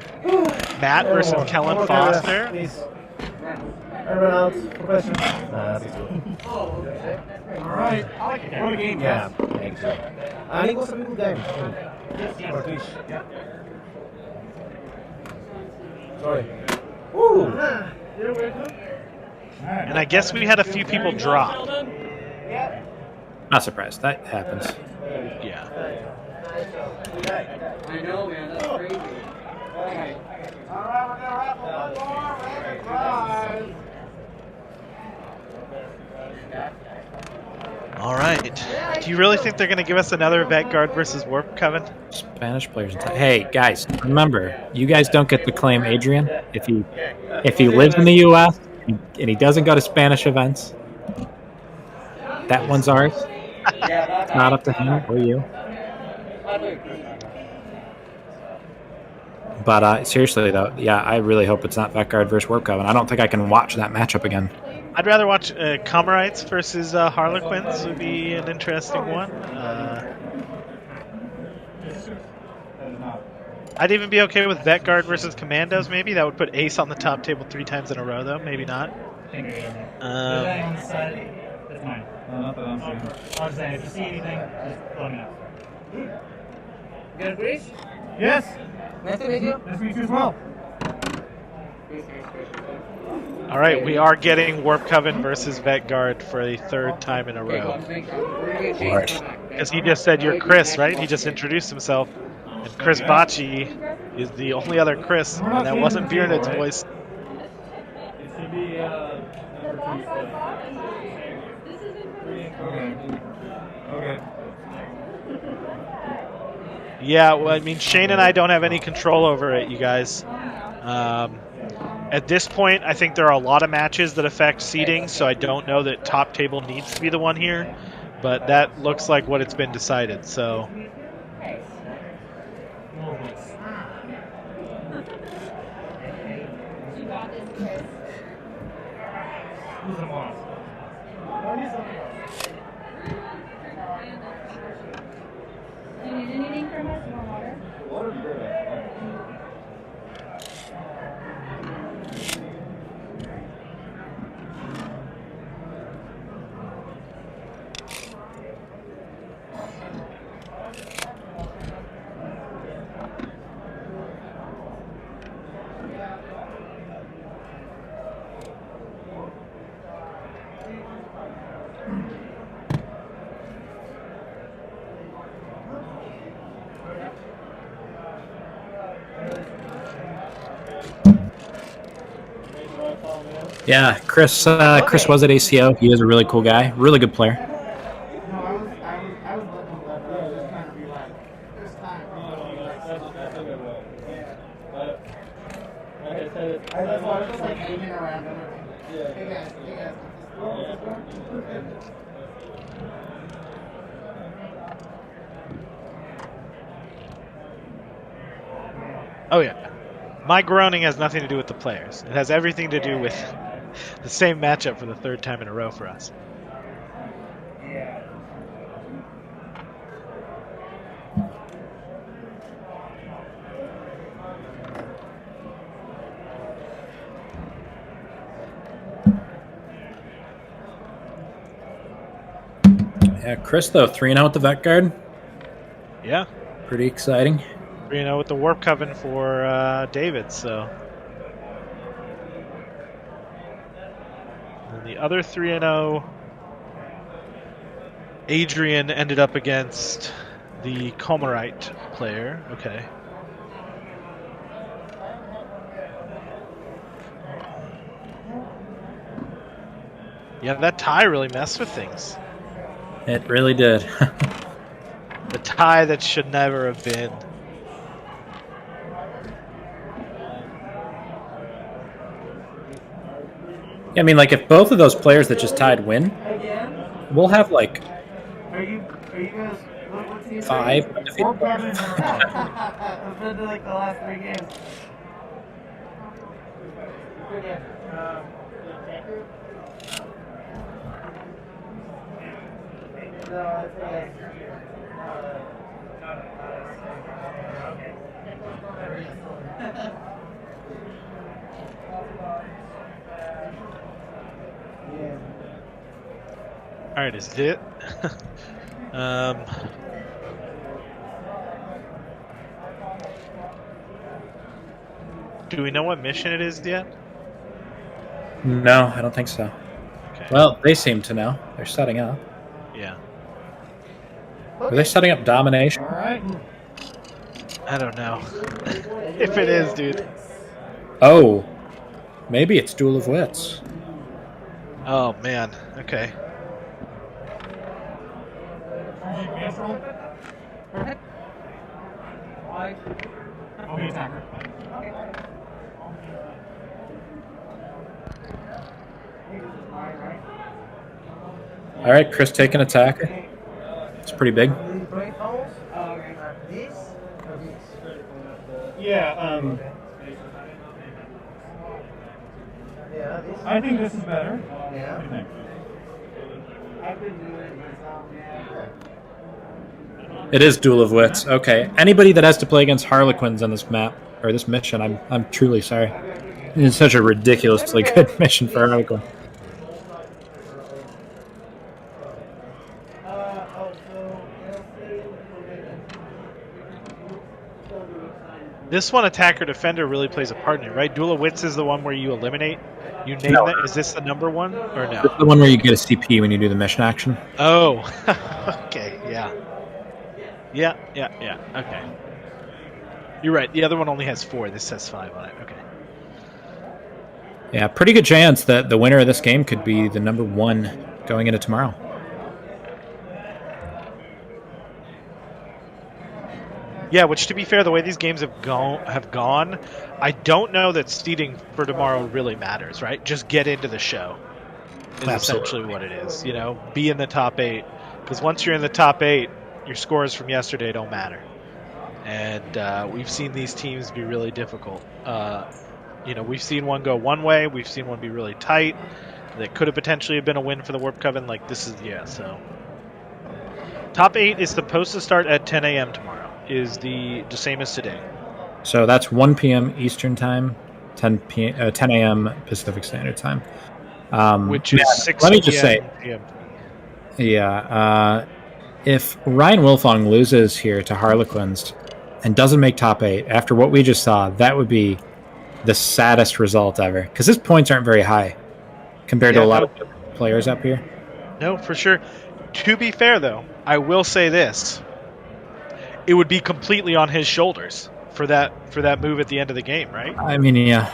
Matt versus Kellen Foster. Please. Everyone else, professional. Nah, that's good. Alright, I like it. What a game. Yeah, thank you. And it was a good game. For Twitch. Sorry. Woo! And I guess we had a few people drop. Not surprised. That happens. Yeah. I know, man. That's crazy. All right. Do you really think they're going to give us another Vet Guard versus Warp Coven? Spanish players. Hey, guys, remember, you guys don't get to claim Adrian if he lives in the U.S. and he doesn't go to Spanish events. That one's ours. It's not up to him or you. But seriously, though, yeah, I really hope it's not Vet Guard versus Warp Coven. I don't think I can watch that matchup again. I'd rather watch Comorites versus Harlequins would be an interesting one. I'd even be okay with Vet Guard versus Commandos, maybe. That would put Ace on the top table 3 times in a row, though. Maybe not. think you're good. If Um, anything on this side, that's mine. No, not that I'm seeing. I was saying, if you see anything, just let me know. Good, Grace? Yes. Nice to meet you. Nice to meet you as well. all right, we are getting Warp Coven versus Vetguard for a third time in a row. Because he just said you're Chris, right? He just introduced himself. And Chris Bocci is the only other Chris, and that wasn't Biernit's voice. It should be number 2 still. Okay. Yeah, well, I mean, Shane and I don't have any control over it, you guys. At this point, I think there are a lot of matches that affect seeding, so I don't know that top table needs to be the one here, but that looks like what it's been decided, so... Who's in loss? Do you need anything from us? More water? Yeah, Chris was at ACO. He is a really cool guy, really good player. No, I was looking at that. I was just trying to be like, this time. That's why I was just like hanging around. Hey guys. Oh, yeah. My groaning has nothing to do with the players. It has everything to do with the same matchup for the third time in a row for us. Yeah, Chris though 3-0 with the Vet Guard. Yeah. Pretty exciting. With the Warp Coven for David, so. And the other 3-0, Adrian ended up against the Comarite player. Okay. Yeah, that tie really messed with things. It really did. The tie that should never have been. I mean, like, if both of those players that just tied win, we'll have, like, Are you guys, what's the 5 undefeated. It's been like the last 3 games. No, it's All right, is it? Do we know what mission it is yet? No, I don't think so. Okay. Well, they seem to know. They're setting up. Yeah. Are they setting up domination? Alright. I don't know. If it is, dude. Oh, maybe it's Duel of Wits. Oh, man. Okay. Perfect. I'll be attacker. All right, Chris taking attacker. It's pretty big. Yeah, I think this is better. What do you think? I've been doing it myself, yeah. It is Duel of Wits. Okay. Anybody that has to play against Harlequins on this map or this mission, I'm truly sorry. It's such a ridiculously good mission for Harlequin. This one, attacker defender, really plays a part in it, right? Duel of Wits is the one where you eliminate. You name No. that. Is this the number one or It's no? the one where you get a CP when you do the mission action. Oh, okay, yeah. Yeah. Okay. You're right. The other one only has 4. This says 5 on it. Okay. Yeah, pretty good chance that the winner of this game could be the number 1 going into tomorrow. Yeah, which, to be fair, the way these games have gone, I don't know that seeding for tomorrow really matters, right? Just get into the show is essentially what it is. You know, be in the top 8, because once you're in the top 8, your scores from yesterday don't matter. And we've seen these teams be really difficult. You know, we've seen one go one way, we've seen one be really tight. That could have potentially been a win for the Warp Coven. Like, this is, so. Top 8 is supposed to start at 10 a.m. tomorrow. Is the same as today. So that's 1 p.m. Eastern Time, 10 a.m. Pacific Standard Time. Which is 6 let me just say, p.m. Yeah, if Ryan Wilfong loses here to Harlequins and doesn't make top 8, after what we just saw, that would be the saddest result ever. Because his points aren't very high compared to a lot of players up here. No, for sure. To be fair, though, I will say this. It would be completely on his shoulders for that move at the end of the game, right? I mean, yeah.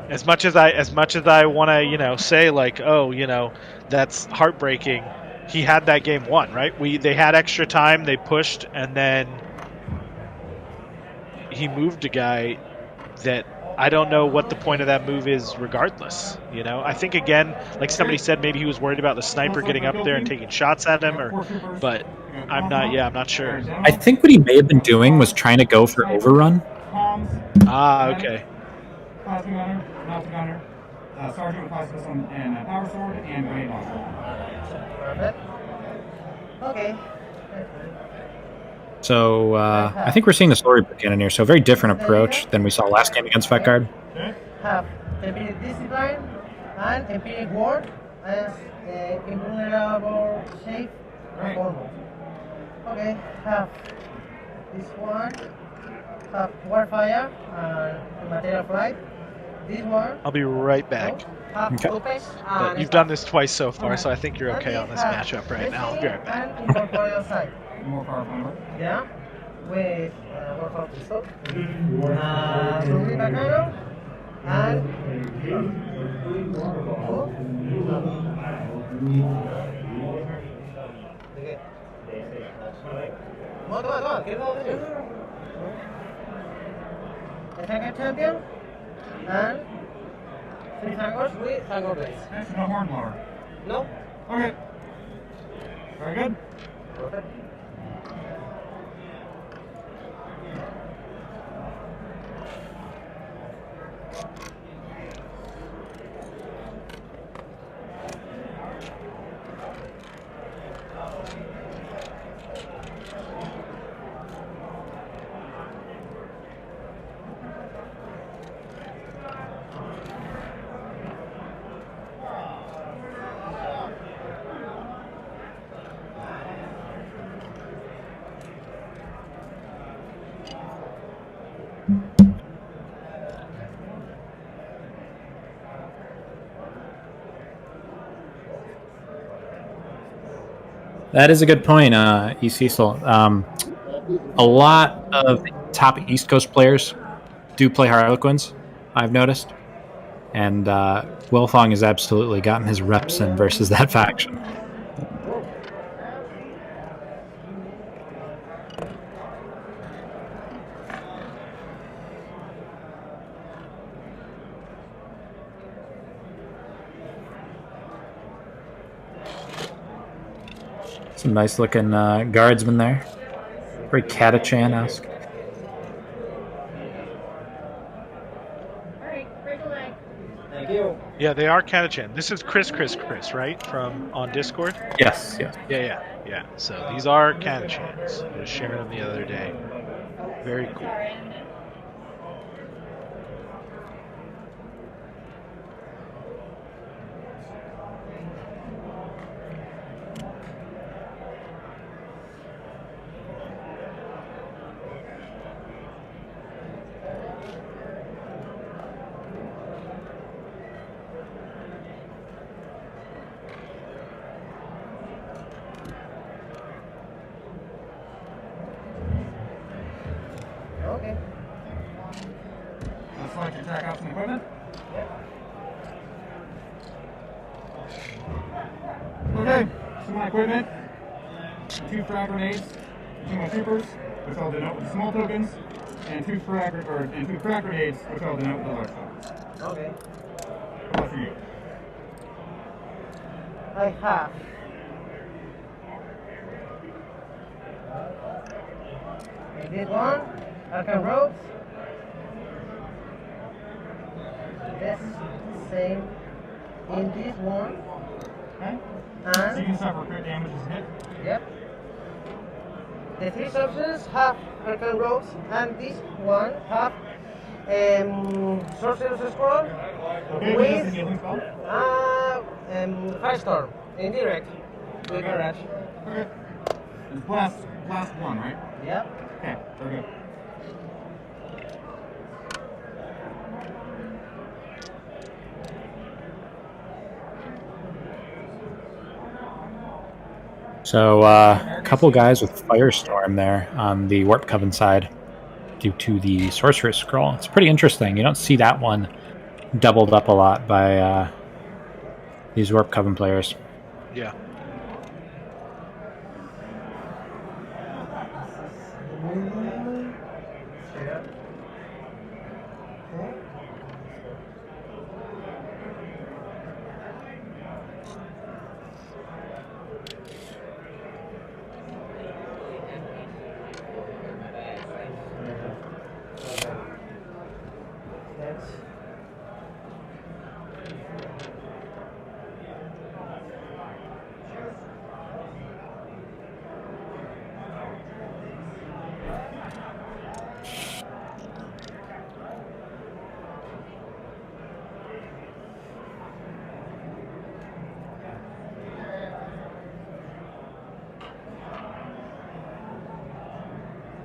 As much as I want to, say like, oh, that's heartbreaking. He had that game won, right? They had extra time, they pushed, and then he moved a guy that I don't know what the point of that move is regardless. I think, again, like somebody said, maybe he was worried about the sniper getting up there and taking shots at him, but I'm not sure. I think what he may have been doing was trying to go for overrun. Okay. Plasma gunner, Plasma gunner, Sergeant with Plasma Pistol and a Power Sword, and Grenade Launcher. Perfect. Okay. So I think we're seeing the storybook in here. So a very different approach than we saw last game against Vetguard. Have Empiric Discipline and Empiric Ward as invulnerable shape formal. Okay, have this one, have Warfire and Material Flight. This one. I'll be right back. Have Okay. Opus But and you've done this twice so far, so I think you're okay on this matchup right now. I'll be right back. And Incorporeal Sight. More powerful number. Yeah, with Warfare Pistol. Ruby Bacano. And come on, get all this. Attacker Champion. And 3 tangos with Tango Blades. That's no horn blower. No? Okay. Very good. Perfect. That is a good point, E. Cecil. A lot of the top East Coast players do play Harlequins, I've noticed. And Wilfong has absolutely gotten his reps in versus that faction. Some nice looking guardsmen there. Very Catachan-esque. Alright, break a leg. Thank you. Yeah, they are Catachan. This is Chris, right? From on Discord? Yes. Yeah. So these are Catachans. I was sharing them the other day. Very cool. track out some equipment. Okay, so my equipment, 2 frag grenades, 2 more troopers, which I'll denote with the small tokens, and 2 frag grenades, which I'll denote with the large tokens. Okay. How about for you? I have this one, Arkham Roads. This same in this one. Okay. So you And can suffer crit damage as a hit. yep. The 3 substances have Arkham Roads, and this one have Sorcerer's Scroll Okay, what is the healing spell? Firestorm, indirect, with Garage. Okay. It's blast 1, right? Yep. Okay, very good. So a couple guys with Firestorm there on the Warp Coven side due to the Sorcerer's Scroll. It's pretty interesting. You don't see that one doubled up a lot by these Warp Coven players. Yeah.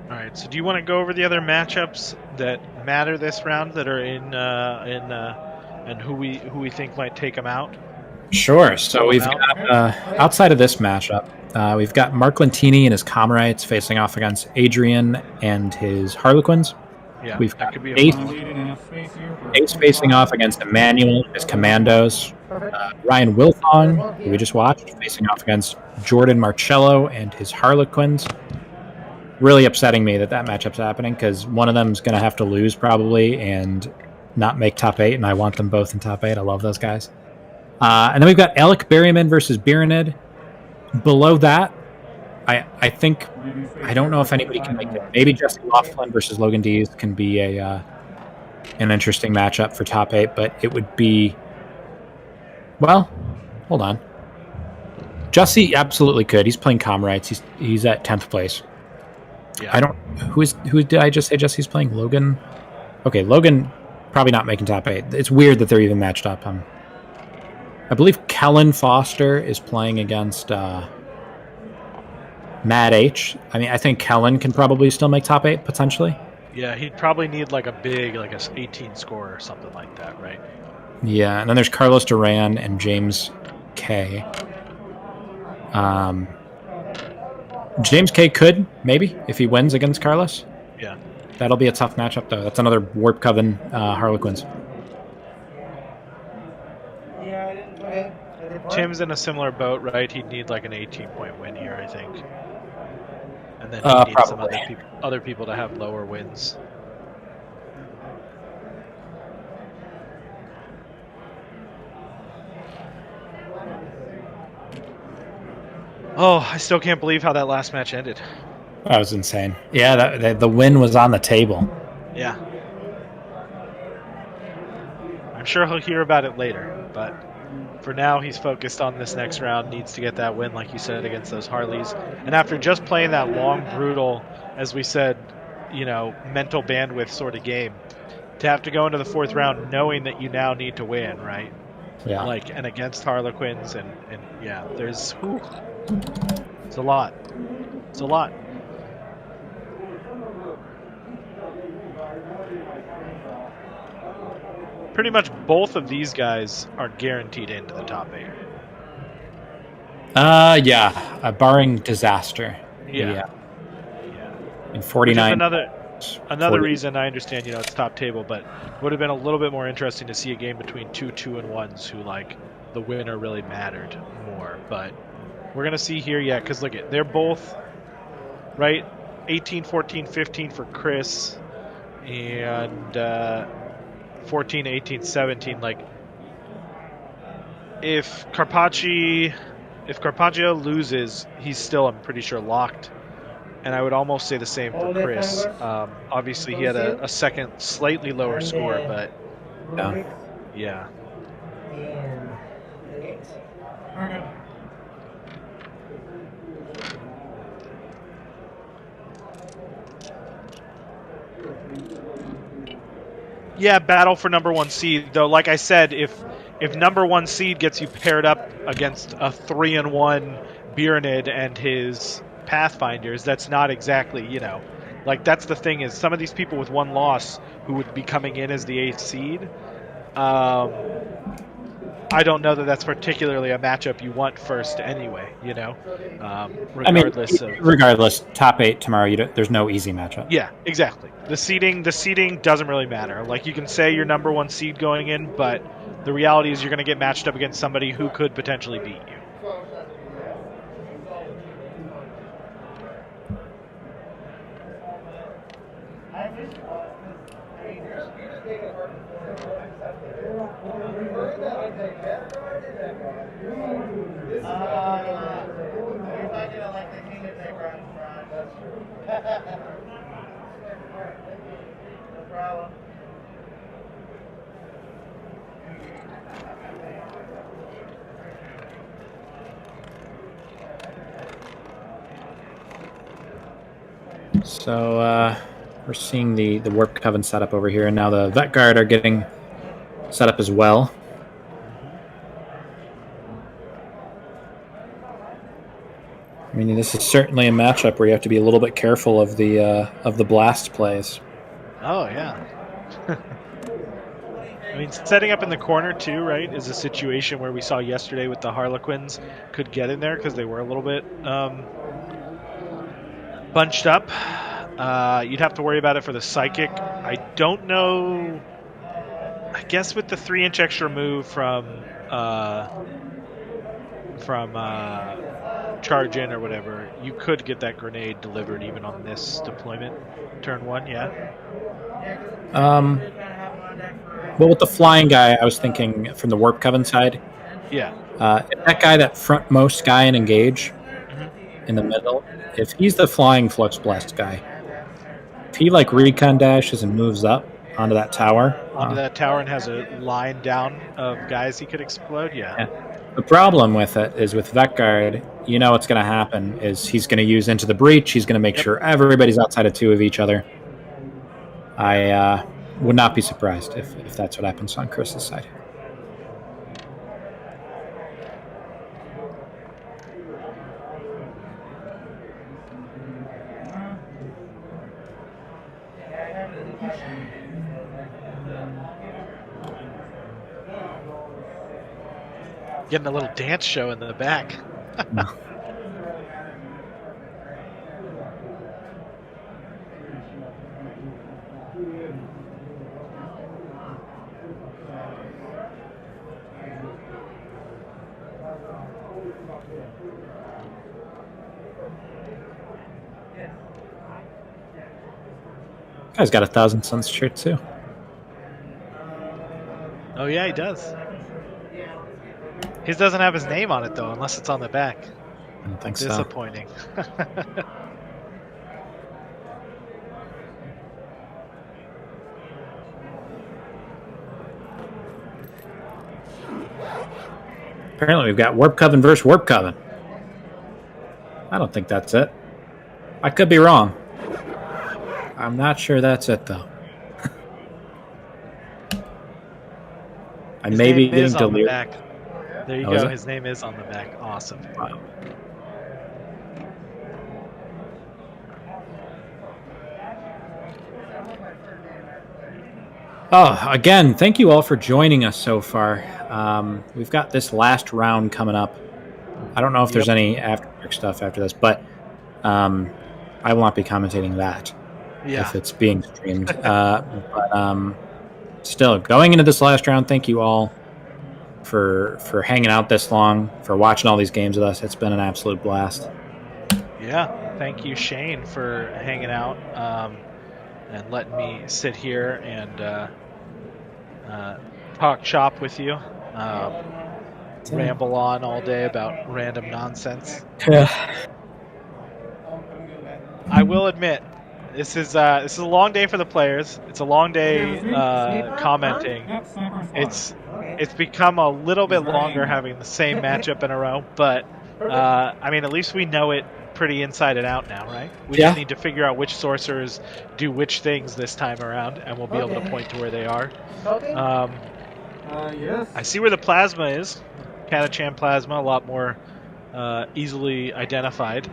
All right. So, do you want to go over the other matchups that matter this round that are and who we think might take them out? Sure. So we've got, outside of this matchup, we've got Mark Lentini and his Comrades facing off against Adrian and his Harlequins. Yeah, We've that got could be a Ace, fun one. Leading enough space here for Ace facing off against Emmanuel and his Commandos. Ryan Wilfong, who we just watched, facing off against Jordan Marcello and his Harlequins. Really upsetting me that matchup's happening because one of them's going to have to lose probably and not make top 8, and I want them both in top 8. I love those guys. And then we've got Alec Berryman versus Biranid. Below that, I think, I don't know if anybody can make it. Maybe Jesse Laughlin versus Logan Dees can be an interesting matchup for top 8, but it would be, well, hold on. Jesse absolutely could. He's playing Comrades. He's at 10th place. Yeah. I don't. Who did I just say Jesse's playing? Logan. Okay, Logan probably not making top 8. It's weird that they're even matched up. I believe Kellen Foster is playing against Mad H. I mean, I think Kellen can probably still make top 8 potentially. Yeah, he'd probably need like a 18 score or something like that, right? Yeah, and then there's Carlos Duran and James K. James K could, maybe, if he wins against Carlos. Yeah. That'll be a tough matchup, though. That's another Warp Coven Harlequins. Tim's in a similar boat, right? He'd need like an 18-point win here, I think. And then he needs some other people to have lower wins. Oh, I still can't believe how that last match ended. That was insane. Yeah, the win was on the table. Yeah. I'm sure he'll hear about it later, but for now he's focused on this next round, needs to get that win, like you said, against those Harleys. And after just playing that long, brutal, as we said, mental bandwidth sort of game, to have to go into the 4th round knowing that you now need to win, right? Yeah. And against Harlequins, and yeah, it's a lot. It's a lot. Pretty much both of these guys are guaranteed into the top 8. Yeah, barring disaster. Yeah. In 49. Another 40. reason I understand, it's top table, but would have been a little bit more interesting to see a game between 2-2-1s who the winner really mattered more. But we're gonna see here, yeah, because look at they're both right, 18, 14, 15 for Chris, and 14, 18, 17. If Carpaccio loses, he's still, I'm pretty sure, locked. And I would almost say the same for Chris. Obviously, he had a second, slightly lower score, but yeah. Yeah, battle for number 1 seed. Though, like I said, if number 1 seed gets you paired up against a 3-1 Biernid and his Pathfinders, that's not exactly, that's the thing is some of these people with 1 loss who would be coming in as the 8th seed, I don't know that that's particularly a matchup you want first anyway, regardless of... Regardless, top 8 tomorrow, there's no easy matchup. Yeah, exactly. The seeding doesn't really matter. You can say you're number 1 seed going in, but the reality is you're going to get matched up against somebody who could potentially beat you. So we're seeing the Warp Coven setup over here, and now the Vet Guard are getting set up as well. I mean, this is certainly a matchup where you have to be a little bit careful of the blast plays. Oh yeah. I mean, setting up in the corner too, right, is a situation where we saw yesterday with the Harlequins could get in there because they were a little bit bunched up. You'd have to worry about it for the Psychic. I don't know. I guess with the 3-inch extra move from charge in or whatever, you could get that grenade delivered even on this deployment, turn 1. Yeah. Well, with the flying guy, I was thinking from the Warp Coven side. Yeah. If that guy, that frontmost guy in Engage, in the middle, if he's the flying Flux Blast guy, if he recon dashes and moves up onto that tower, and has a line down of guys he could explode, yeah. The problem with it is with Vet Guard, what's going to happen is he's going to use Into the Breach. He's going to make sure everybody's outside of 2 of each other. I would not be surprised if that's what happens on Chris's side. Getting a little dance show in the back. No. Guy's got a Thousand Suns shirt too. Oh yeah, he does. His doesn't have his name on it though, unless it's on the back. I don't think so. Disappointing. Apparently we've got Warp Coven versus Warp Coven. I don't think that's it. I could be wrong. I'm not sure that's it, though. I may be getting delirious. There you go. His name is on the back. Awesome. Wow. Oh, again, thank you all for joining us so far. We've got this last round coming up. I don't know if there's any after stuff after this, but I will not be commentating that. Yeah. if it's being streamed. Still, going into this last round, thank you all for hanging out this long, for watching all these games with us. It's been an absolute blast. Yeah. Thank you, Shane, for hanging out and letting me sit here and talk shop with you. Ramble on all day about random nonsense. Yeah. I will admit, this is a long day for the players. It's a long day commenting. It's become a little bit longer having the same matchup in a row, but I mean, at least we know it pretty inside and out now, right? We Yeah. just need to figure out which sorcerers do which things this time around, and we'll be able to point to where they are. Yes. I see where the plasma is. Catachan plasma, a lot more easily identified.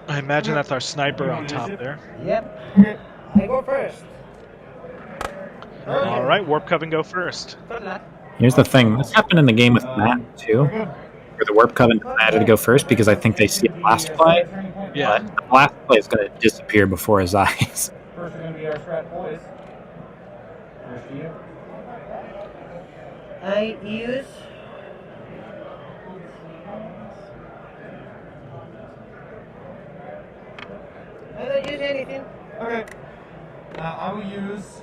I imagine that's our sniper on top there. Yep. I go first. All right, Warp Coven go first. Good luck. Here's the thing. This happened in the game with Matt, too. Where the Warp Coven decided to go first because I think they see a blast play. Yeah. But the blast play is going to disappear before his eyes. First are going to be our strat boys. First to you. I use. I don't use anything. Okay. I will use.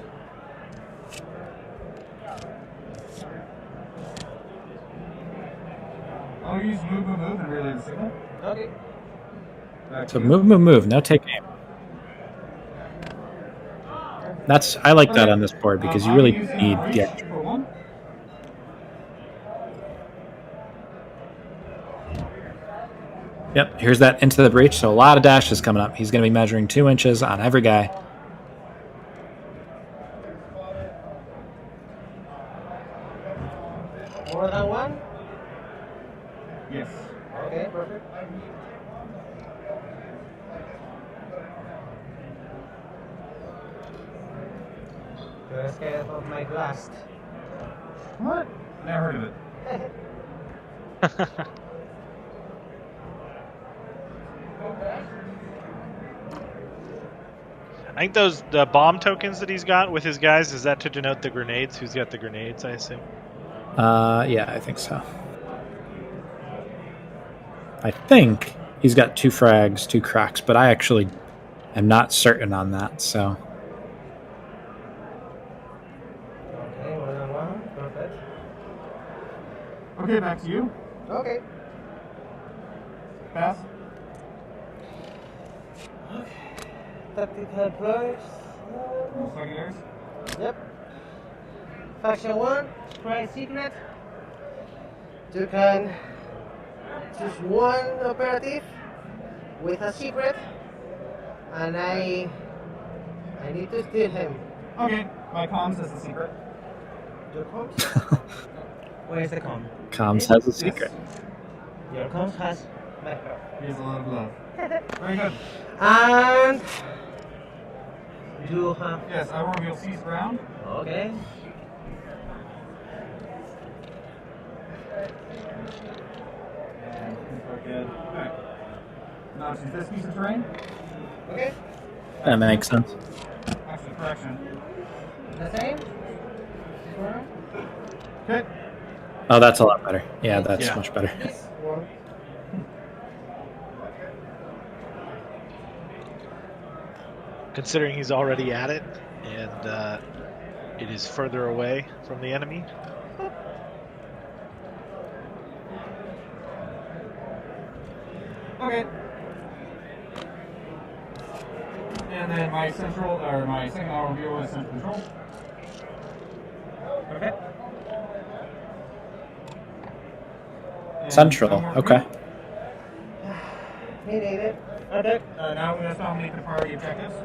I'll use move and relay the signal. Okay. Back So to move. No take aim. I like that on this board because you really need the extra. for one. Yep, here's that into the breach. So a lot of dashes coming up. He's going to be measuring 2 inches on every guy. More than one? Yes. Okay, perfect. You're scared of my blast. What? Never heard of it. I think the bomb tokens that he's got with his guys, is that to denote the grenades? Who's got the grenades, I assume? Yeah, I think so. I think he's got 2 frags, 2 cracks, but I actually am not certain on that, so... Okay, more than one. Perfect. Okay, back to you. Okay. Pass. Tactical players. No secondaries. Yep. Faction 1, Prime Secret. You can choose one operative with a secret, and I need to steal him. Okay, my comms is the secret. Your comms? Where's the comm? Comms has a secret. Your comms has my card. Here's a lot of love. Very good. And you have. Yes, I will reveal C's ground. Okay. Okay. Now choose this piece of terrain. Okay. That makes sense. Actually, correction. The same. Okay. Oh, that's a lot better. Yeah, that's Yeah. much better. This one. Considering he's already at it, and it is further away from the enemy. Okay. And then my second I'll reveal is central control. Okay. And Central, one more okay. He needed. Okay. Now we're going to nominate the priority objectives.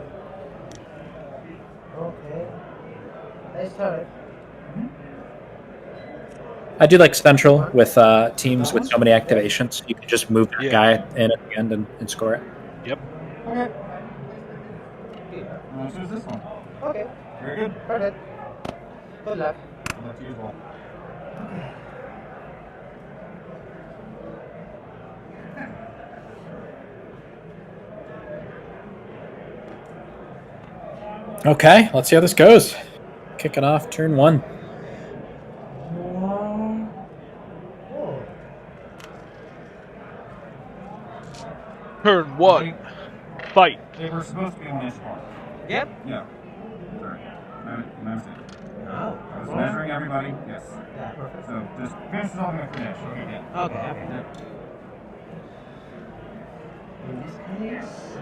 Okay. I started. I do like Central with teams with so many activations. You can just move that Yeah. guy in at the end and score it. Yep. Okay. Choose this one. Okay. Very good. Perfect. Good luck. Left to you as well. Okay, let's see how this goes. Kicking off turn 1. Turn 1. Fight. They were supposed to be on this part. Yep. Yeah. Sorry. My mistake. Oh. I was measuring everybody. Yes. Yeah, perfect. So just finish solving my finish. Okay. Yeah. Okay. In this case.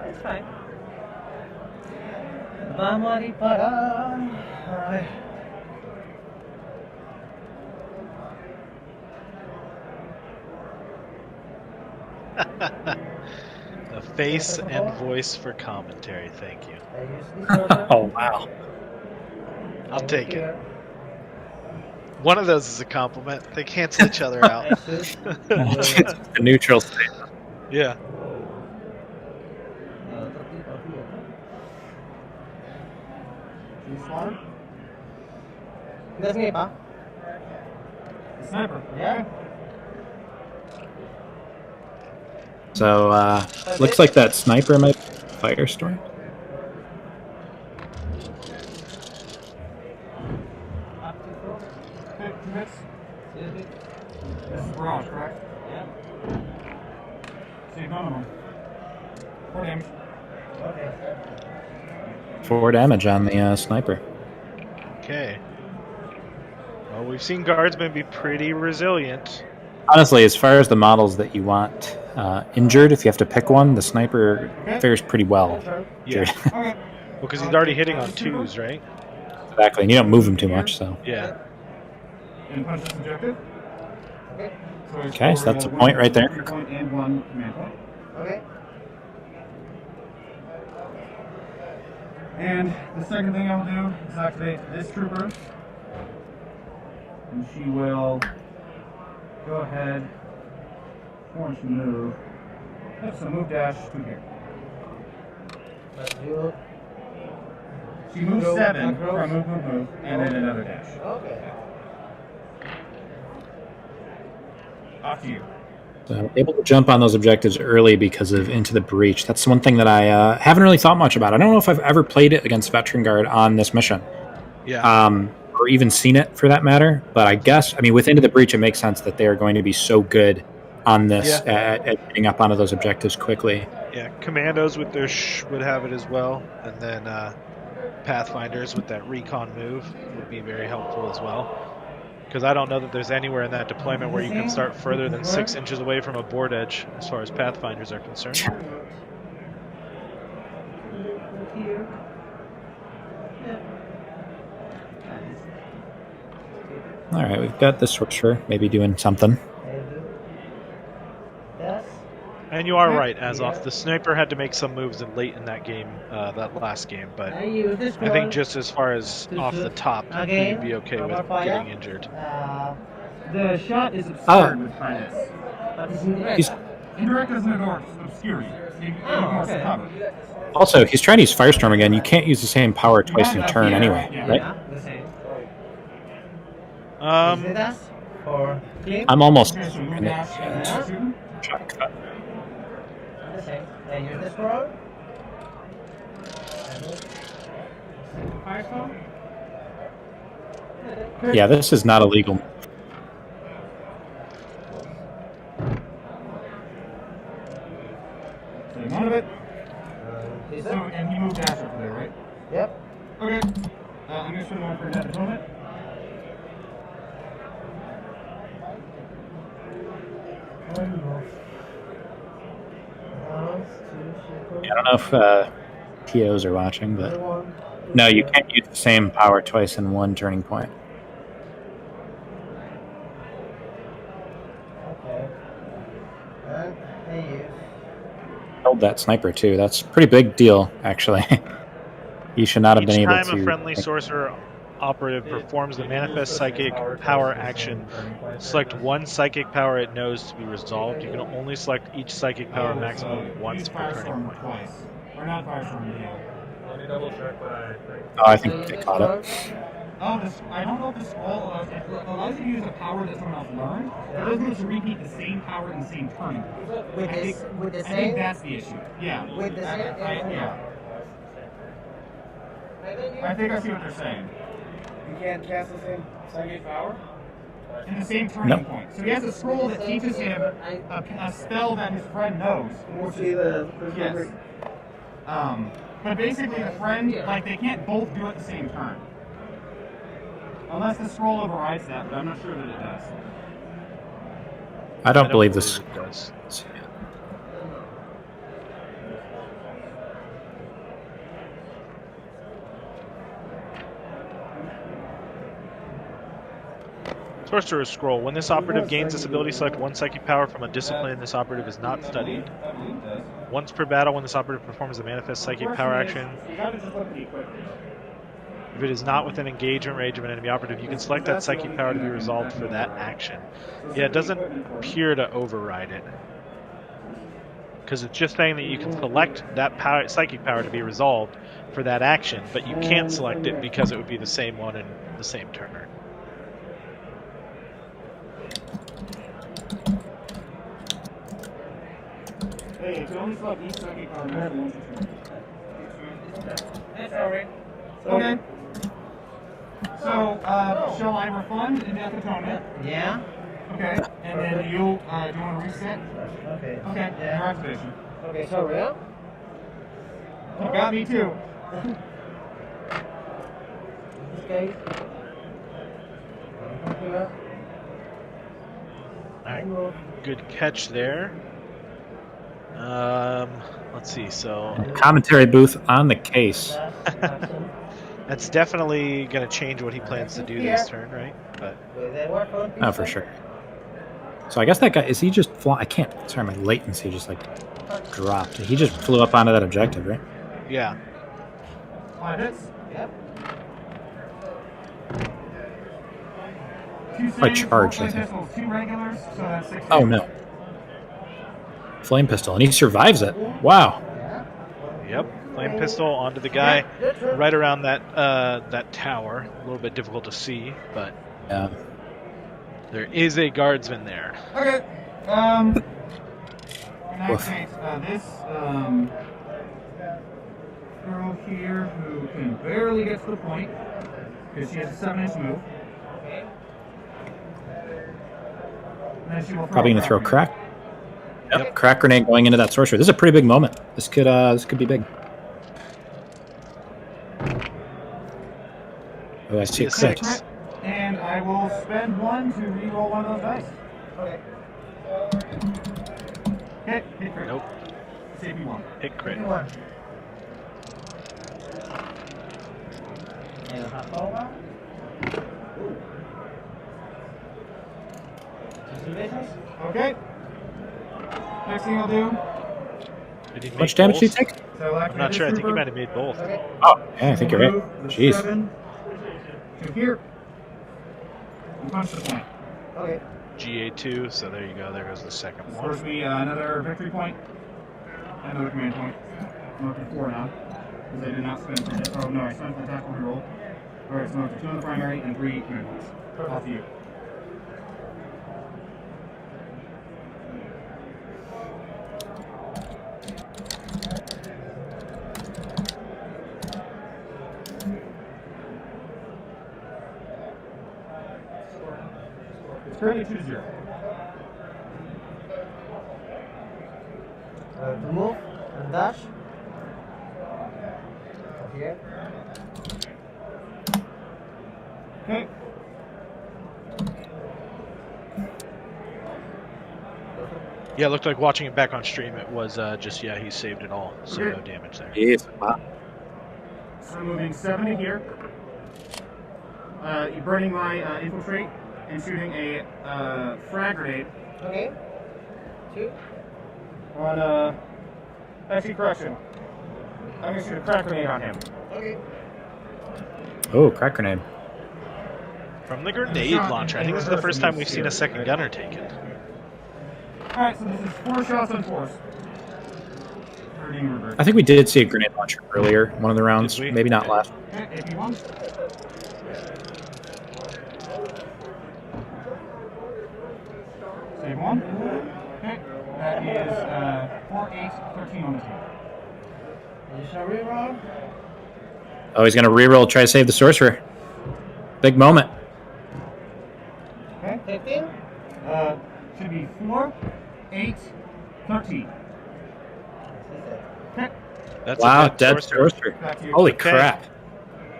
It's fine. Vamos a disparar. Ay. A face and voice for commentary. Thank you. I use this order. Oh, wow. I'll take it. One of those is a compliment. They cancel each other out. I should. The neutral state. Yeah. This one. That's me, pa. The sniper. Yeah. So, looks like that sniper might be Firestorm. Okay, 2 hits. This is Barrage, correct? Yeah. Save none of them. 4 damage. Okay. 4 damage on the sniper. Okay. Well, we've seen guardsmen be pretty resilient. Honestly, as far as the models that you want injured, if you have to pick one, the sniper fares pretty well. Yeah. Injured. Okay. Well, because he's already hitting on 2s, right? Exactly, and you don't move him too much, so. Yeah. And punch this objective. Okay. Okay, so that's a point right there. 3 point and 1 command point. Okay. And the second thing I'll do is activate this trooper. And she will go ahead. Orange move. Yep, so move dash to here. But you. She moves Go 7 across. from move, and then another dash. Okay. Off to you. So able to jump on those objectives early because of Into the Breach. That's one thing that I haven't really thought much about. I don't know if I've ever played it against Veteran Guard on this mission. Yeah. Or even seen it for that matter. But I guess, I mean, with Into the Breach, it makes sense that they are going to be so good on this at getting up onto those objectives quickly. Yeah. Commandos with their would have it as well. And then Pathfinders with that recon move would be very helpful as well. Because I don't know that there's anywhere in that deployment where you can start further than 6 inches away from a board edge as far as Pathfinders are concerned. All right, we've got the Sorcerer maybe doing something. Yes. And you are right, Azoth. The sniper had to make some moves late in that game, that last game. But I use this I think one. just as far as off the top, Again, you'd be okay with rubber fire. getting injured. The shot is absurd Oh. with kindness. But it's indirect. He's Indirect doesn't ignore obscurity. It ignores okay. cover. also he's trying to use Firestorm again. You can't use the same power twice in a turn anyway, Yeah. right? Yeah, the same. Um, Is it us? For clean? I'm almost Okay, so move in it. dash and shoot. Shot cut. The same. And use the scroll. Firestone? Yeah, this is not illegal. Save one of it. Is So, it? and he moved dash up there, right? Yep. Okay. I'm gonna spin one for net opponent. Yeah, I don't know if TOs are watching, but no, you can't use the same power twice in one turning point. Okay. And I use. Killed that sniper too. That's a pretty big deal, actually. He should not have each been able time to. a friendly sorcerer operative performs the manifest psychic power action, select one psychic power it knows to be resolved. You can only select each psychic power maximum once per turning Firestorm point. twice. Or not Firestorm, yeah. Oh, I think they caught it. Oh, I don't know if the scroll allows you to use a power that someone else learned. It doesn't let you repeat the same power in the same turn. With I this, think, with the I same. think that's the issue. Yeah. With the same. Yeah. I think I see what they're saying. You can't cast the same psychic power? In the same turning Nope. point. So he has a scroll that teaches him a spell that his friend knows. We'll see the Yes. But basically the friend, like, they can't both do it at the same turn. Unless the scroll overrides that, but I'm not sure that it does. I don't believe this. it does. Sorcerer's Scroll. When this operative gains this ability, select one psychic power from a discipline this operative is not studied. I believe it does. Once per battle, when this operative performs a manifest psychic power action, You gotta just look at the equipment. if it is not within engagement range of an enemy operative, you can select that psychic power to be resolved for that action. Yeah, it doesn't appear to override it. Because it's just saying that you can select that power, psychic power to be resolved for that action, but you can't select it because it would be the same one in the same turn. Hey, if you only select each psychic power, you have one That's alright. Okay. So, shall I refund in Death Atonement? Yeah. Okay. And then do you want to reset? Okay. Okay. Your activation. Okay, so real? You got me too. Okay. Alright, good catch there. Let's see, so Commentary booth on the case. that's definitely going to change what he plans to do this turn, right? But Oh, for sure. So I guess that guy, is he just fly? I can't, sorry, my latency just like dropped. He just flew up onto that objective, right? yeah, 5 hits. Yep. 2 Like saves, charged, 4 I think. pistols, 2 regulars, so that's 6. Oh, no. Flame pistol, and he survives it. Wow. yep. Flame pistol onto the guy right around that that tower. A little bit difficult to see, but Yeah. there is a guardsman there. Okay. In that Woof. case, this girl here who can barely get to the point because she has a 7-inch move. And then she will Probably going to throw crack. crack. Yep. Crack grenade going into that sorcerer. This is a pretty big moment. This could be big. Oh, I see a Yes, crit. six. And I will spend 1 to re-roll one of those dice. Okay. Okay, hit crit. Nope. Save me 1. Hit crit. One. And a half over. Okay. Next thing I'll do. Did he How make much damage did both? he take? So I'm not sure. I think he might have made both. Okay. Oh, yeah, I think you're right. Jeez. 7 to here. And punch the point. Okay. GA2, so there you go. There goes the second This one. forces me another victory point. And another command point. I'm up to 4 now. Because I did not spend for this. Oh no, I spent for the tactical reroll. Alright, so I'm up to 2 on the primary and 3 command points. Off to you. It's currently 2-0. To move and dash. Here. Okay. Yeah, it looked like watching it back on stream. It was just, yeah, he saved it all, so Okay. no damage there. Jeez. Wow. So moving 7 to here. You're burning my infiltrate and shooting a frag grenade Okay. 2. on actually correction. I'm gonna shoot a crack grenade on him. Okay. Oh, crack grenade. From the grenade launcher. I think this is the first time we've seen a second gunner taken. Alright, so this is 4 shots on force. Hurting in reverse. I think we did see a grenade launcher earlier, one of the rounds. Did we? Maybe not last. Okay, AP1. Save 1. Okay. That is 4, 8, 13 on the table. Additional reroll. Oh, he's gonna reroll, try to save the sorcerer. Big moment. Okay. 15. Should be 4, 8, 13. Okay. That's Wow, a dead sorcerer. Back to you. Holy Okay. crap!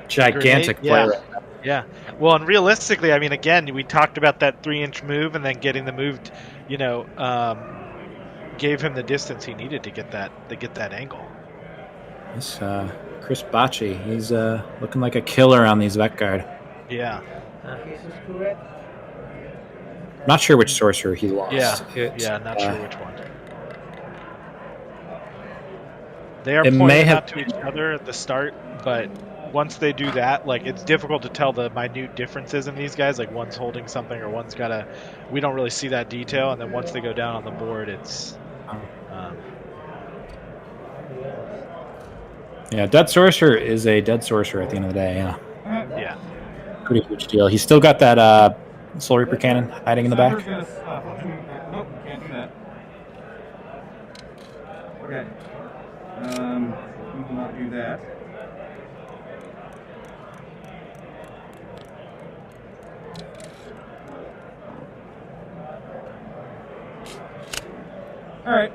Gigantic Grenade? play. Yeah. Well, and realistically, I mean, again, we talked about that 3-inch move, and then getting the move, gave him the distance he needed to get that angle. This Chris Bocci, he's looking like a killer on these Vet Guard. Yeah. He's correct. Not sure which sorcerer he lost. Not sure which one. They are It may pointing have out to each other at the start, but once they do that, like, it's difficult to tell the minute differences in these guys. Like, one's holding something or one's got a. We don't really see that detail, and then once they go down on the board, it's. Yeah, dead sorcerer is a dead sorcerer at the end of the day. Yeah, Yeah. pretty huge deal. He's still got that Soul Reaper cannon hiding in the back. Nope, can't do that. Okay. We will not do that. Alright,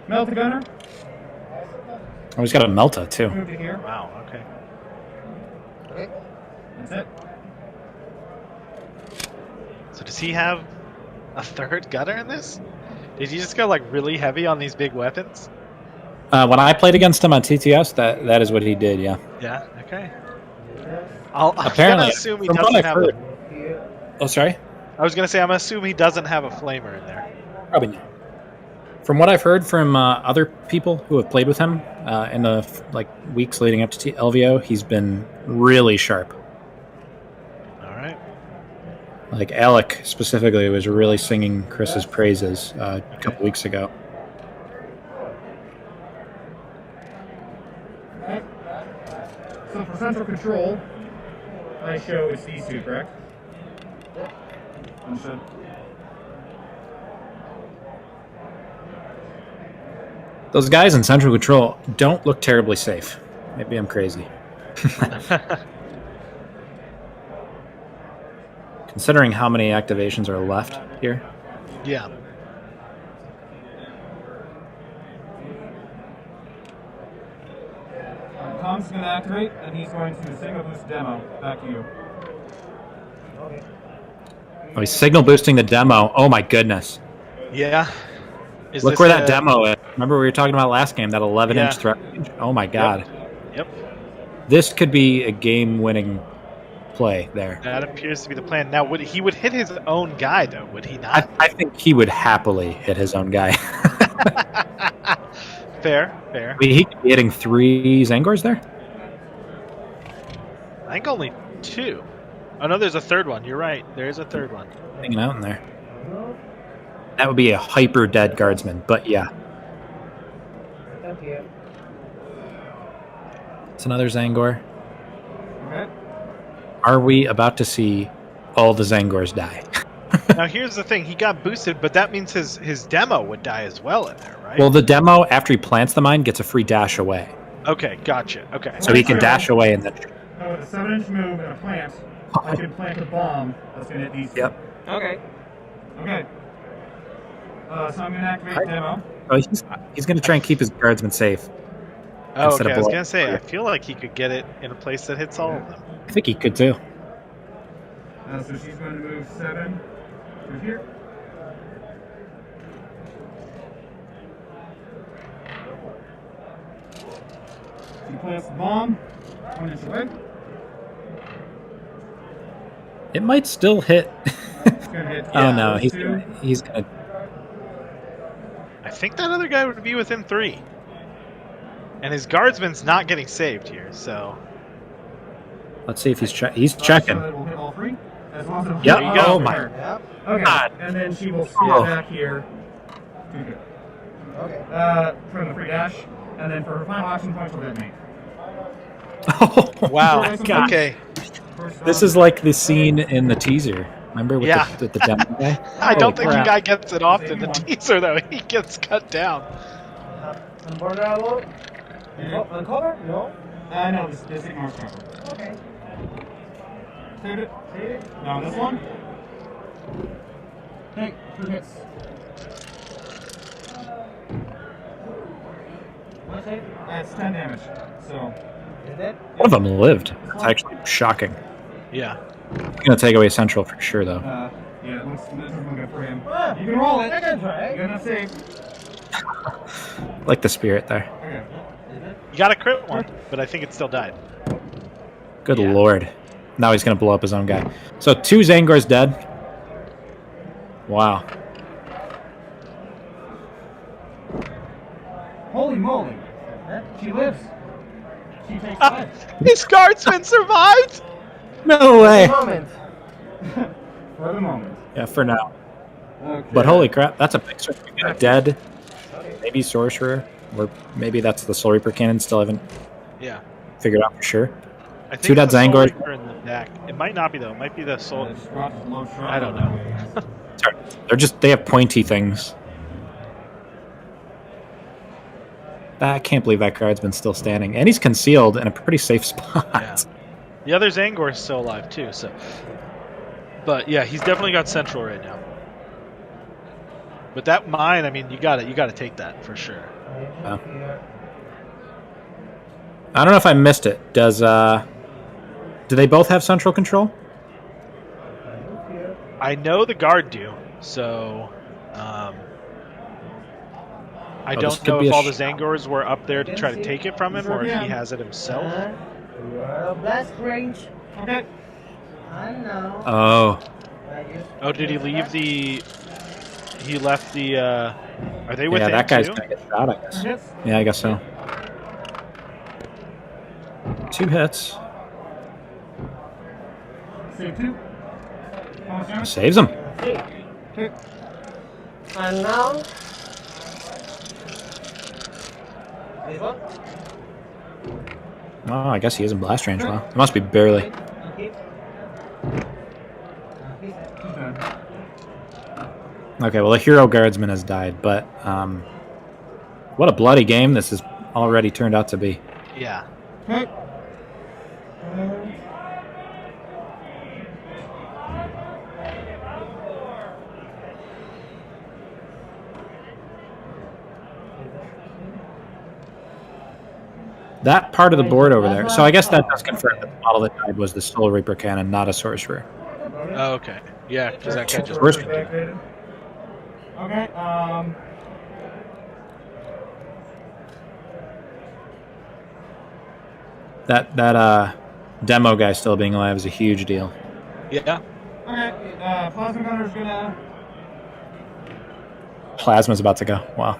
Melt the Gunner. Oh, he's got a Melta too. Move to here. Wow. Okay. Okay. That's it. So does he have a third gunner in this? Did he just go like really heavy on these big weapons? When I played against him on TTS, that is what he did. Yeah. Yeah. Okay. I'm Apparently, gonna assume he from what doesn't I've have. heard. Oh, sorry. I was gonna say I'm gonna assume he doesn't have a flamer in there. Probably not. From what I've heard from other people who have played with him in the weeks leading up to LVO, he's been really sharp. All right. Like Alec specifically was really singing Chris's praises a couple weeks ago. Okay. So for central control, I show it's these two, correct? Understood. Those guys in central control don't look terribly safe. Maybe I'm crazy. Considering how many activations are left here. Yeah. Com's going to activate, and he's going to signal boost demo. Back to you. Oh, he's signal boosting the demo. Oh my goodness. Yeah. Is Look this where that demo is. Remember we were talking about last game, that 11-inch Yeah. threat range? Oh my god. Yep. This could be a game-winning play there. That appears to be the plan. Now, he would hit his own guy, though, would he not? I think he would happily hit his own guy. Fair. I mean, he could be hitting 3 Zangors there? I think only 2. Oh, no, there's a third one. You're right. There is a third one. Hanging out in there. That would be a hyper dead guardsman, but yeah. Thank you. It's another Zangor. Okay. Are we about to see all the Zangors die? Now, here's the thing. He got boosted, but that means his demo would die as well in there, right? Well, the demo, after he plants the mine, gets a free dash away. Okay, gotcha. Okay. So he can dash away and then... With a 7-inch move and a plant, I can plant a bomb that's going to hit these two. Yep. Okay. Okay. So I'm going to activate demo. Oh, he's going to try and keep his guardsmen safe. Oh, instead okay. of I was blow- going to say, I feel like he could get it in a place that hits all of them. I think he could too. So she's going to move 7 through here. She plants the bomb 1 inch away. It might still hit. It's going to hit. Oh no, those he's two. gonna. I think that other guy would be within 3. And his guardsman's not getting saved here, so... Let's see if he's So checking. that will hit all 3. As long as it Yep. hits Oh all my her. Yep. Okay. God. And then she will skip Oh. back here to here. Okay. From the free dash. And then for her final action point, she'll detonate. Oh Wow. First God. Okay. First This on- is like the scene in the teaser Remember with Yeah. the demo guy? I don't think crap. the guy gets it off in the teaser though. He gets cut down. Invulnerable? Uncover? No? No, this ignores cover. Okay. Save it. Now this one. Hey, 2 hits. One save? That's 10 damage. So, Is that? One of them lived. That's actually shocking. Yeah. It's gonna take away Central for sure, though. yeah, it looks good for him. Ah, You can roll it. I can try. You're gonna save. Like the spirit there. Okay. You got a crit one, but I think it still died. Good Yeah. lord. Now he's gonna blow up his own guy. So 2 Zangor's dead. Wow. Holy moly. She lives. She takes Ah, 5. his guardsman survived! No way. Moment. For the moment. Yeah, for now. Okay. But holy crap, that's a big swing. We got a dead, maybe sorcerer, or maybe that's the Soul Reaper cannon. Still haven't Yeah. figured out for sure. I think 2 dead the Soul Zangors. Reaper in the back. It might not be though. It might be the Soul. I don't know. Sorry. They have pointy things. I can't believe that card's been still standing. And he's concealed in a pretty safe spot. Yeah. The other Zangor is still alive too, so. But yeah, he's definitely got Central right now. But that mine, I mean, you got to take that for sure. Yeah. I don't know if I missed it. Do they both have central control? I know the guard do, so I this don't could know be if a all the Zangors were up there to try to take it from him, or if he has it himself. Blast range. Okay. I know. Oh, Oh, did he leave the? He left the. Are they with yeah, him that guy's too? gonna get shot, I guess. Hits. Yeah, I guess so. 2 hits. Save 2. How much damage? Saves him. Okay. And now. This one. Oh, I guess he is in blast range. Wow, it must be barely. Okay. He's dead. Okay, well, the hero guardsman has died, but what a bloody game this has already turned out to be. Yeah. Okay. That part of the board over there. So I guess that does confirm that the model that died was the Soul Reaper cannon, not a sorcerer. Oh, okay. Yeah, because that guy just. First- Okay. That demo guy still being alive is a huge deal. Yeah. Okay. Plasma Gunner's gonna. Plasma's about to go. Wow.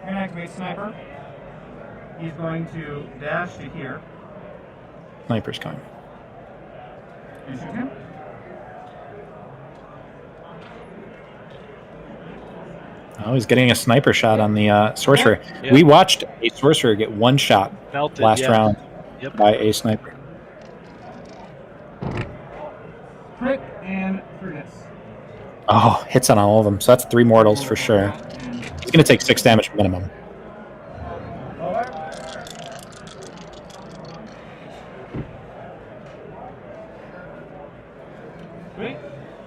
Gonna activate Sniper. He's going to dash to here Sniper's coming. and shoot him. Oh, he's getting a sniper shot on the sorcerer. Yeah. We watched a sorcerer get 1 shot Melted. last yeah. round Yep. by a sniper. Crit and 3 hits. Oh, hits on all of them. So that's 3 mortals for sure. And He's going to take 6 damage minimum. wait.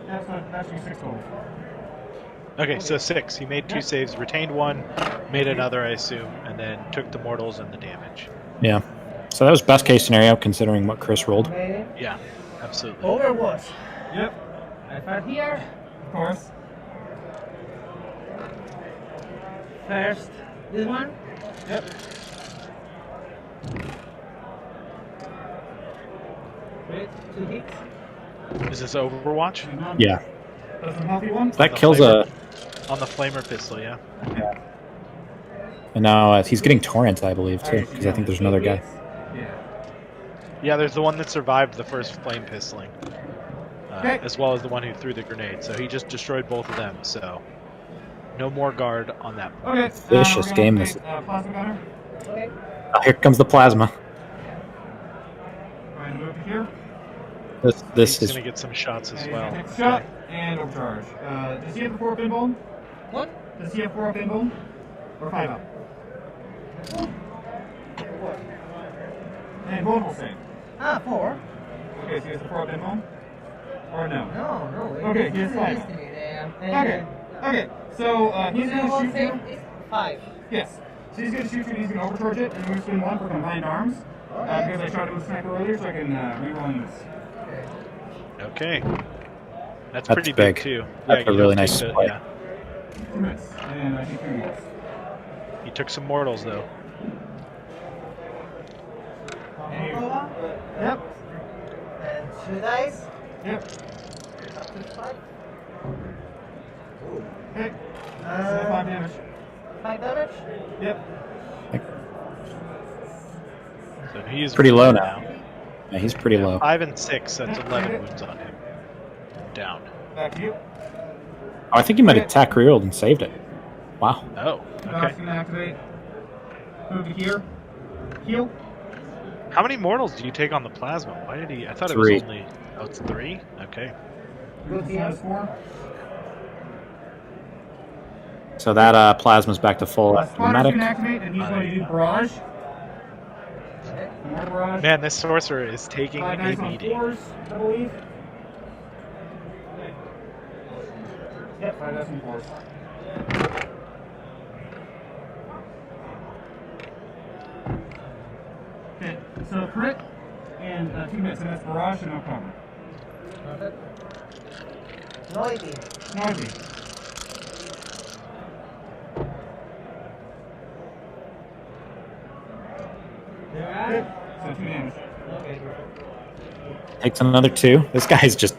That's actually 6 total. Okay, so 6. He made 2 saves, retained 1, made another, I assume, and then took the mortals and the damage. Yeah. So that was best case scenario considering what Chris rolled. Okay. Yeah, absolutely. Overwatch. Yep. I fight here. Of course. First, this one. Yep. Wait, 2 hits. Is this Overwatch? Yeah. That's a healthy one. That kills a... On the flamer pistol, yeah. And now he's getting Torrent, I believe, too, because I think there's another guy. Yeah. Yeah, there's the one that survived the first flame pistoling, Okay. as well as the one who threw the grenade. So he just destroyed both of them. So no more guard on that point. Okay. Vicious we're gonna game activate, this is. Plasma Gunner. Okay. Oh, here comes the plasma. up to here. This He's is going to get some shots as And well. he's gonna take a shot and overcharge. Does he have the 4 up pinball? What? Does he have 4 up pinball? Or 5 up? And Bone will save. Ah, 4. Okay, so he has the 4 up pinball? Or no? No. Okay, he has 5. Okay. Okay. So he's gonna shoot you. 5. Yes. So he's gonna shoot you and he's gonna overcharge it and move spin 1 for combined arms. Because I tried to move sniper earlier, so I can reroll this. Okay. That's That's pretty big. too. That's you a really don't nice take play. Yeah. 2 minutes. And I think 3 minutes. He took some mortals though. And you, Yep. And 2 dice. yep. Up to 5. Okay. So 5 damage. 5 damage. Yep. So he's pretty low wounded now. Yeah, he's pretty low. 5 and 6. That's 11 wounds on him. Down. Back to you. Oh, I think he might have attack rerolled and saved it. Wow. Oh. Doc's Okay. gonna activate. Move to here. Heal. How many mortals do you take on the plasma? Why did he? I thought 3. it was only. Oh, it's 3. Okay. Good team. 4. So that plasma's back to full after the Spotter's medic. gonna activate, and he's going to do barrage. More barrage. Man, this sorcerer is taking 5 a dice on beating. 4s, I believe. Yep, 5 dice on 4s. Okay, so crit and 2 minutes, and that's barrage and no cover. Noisy. Noisy. Okay, so 2 damage. Takes another 2. This guy's just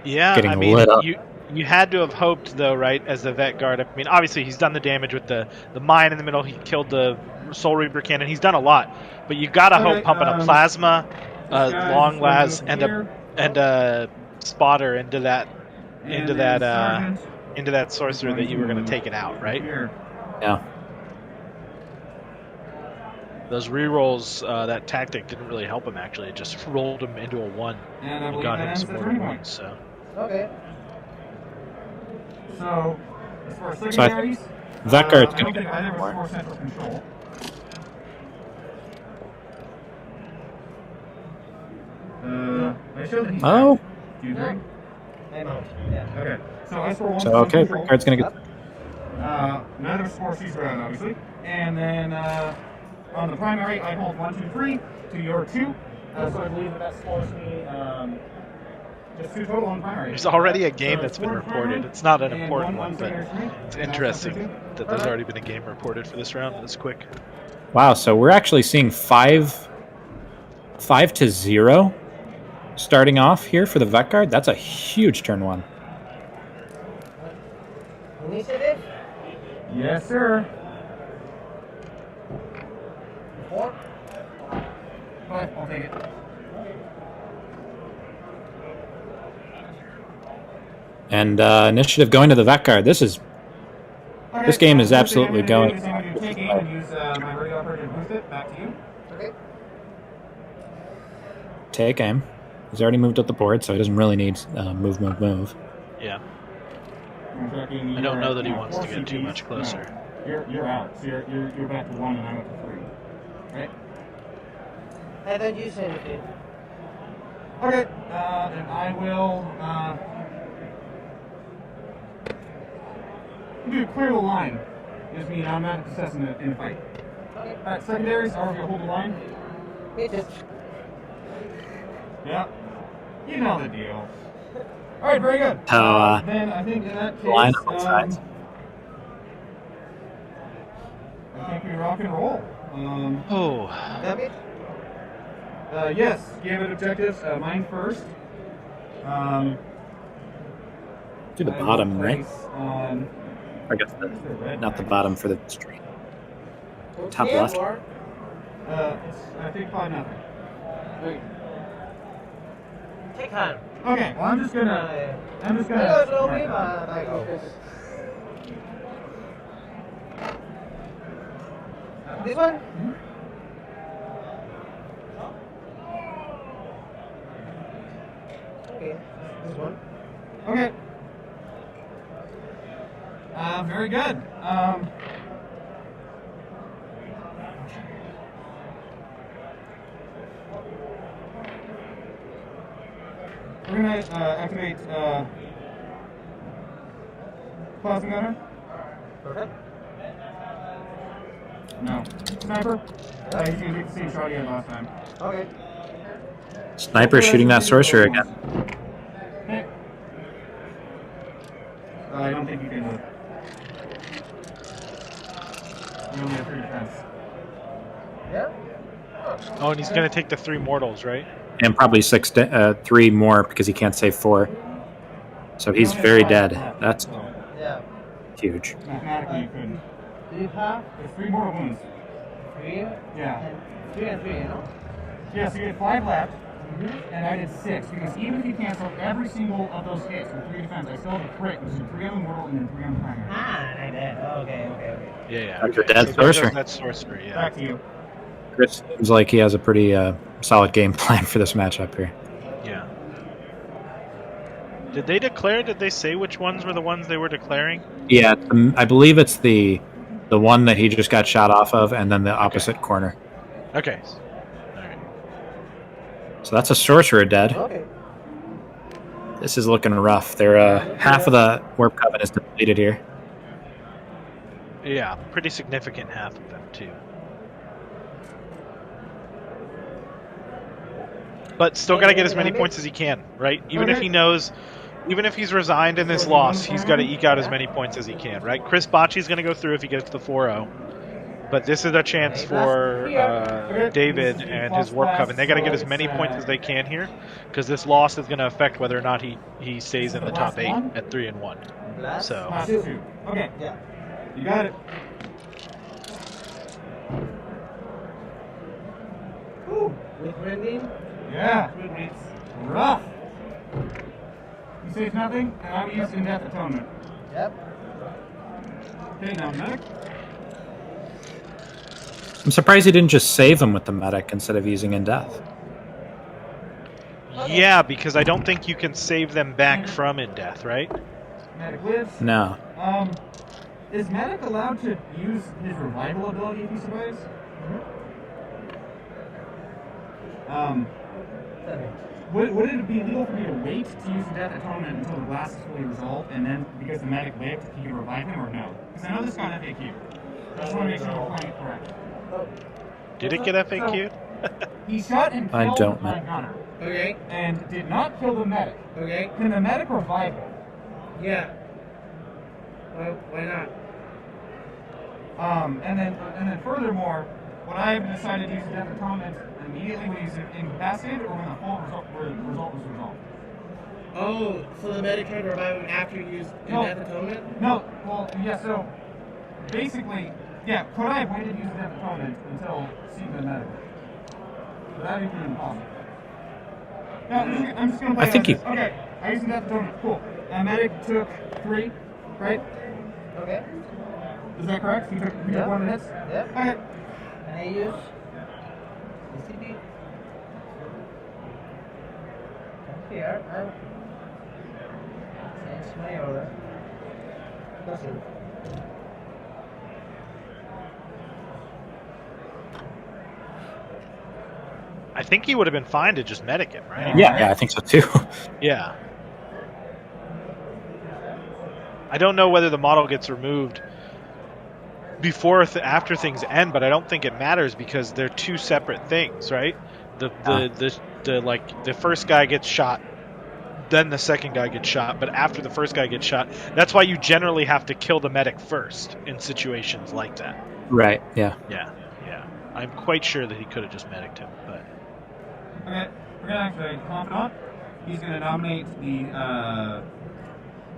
Yeah, Getting I mean, lit up. you had to have hoped though, right? As the vet guard, I mean, obviously he's done the damage with the mine in the middle. He killed the Soul Reaper cannon. He's done a lot, but you gotta Okay, hope pumping a plasma, this guy's long going las, to and here. a spotter into that And then Sergeant into that sorcerer that you were gonna take it out, right? here. yeah. Those rerolls, that tactic didn't really help him. Actually, it just rolled him into a 1 And I and believe got that him ends some the more turning wounds. point. So. Okay. So, as far as So I secondaries, That I guard's don't gonna think get either of us more. more central control. I showed that he's Oh. back. Do you agree? I'm out. Yeah. Okay. So I score 1 So okay, control. Brickguard's gonna get. Neither scores she's ground, obviously. And then on the primary, I hold 1, 2, 3 to your 2. So I believe that scores me just 2 total on primary. There's already a game So that's been 4 reported. primary It's not an and important 1 one, but secondary for me. it's And that's interesting up to 2. that there's already been a game reported for this round this quick. Wow. So we're actually seeing 5-0 starting off here for the vet guard. That's a huge turn 1. Initiative. Yes, sir. 4. 5, I'll take it. And initiative going to the vet guard. This is Okay, This game so is the first absolutely thing I'm going- gonna do is I'm going to take aim and use my radio operator to boost it. Back to you. Okay. take aim. He's already moved up the board, so he doesn't really need move. Yeah, I'm checking I don't your- know that he no, wants to 4 get too CPs. much closer. No, you're out. So you're back to 1 and I'm up to 3. Right? I don't use anything. Okay. And I will do clear the line. Gives me an automatic success in the fight. Okay. Alright, secondaries, are you hold the line? It is. Yep. You know the deal. Alright, very good. So, then I think in that case, line on both sides. I think we rock and roll. Oh, Damage. Yes, give it objectives. Mine first. To the I will bottom, right? place on I guess not the bottom for the stream. Top Okay, left. or- It's, I think 5-0. Take hand. Okay, well I'm just gonna. I go slowly, but I go. This one? Okay. This one. Okay. Very good. We're gonna activate Plasma Gunner. Perfect. No. Sniper. He's gonna get the same shot he had last time. Okay. Sniper shooting that sorcerer again. Okay. I don't think you can do it. You only have 3 defense. Yeah. Oh, and he's going to take the 3 mortals, right? And probably 3 more because he can't save 4. So he's very dead. That's Yeah. huge. Mathematically, you couldn't. Do you have There's 3 mortal wounds. 3? Yeah. And 3 and 3, you know? Yeah, so you had 5 left, and I did 6, because even if you cancel every single of those hits with 3 defense, I still have a crit, which is 3 on the mortal and then 3 on the primary. Ah, like that. Okay. Yeah. Dr. Okay. Dead So there goes Sorcerer. that sorcerer, yeah. Back to you. Chris seems like he has a pretty solid game plan for this matchup here. Yeah. Did they declare? Did they say which ones were the ones they were declaring? Yeah, I believe it's the one that he just got shot off of, and then the opposite corner. Okay. All right. So that's a sorcerer dead. Okay. This is looking rough. They're half of the Warp Coven is depleted here. Yeah, pretty significant half of them too. But still got to get as many points as he can, right? Even if he knows, even if he's resigned in this loss, he's got to eke out as many points as he can, right? Chris Bocci's going to go through if he gets the 4-0. But this is a chance for David and his Warp Coven. They got to get as many points as they can here, because this loss is going to affect whether or not he stays in the top 8 at 3-1. Last So Last 2. Okay, Yeah. you got it. Ooh. With rending. Yeah. Rough. You save nothing, and I'm using Death Atonement. Yep. Okay, now medic. I'm surprised he didn't just save him with the medic instead of using in death. yeah, because I don't think you can save them back from in death, right? Medic lives. No. Is medic allowed to use his revival ability if he survives? Would it be legal for me to wait to use the Death Atonement until the blast is fully resolved, and then, because the medic lived, he can revive him, or no? Because I know this got FAQ. I just want to make sure we're playing it correct. Did it get FAQ? He shot and I killed don't my know. gunner, Okay. and did not kill the medic. Okay. Can the medic revive him? Yeah. Well, why not? And then furthermore, would I have decided to use the Death Atonement immediately when he's incapacitated, or when the full result was resolved? Oh, so the medic can revive him after you use No. Death Atonement? No, well, yeah, so basically, yeah, could I have waited to use the Death Atonement until seeing the medic? But that would be impossible. No, I'm just gonna play I think it like this. Okay, I used the Death Atonement, cool. Medic took 3, right? Okay. Is that correct? He took 1 hits? Yep. Okay. And I use ECD. Here, I'll change my order. Proceed. I think he would have been fine to just medic him, right? Yeah, I think so too. Yeah. I don't know whether the model gets removed before or after things end, but I don't think it matters because they're 2 separate things, right? The first guy gets shot, then the second guy gets shot, but after the first guy gets shot, that's why you generally have to kill the medic first in situations like that. Right, yeah. Yeah. I'm quite sure that he could have just medicked him, but Okay, we're gonna activate Confidant. He's gonna nominate the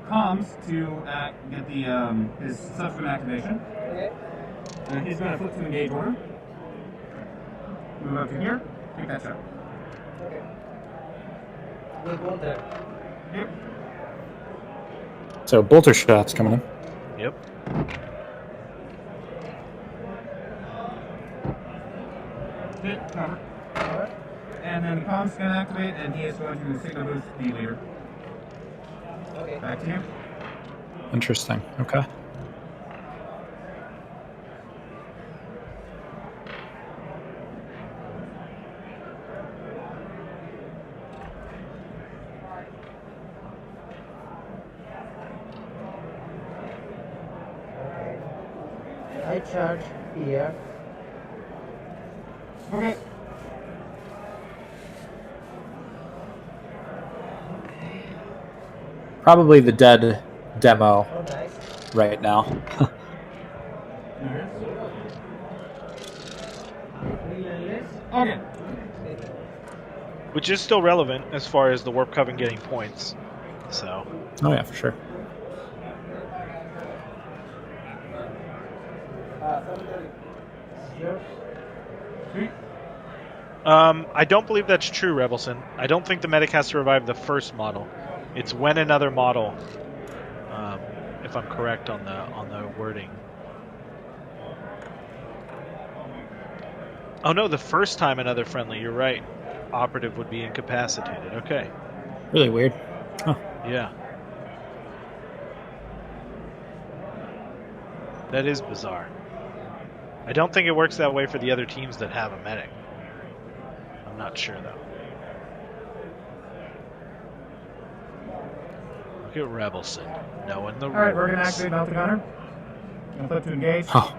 comms to get the his subsequent activation. Okay. And he's gonna flip to engage order. Move up to here. Take that shot. Okay. With water. Yep. So bolter shots coming in. yep. Hit cover. Alright. and then the comms can activate, and he is going to signal boost the leader. Okay. Back to you. Interesting. Okay. I charge here. Okay. Probably the dead demo Oh, nice. right now. Okay. Which is still relevant as far as the Warp Coven getting points. So, Oh yeah, for sure. I don't believe that's true, Rebelson. I don't think the medic has to revive the first model. It's when another model, if I'm correct on the wording. Oh no, the first time another friendly. You're right. Operative would be incapacitated. Okay. Really weird. Yeah. That is bizarre. I don't think it works that way for the other teams that have a medic. I'm not sure though. Look at Rebelson, knowing the rules. Alright, we're gonna activate Delta Gunner. Gonna flip to engage. Oh,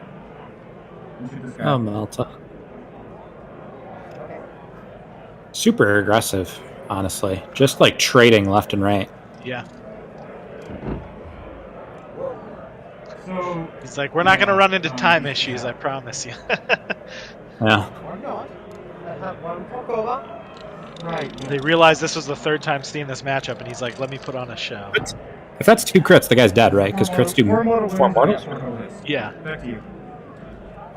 And shoot this guy. oh Malta. Super aggressive, honestly. Just like trading left and right. Yeah. So, He's like, we're not going to run into time issues, I promise you. Yeah. Or not. I have one Kokova. right. They realized this was the third time seeing this matchup, and he's like, let me put on a show. If that's 2 crits, the guy's dead, right? Because crits do Four mortal 4 wounds, mortals. four colas. Yeah. Back to you.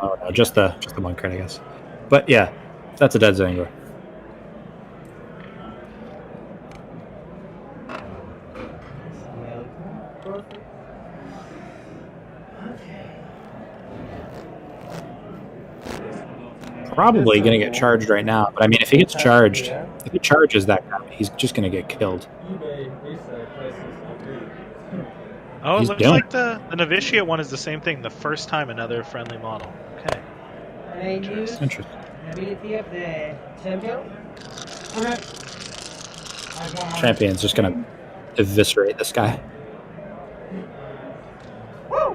Oh no, just the 1 crit, I guess. But yeah, that's a dead Zangor. Probably gonna get charged right now, but I mean, if he gets charged, if he charges that guy, he's just gonna get killed. Oh, it He's looks doing like the Novitiate one is the same thing, the first time another friendly model. Okay. And I use Interesting. ability of the champion. Okay. I have one more. Champion's just gonna eviscerate this guy. Woo!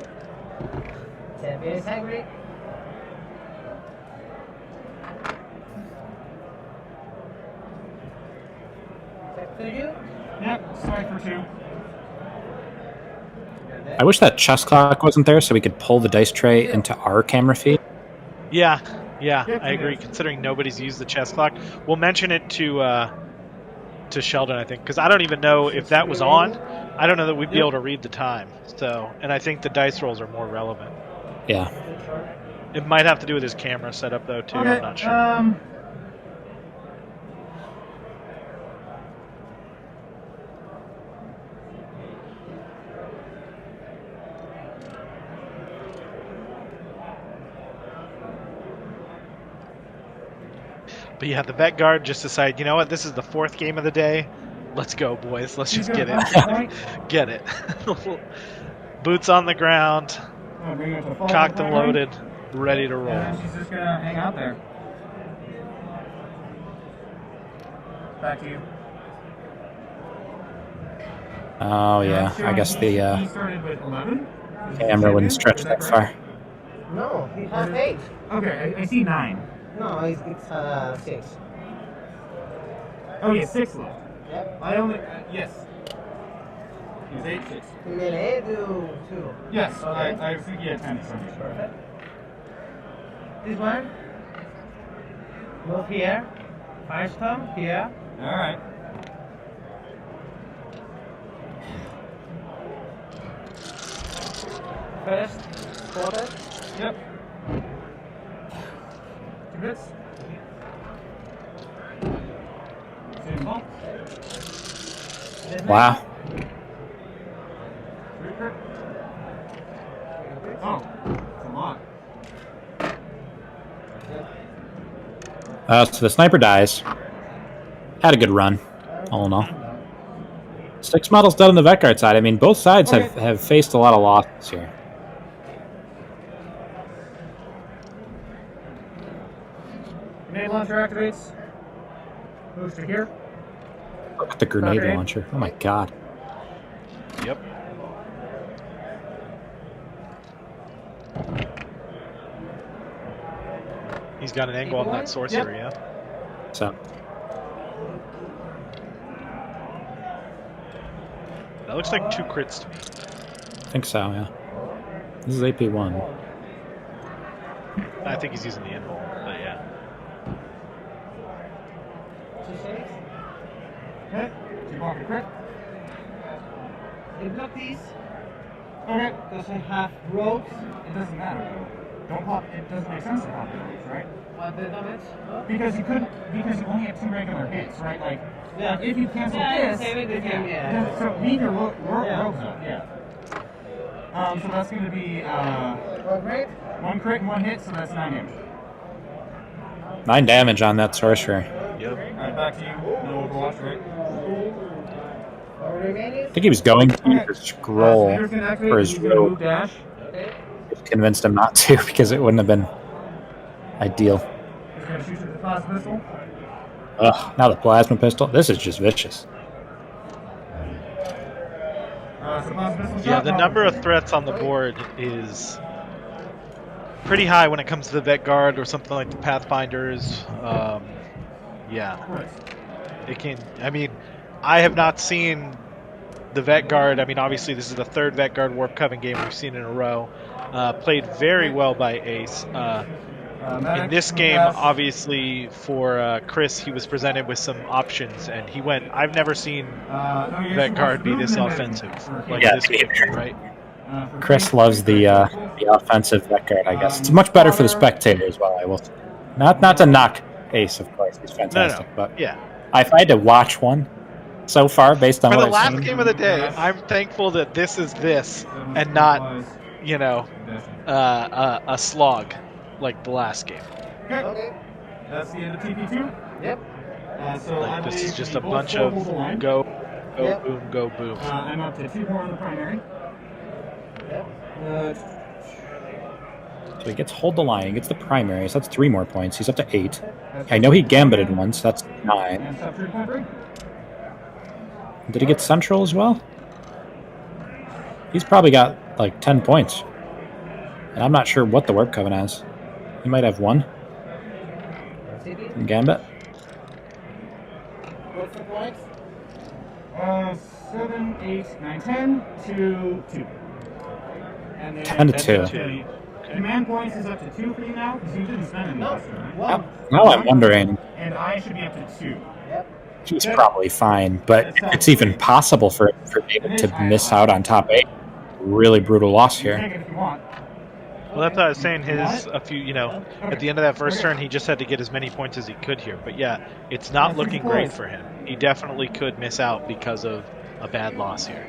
Champion is hungry. Back to you. Yep, strike for 2. I wish that chess clock wasn't there so we could pull the dice tray into our camera feed. Yeah, I agree. Considering nobody's used the chess clock, we'll mention it to Sheldon, I think, because I don't even know if that was on. I don't know that we'd be able to read the time. So, and I think the dice rolls are more relevant. Yeah. It might have to do with his camera setup, though, too. Okay, I'm not sure. But yeah, the Vet Guard just decided, you know what, this is the 4th game of the day. Let's go, boys. Let's just get it. Get it. Boots on the ground, I'll bring it to full cocked and point. loaded, ready to roll. And then she's just gonna hang out there. Back to you. Oh yeah, I guess He the started with 11. camera wouldn't stretch that far. No, he has 8. Okay, I see 9. No, it's 6. Oh, yeah, 6 left. Yep. I only. Yes. He's 8, 6. Melee do 2. Yes, Okay. I think he had 10 or something. Perfect. This one. Move here. Firestorm here. Alright. First quarter. Yep. 2 hits. Same ball. Wow. 3 crit. Oh, it's a lot. So the sniper dies. had a good run, all in all. 6 models dead on the Vet Guard side. I mean, both sides have faced a lot of losses here. Grenade launcher activates. Moves to here. Look at the grenade Okay. launcher. Oh my god. Yep. He's got an angle on that sorcerer, yeah. So, That looks like 2 crits to me. I think so, yeah. This is AP1. I think he's using the invul, but yeah. Hit. You block a crit. They block these Okay. because I have rogues. It doesn't matter though. Don't pop. It doesn't make sense to pop the rogues, right? What the damage? Because you couldn't. Because you only have 2 regular hits, right? Like, Yeah. if you cancel Yeah, this, save it with him, yeah. So leave your rogues Yeah. up. Yeah. So that's going to be Right? 1 crit and 1 hit, so that's 9 damage. 9 damage on that sorcerer. Yep. Alright, back to you. No Overwatch, right? I think he was going to use the scroll Leader's gonna activate, for his he's gonna move rogue. dash. Convinced him not to because it wouldn't have been ideal. He's gonna shoot you with the plasma pistol. Ugh, now the plasma pistol. This is just vicious. So plasma pistol Yeah, shot, the number of threats on the board is pretty high when it comes to the Vet Guard or something like the Pathfinders. Yeah, it can. I mean, I have not seen the Vet Guard. I mean, obviously this is the 3rd Vet Guard Warp Coven game we've seen in a row. Played very well by Ace. In this game, obviously for Chris, he was presented with some options, and he went. I've never seen Vet Guard be this offensive like Yeah, this quickly, right? Chris loves the offensive Vet Guard, I guess. It's much better for the spectator as well, I will say. Not to knock Ace, of course. He's fantastic. But Yeah. if I had to watch one so far based on For what the I've last seen, game of the day, I'm thankful that this is this and not, you know, a slog like the last game. Okay. That's the end of TP2. Yep. So Like, I this is believe just we a both bunch score of hold the line. go Yep. boom, go boom. I'm up to 2 more in the primary. so he gets hold the line, he gets the primary, so that's 3 more points. He's up to 8. I know he gambited once, that's 9. And sub 3.3. Did he get central as well? He's probably got like 10 points. And I'm not sure what the Warp Coven has. He might have 1 in Gambit. What's the points? 7, 8, 9, 10 to 2. And then 10 to that's 2. up to- Command points is up to 2 for you now, because you didn't spend any last turn. One. Now I'm wondering, And I should be up to 2. he's probably fine, but if it's even possible for David to miss out on top 8. Really brutal loss You here. take it if you want. Well, that's what I was saying. At the end of that first turn, he just had to get as many points as he could here. But yeah, it's not looking great for him. He definitely could miss out because of a bad loss here.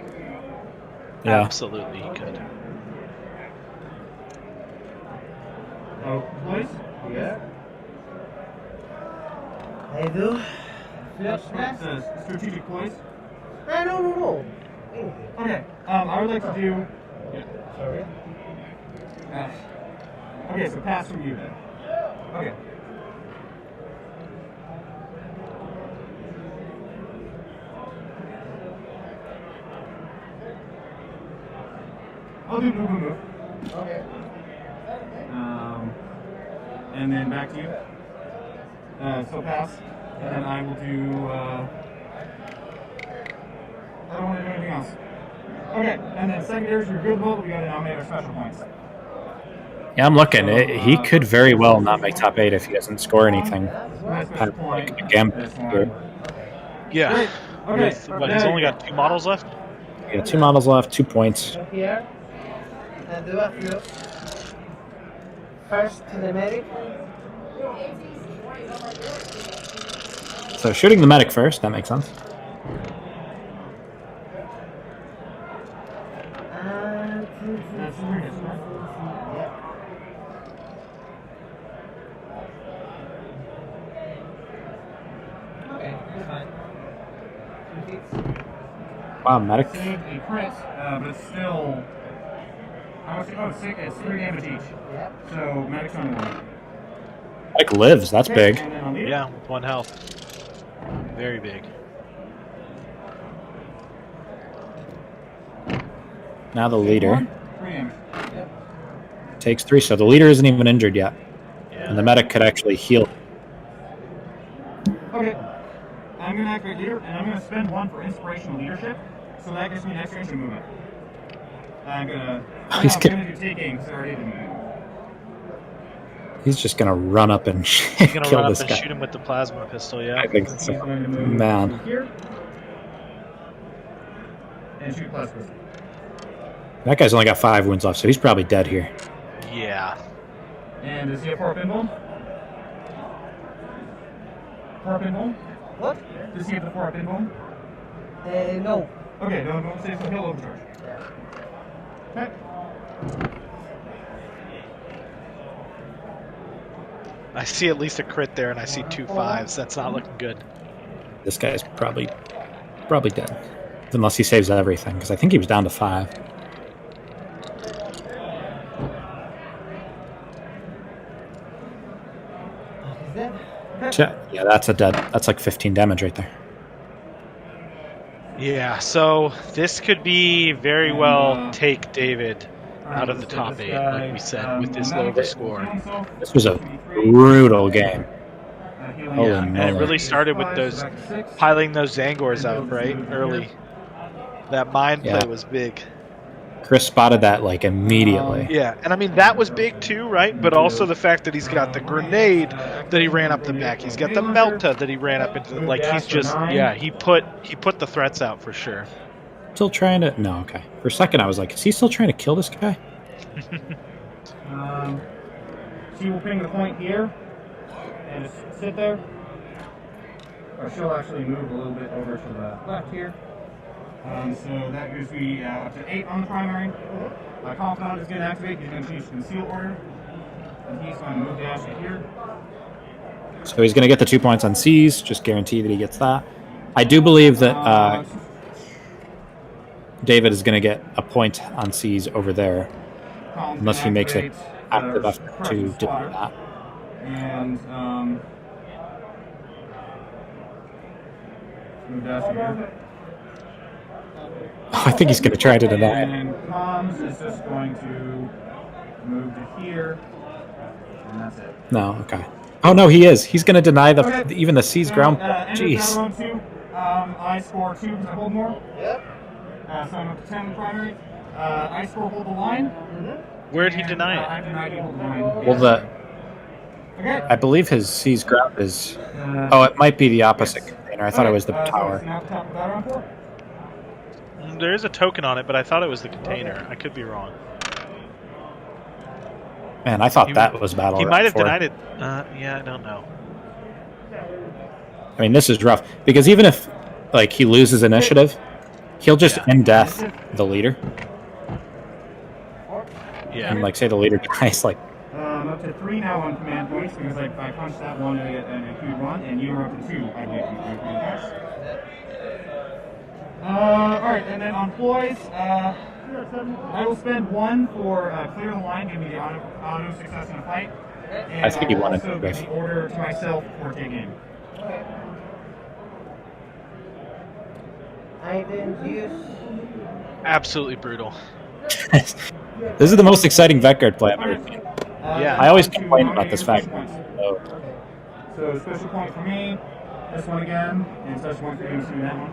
Yeah. Absolutely, he could. Oh, please? Yeah. I do. Yes, it says strategic poise. No. Okay, I would like to do. Sorry. Okay, so pass from you then. Okay. I'll do move. Okay. And then back to you. So pass. And then I will do. I don't want to do anything else. Okay, and then secondaries, you're good vote. We got to nominate our special points. Yeah, I'm looking. He could very well not make top 8 if he doesn't score anything. My special point. Like a Gambit. This one. Yeah. Great. Okay. He's only got 2 models left? Yeah, 2 models left, 2 points. So here. And do a few. First to the medic. So shooting the medic first, that makes sense. And That's 3 hits, right? okay, it's fine. Wow, medic. Saved a crit, but it's still. How much? Oh, it's 3 damage each. So medic's on 1. Medic lives. That's Okay, big. and then on leader. Yeah, with 1 health. Very big. Now the leader 3 damage. takes 3, so the leader isn't even injured yet, Yeah. and the medic could actually heal. Okay. I'm gonna activate leader, and I'm gonna spend 1 for inspirational leadership, so that gives me an extra inch of movement. I'm gonna. He's I'm good. gonna do taking, because I already did movement. He's just gonna run up and He's gonna kill run up this and guy. shoot him with the plasma pistol. Yeah. I think He's so. going to move Man. here. And shoot plus pistol. That guy's only got 5 wounds left, so he's probably dead here. Yeah. And does he have 4 pinball? 4 pinball? What? Does he have the 4 pinball? No. Okay, don't say so. He'll overcharge. Okay. I see at least a crit there, and I see 2 5s. That's not looking good. This guy's probably dead, unless he saves everything, because I think he was down to 5. Is that? Yeah, that's a dead. That's like 15 damage right there. Yeah. So this could be very well take David out of the top 8, like we said, with this low of a score. This was a brutal game. Holy Yeah, and it moly. really started with those piling those Zangors up right early. That mind play Yeah. was big. Chris spotted that like immediately. Yeah, and I mean that was big too, right? But also the fact that he's got the grenade that he ran up the back. He's got the Melta that he ran up into. Like he's just he put the threats out for sure. Still trying to. No, okay. For a second, I was like, is he still trying to kill this guy? She will ping the point here and just sit there. Or she'll actually move a little bit over to the left here. So that gives me up to 8 on the primary. Confidant is going to activate. He's going to change to conceal order. And he's going to move dash to here. So he's going to get the 2 points on C's. Just guarantee that he gets that. I do believe that David is going to get a point on C's over there, unless he makes an active effort to do that. And move dash to here. Oh, I think he's going to try to deny it. And comms is just going to move to here, and that's it. No, okay. Oh no, he is. He's going to deny Okay. even the C's ground. End of Jeez. round 2. I score 2 because I hold more. Yep. So I'm up to 10 in the primary. I score hold the line. Where'd he and, deny I it? denied you hold the line. Well, Okay. I believe his C's ground is. Oh, it might be the opposite container. I thought it was the So it's tower. now top of that round 4. There is a token on it, but I thought it was the container. I could be wrong. Man, I thought that was battle. He round might have 4. denied it. Yeah, I don't know. I mean, this is rough because even if like he loses initiative, he'll just end death the leader Yeah. and like say the leader dies. Like Up to 3 now on command points because I punched that one and a huge one, and you were up to 2, I believe. Alright, and then on ploys, I will spend 1 for clear the line, give me the auto success in a fight. And I think he wanted also to give the order to myself for take aim. I didn't use. Absolutely brutal. this is the most exciting Vetguard play I've ever seen. Yeah. I always complain about this fact. So special point for me, this one again, and special point for you to that one.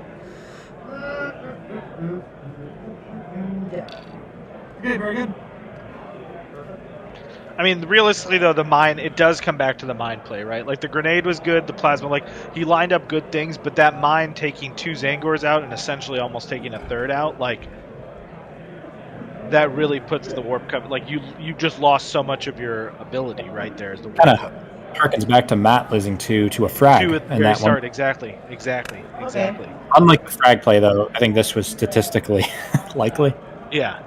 Okay, very good. I mean, realistically though, the mine, it does come back to the mine play, right? Like the grenade was good, the plasma, like he lined up good things, but that mine taking 2 Zangors out and essentially almost taking a third out, like that really puts the warp cover. Like you just lost so much of your ability right there. As the warp Kind of harkens back to Matt losing to a frag to at the in very that start, one. exactly. Unlike the frag play, though, I think this was statistically likely. Yeah.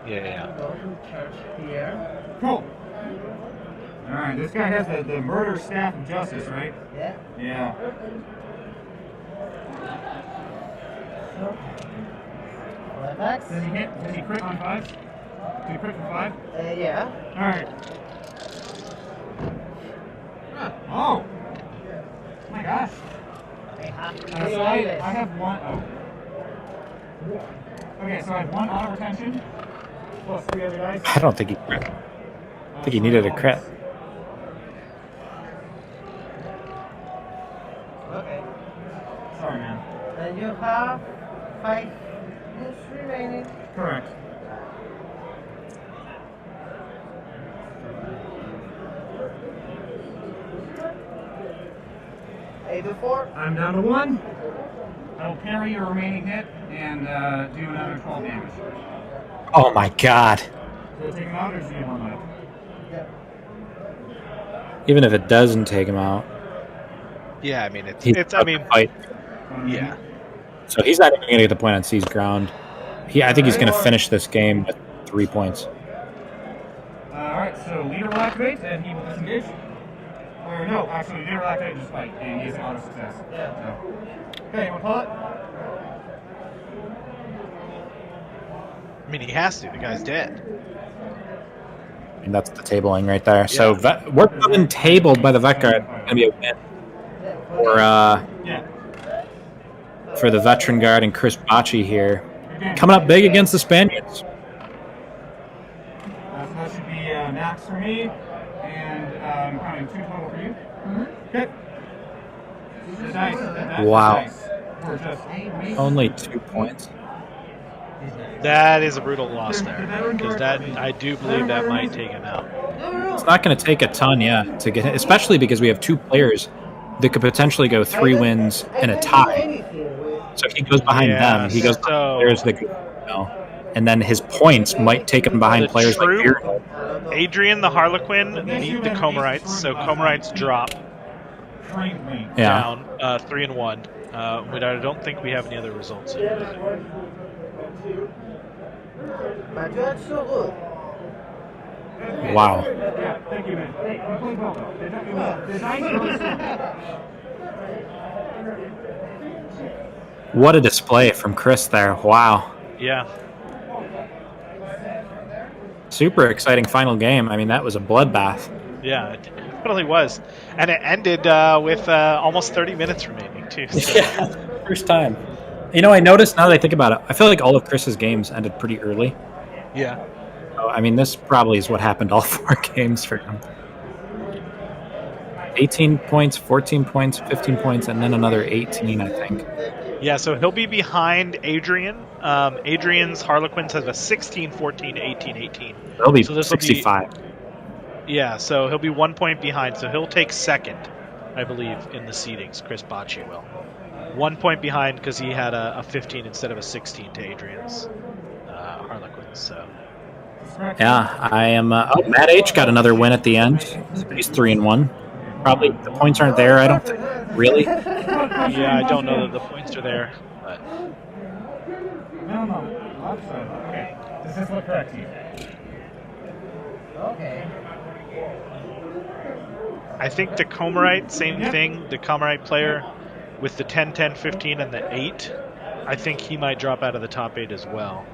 Cool. Alright, this guy has the murder staff of justice, right? Yeah. Yeah. Does he hit? Does he crit on 5? Did he crit for 5? Yeah. Alright. Oh! Oh my gosh. So I have one. Oh. Okay, so I have one auto retention plus 3 other dice. I don't think he crit. I think he needed a crit. Okay. Sorry, man. And you have 5 moves remaining. Correct. Eight to 4. I'm down to 1. I will parry your remaining hit and do another 12 damage. Oh my god. So take him out or is he one life? Even if it doesn't take him out, Yeah, I mean he's it's. I up mean, to fight. yeah. So he's not even going to get the point on seized ground. I think he's going to finish this game with 3 points. Alright, so leader will activate and he will disengage. Or no, actually, leader will activate just fight and he has an auto success. Yeah. So. Okay, you want to pull it? I mean, he has to. The guy's dead. And that's the tabling right there. So we're being tabled by the Vet Guard. Going to be a win for the Veteran Guard and Chris Bocci here. Coming up big against the Spaniards. So that should be max for me and counting 2 total for you. Okay. The dice. Wow. Dice were just Only 2 points. That is a brutal loss there, because that I do believe that might take him out. It's not going to take a ton, to get it, especially because we have 2 players that could potentially go 3 wins and a tie. So if he goes behind them, he goes behind players that and then his points might take him behind players like Beard. Adrian the Harlequin beat the Comorites, so Comorites drop down 3-1. But I don't think we have any other results. But you're so good. Wow. Yeah, thank you, man. Hey, you played well, though. The dice are What a display from Chris there. Wow. Yeah. Super exciting final game. I mean, that was a bloodbath. Yeah, it definitely was. And it ended with almost 30 minutes remaining, too. So. Yeah, first time. I noticed now that I think about it, I feel like all of Chris's games ended pretty early. Yeah. So, I mean, this probably is what happened all 4 games for him. 18 points, 14 points, 15 points, and then another 18, I think. Yeah, so he'll be behind Adrian. Adrian's Harlequins have a 16, 14, 18, 18. He'll be so this 65. Yeah, so he'll be 1 point behind. So he'll take second, I believe, in the seedings. Chris Bocci will. 1 point behind because he had a 15 instead of a 16 to Adrian's Harlequins. So. Yeah, I am. Matt H got another win at the end. He's 3-1. Probably the points aren't there. I don't think. Really? Yeah, I don't know that the points are there. But. No. Okay. Does this look correct to you? Okay. I think the Comorite, same thing. The Comorite player with the 10, 10, 15, and the 8. I think he might drop out of the top 8 as well.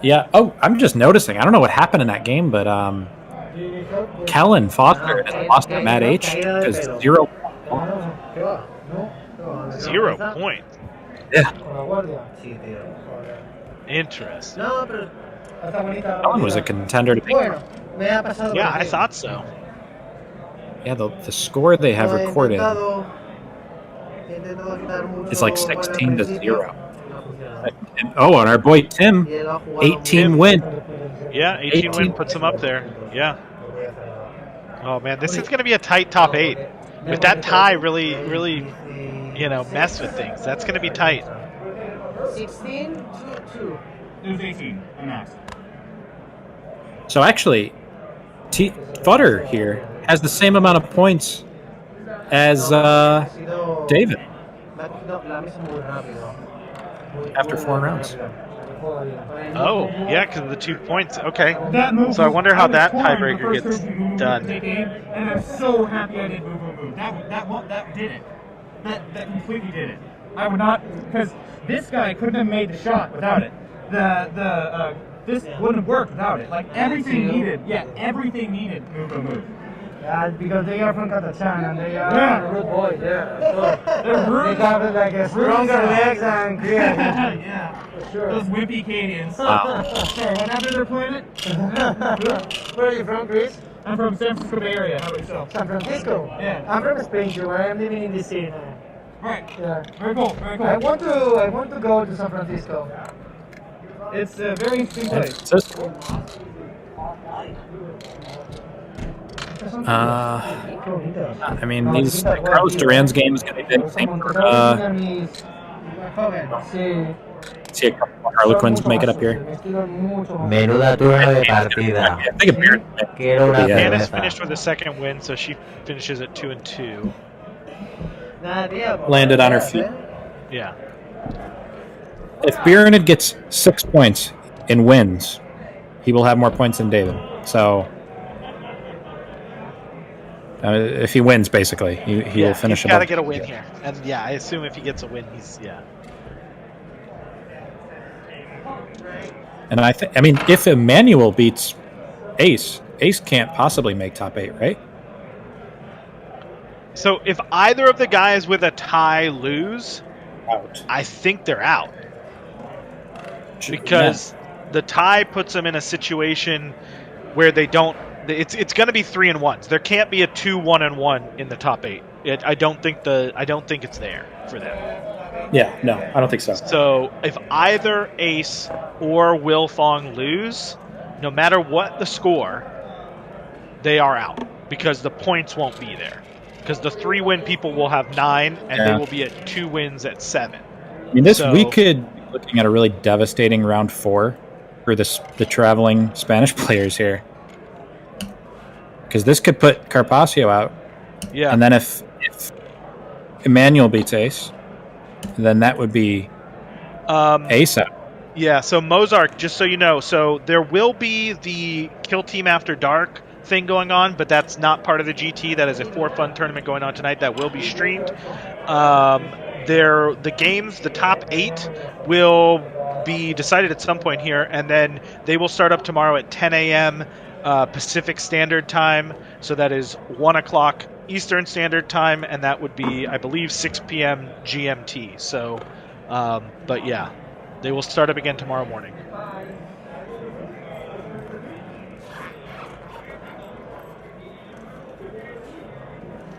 Yeah. Oh, I'm just noticing. I don't know what happened in that game, but Kellen Foster has lost to Matt H because 0 points. 0 points. Yeah. Interesting. Kellen was a contender to beat. Yeah, I thought so. Yeah, the score they have recorded is like 16-0. And our boy Tim, 18 win. Yeah, 18 win puts him up there. Yeah. Oh man, this is going to be a tight top 8. With that tie really, mess with things. That's going to be tight. 16 to 2. It was 18. I'm next. So actually, Futter here has the same amount of points as David after 4 rounds. Oh, yeah, because of the 2 points. Okay. So I wonder how that tiebreaker gets done. And I'm so happy I did move. That did it. That completely did it. I would not, because this guy couldn't have made the shot without it. This wouldn't have worked without it. Like everything needed, move. Yeah, because they are from Kazachan and they are rude boys. Yeah, so they have like a stronger legs and clear. Yeah, for sure. those wimpy Canadians. Wow. Sorry, what happened to their planet? Where are you from, Chris? I'm from San Francisco Bay Area. How about yourself? San Francisco. Yeah. I'm from Spain too. I am living in DC now. Right. Yeah. Very cool. Very cool. I want to go to San Francisco. It's a very interesting place. It's just- I mean, these Carlos Duran's game is going to be big. Same for, see a couple more Harlequins make it up here. Menuda turno de partida. I think a beer. Quiero una Yeah. Hannah's cerveza. finished with a second win, so she finishes at 2-2. Landed on her feet. Yeah. If Biranid gets 6 points and wins, he will have more points than David. So, if he wins, basically, he will finish He's got to above. get a win here, and yeah, I assume if he gets a win, he's And I mean, if Emmanuel beats Ace, Ace can't possibly make top 8, right? So if either of the guys with a tie lose, Out. I think they're out. Because the tie puts them in a situation where they don't. It's going to be 3-1s. There can't be a 2-1-1 in the top 8. I don't think it's there for them. Yeah, no, I don't think so. So if either Ace or Will Fong lose, no matter what the score, they are out because the points won't be there. Because the 3-win people will have 9, and they will be at 2 wins at 7. I mean, we could be looking at a really devastating round 4 for the traveling Spanish players here. Because this could put Carpaccio out. Yeah. And then if Emmanuel beats Ace, then that would be Ace out. Yeah, so Mozart, just so you know, so there will be the Kill Team After Dark thing going on, but that's not part of the GT. That is a For Fun tournament going on tonight that will be streamed. The games, the top 8, will be decided at some point here, and then they will start up tomorrow at 10 a.m. Pacific Standard Time. So that is 1 o'clock Eastern Standard Time, and that would be, I believe, 6 p.m. GMT. So, but yeah, they will start up again tomorrow morning.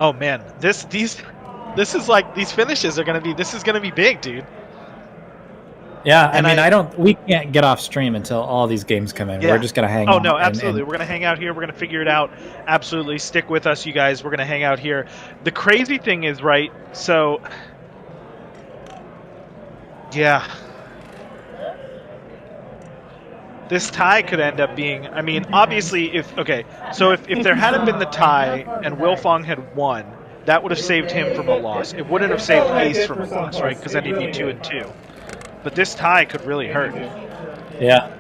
Oh man, this is like these finishes are gonna be. This is gonna be big, dude. Yeah, And I mean, we can't get off stream until all these games come in. Yeah. We're just gonna hang. Oh out no, and- absolutely. We're gonna hang out here. We're gonna figure it out. Absolutely, stick with us, you guys. We're gonna hang out here. The crazy thing is, right? So, yeah, this tie could end up being. I mean, obviously, if there hadn't been the tie and Will Fong had won, that would have saved him from a loss. It wouldn't have saved Ace from a loss, right? Because then he'd be 2-2. But this tie could really hurt. Yeah.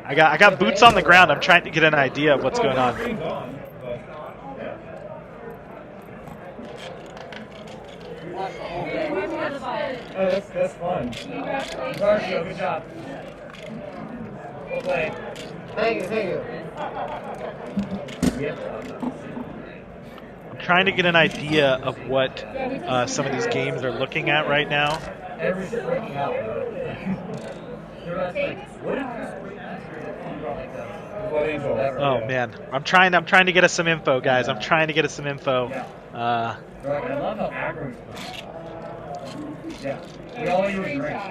I got boots on the ground. I'm trying to get an idea of what's going on. Oh, that's fun. Garcia, good job. Well played. Thank you. I'm trying to get an idea of what some of these games are looking at right now. Everything's working out. Oh man, I'm trying to get us some info, guys. I'm trying to get us some info. I love how aggro it's playing. Yeah. We all use drinks.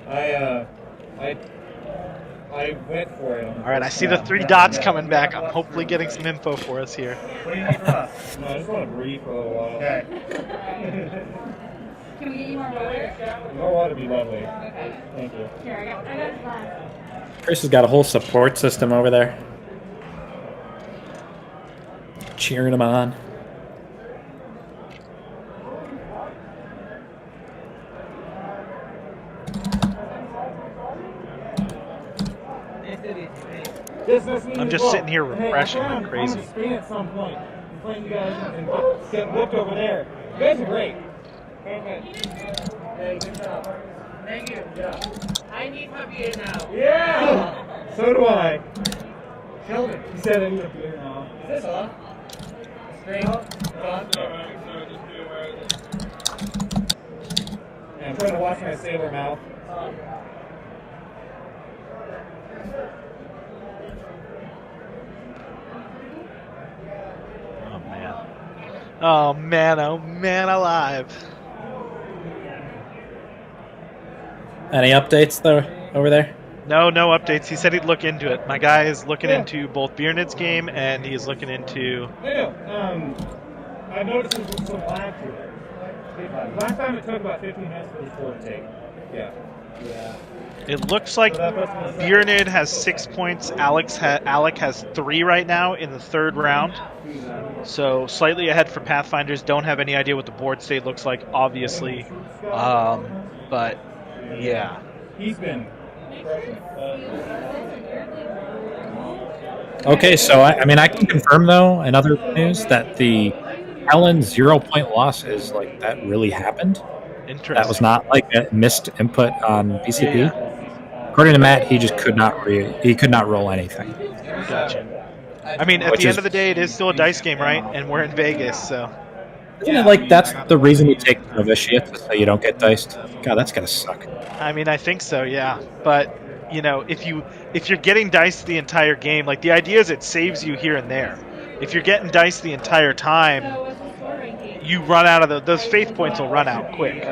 I went for it. All right, I see the 3 dots coming back. I'm hopefully getting some info for us here. What do you need from us? No, I just want to breathe for a little while. Okay. Can we get you more water? More water would be lovely. Okay. Thank you. Here, I got a glass. Chris has got a whole support system over there. Cheering him on. I'm just sitting here refreshing like crazy. I'm at some point. playing you guys and getting whooped over there. You guys are great. Perfect. Hey, good job. Thank you. Yeah. I need my beer now. Yeah! So do I. Sheldon. He said I need a beer now. Is this off? Straight off? On? And I'm trying to watch my sailor mouth. Oh man. Oh man. Oh man, alive. Any updates though over there? No updates. He said he'd look into it. My guy is looking into both Biernid's game and he's looking into. I noticed there's some lag to it. Last time it took about 15 minutes for the score to take. Yeah. It looks like Biernid has 6 points. Alec has 3 right now in the third round. So slightly ahead for Pathfinders. Don't have any idea what the board state looks like, obviously. But yeah. He's been. Okay, so I mean, I can confirm though in other news that the Helen 0-point loss is like that really happened. Interesting. That was not like a missed input on BCP. According to Matt, he just could not roll anything. Gotcha. I mean, at the end of the day, it is still a dice game, right? And we're in Vegas, so. Isn't it like that's the reason you take novitiate so you don't get diced? God, that's gonna suck. I mean, I think so, yeah. But you know, if you're getting diced the entire game, like the idea is it saves you here and there. If you're getting diced the entire time, you run out of those faith points will run out quick.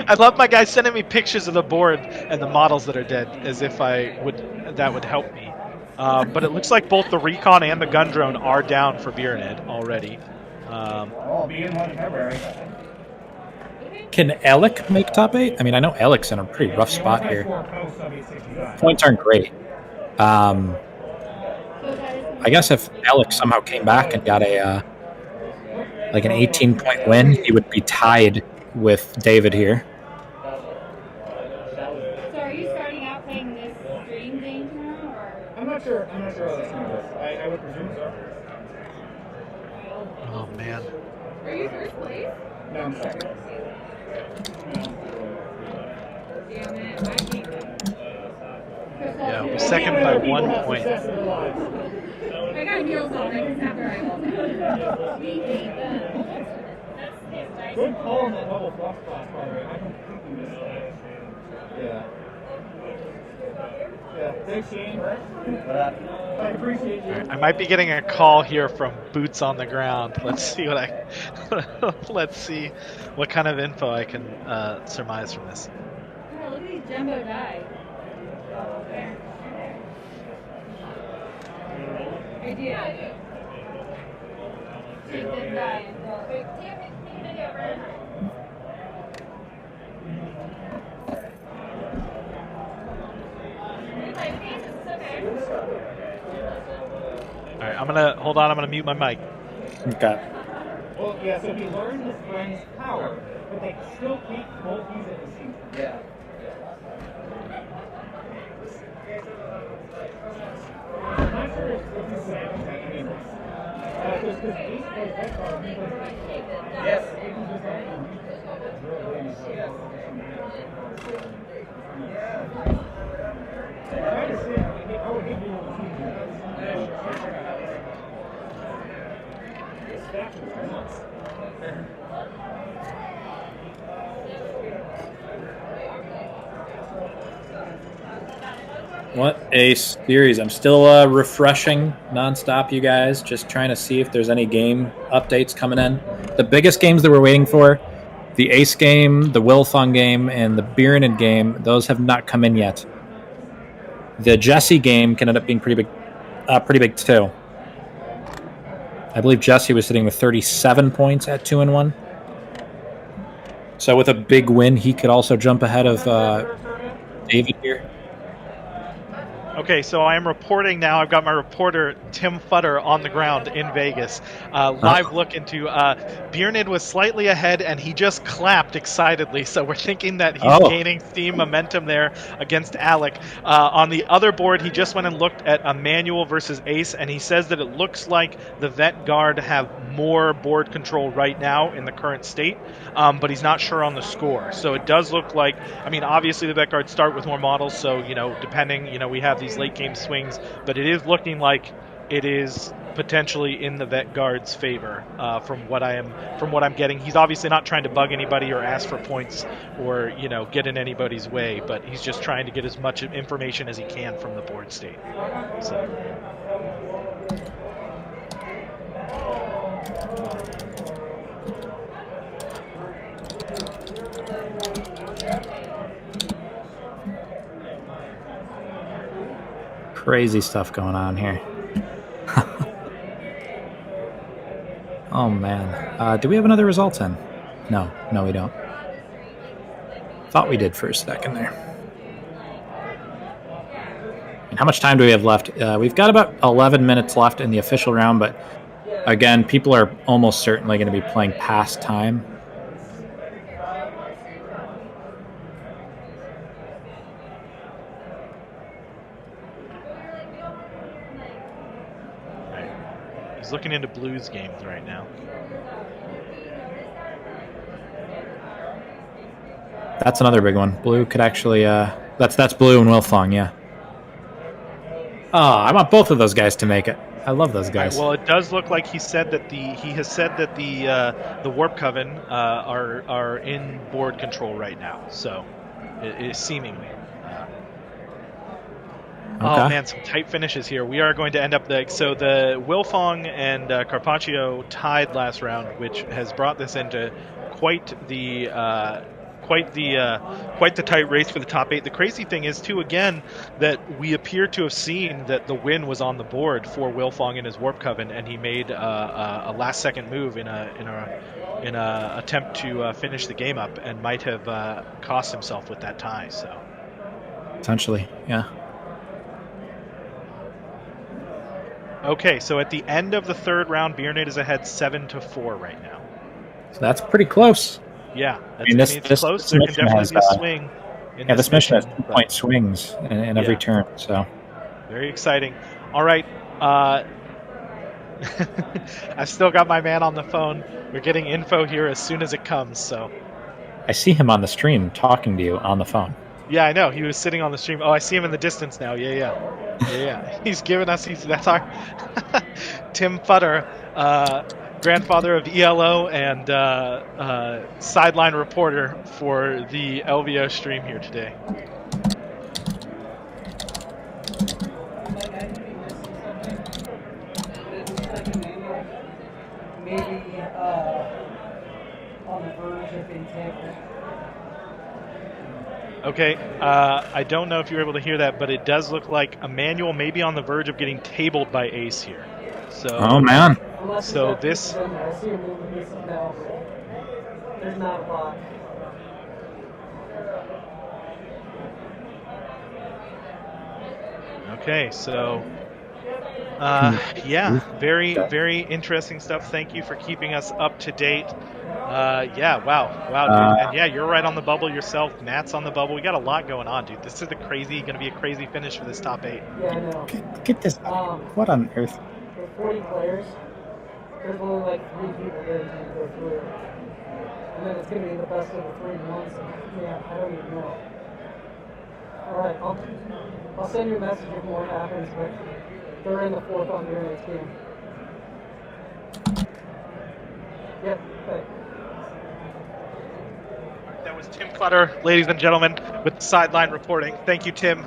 I love my guy sending me pictures of the board and the models that are dead, as if that would help me. But it looks like both the Recon and the Gun Drone are down for Biernid already. I'll be in 1 February. Can Alec make top 8? I mean, I know Alec's in a pretty rough spot here. Points aren't great. I guess if Alec somehow came back and got an 18-point win, he would be tied with David here. So are you starting out playing this dream game tomorrow, or? I'm not sure how that's going to work. I would presume so. Oh man. Are you first place? No, I'm second. Damn it, I hate that. Yeah, we're second by 1 point. I got heels on, I can snap their eyeballs. We hate them. Good call on that double flush class, by the way. I completely missed that. Yeah. Yeah, thanks, Shane. I appreciate you. I might be getting a call here from Boots on the Ground. Let's see let's see what kind of info I can surmise from this. Oh, look at these jumbo dice. I do. Take this die and throw it. Damn it, Alright, I'm gonna mute my mic. Okay. Well, yeah, so he learned his friend's power, but they still keep both these at the same time. Yeah. I'm not sure if this is anything. Because Ace plays that card, he plays that card. Yes. What a series. I'm still refreshing nonstop, you guys, just trying to see if there's any game updates coming in. The biggest games that we're waiting for, the Ace game, the Wilthong game, and the Biernid game, those have not come in yet. The Jesse game can end up being pretty big too. I believe Jesse was sitting with 37 points at 2-1. So with a big win, he could also jump ahead of David here. Okay, so I am reporting now. I've got my reporter, Tim Futter, on the ground in Vegas. Live look into Bjornid was slightly ahead, and he just clapped excitedly. So we're thinking that he's gaining steam momentum there against Alec. On the other board, he just went and looked at Emmanuel versus Ace, and he says that it looks like the Vet Guard have more board control right now in the current state, but he's not sure on the score. So it does look like, I mean, obviously the Vet Guard start with more models, so, depending, we have these late game swings, but it is looking like it is potentially in the Vet Guard's favor from what I'm getting. He's obviously not trying to bug anybody or ask for points or get in anybody's way, but he's just trying to get as much information as he can from the board state. So. Crazy stuff going on here. Oh man. Do we have another result in? No, we don't. Thought we did for a second there. And how much time do we have left? We've got about 11 minutes left in the official round, but again, people are almost certainly going to be playing past time. Looking into Blues games right now. That's another big one. Blue could actually that's Blue and Wilfong, yeah. Oh, I want both of those guys to make it. I love those guys. Right, well, it does look like he has said that the Warp Coven are in board control right now. So it is seemingly. Okay. Oh man, some tight finishes here. We are going to end up the Wilfong and Carpaccio tied last round, which has brought this into quite the tight race for the top 8. The crazy thing is too, again, that we appear to have seen that the win was on the board for Wilfong and his Warp Coven, and he made a last second move in a attempt to finish the game up, and might have cost himself with that tie. So essentially, yeah. Okay, so at the end of the third round, Bjornid is ahead 7-4 right now. So that's pretty close. Yeah, it's close. There can definitely be a swing. This mission has 2-point swings in every turn. So very exciting. All right, I've still got my man on the phone. We're getting info here as soon as it comes. So I see him on the stream talking to you on the phone. Yeah, I know. He was sitting on the stream. Oh, I see him in the distance now. Yeah. He's giving us. That's our Tim Futter, grandfather of ELO and sideline reporter for the LVO stream here today. Maybe on the verge of being tabled. Okay, I don't know if you were able to hear that, but it does look like Emmanuel may be on the verge of getting tabled by Ace here. So, oh man! So this. I see him moving pieces now, but there's not a lot. Okay, so. Very, very interesting stuff. Thank you for keeping us up to date. Wow, dude. And yeah, you're right on the bubble yourself. Matt's on the bubble. We got a lot going on, dude. This is going to be a crazy finish for this top 8. Yeah, I know. Get this. What on earth? For 40 players, there's only like 3 people there to go through it. And then it's going to be the best of the 3 months. Yeah, I don't even know. Alright, I'll send you a message if more happens, but they're in the 4th on your next game. Yep, thanks. That was Tim Clutter, ladies and gentlemen, with the sideline reporting. Thank you, Tim.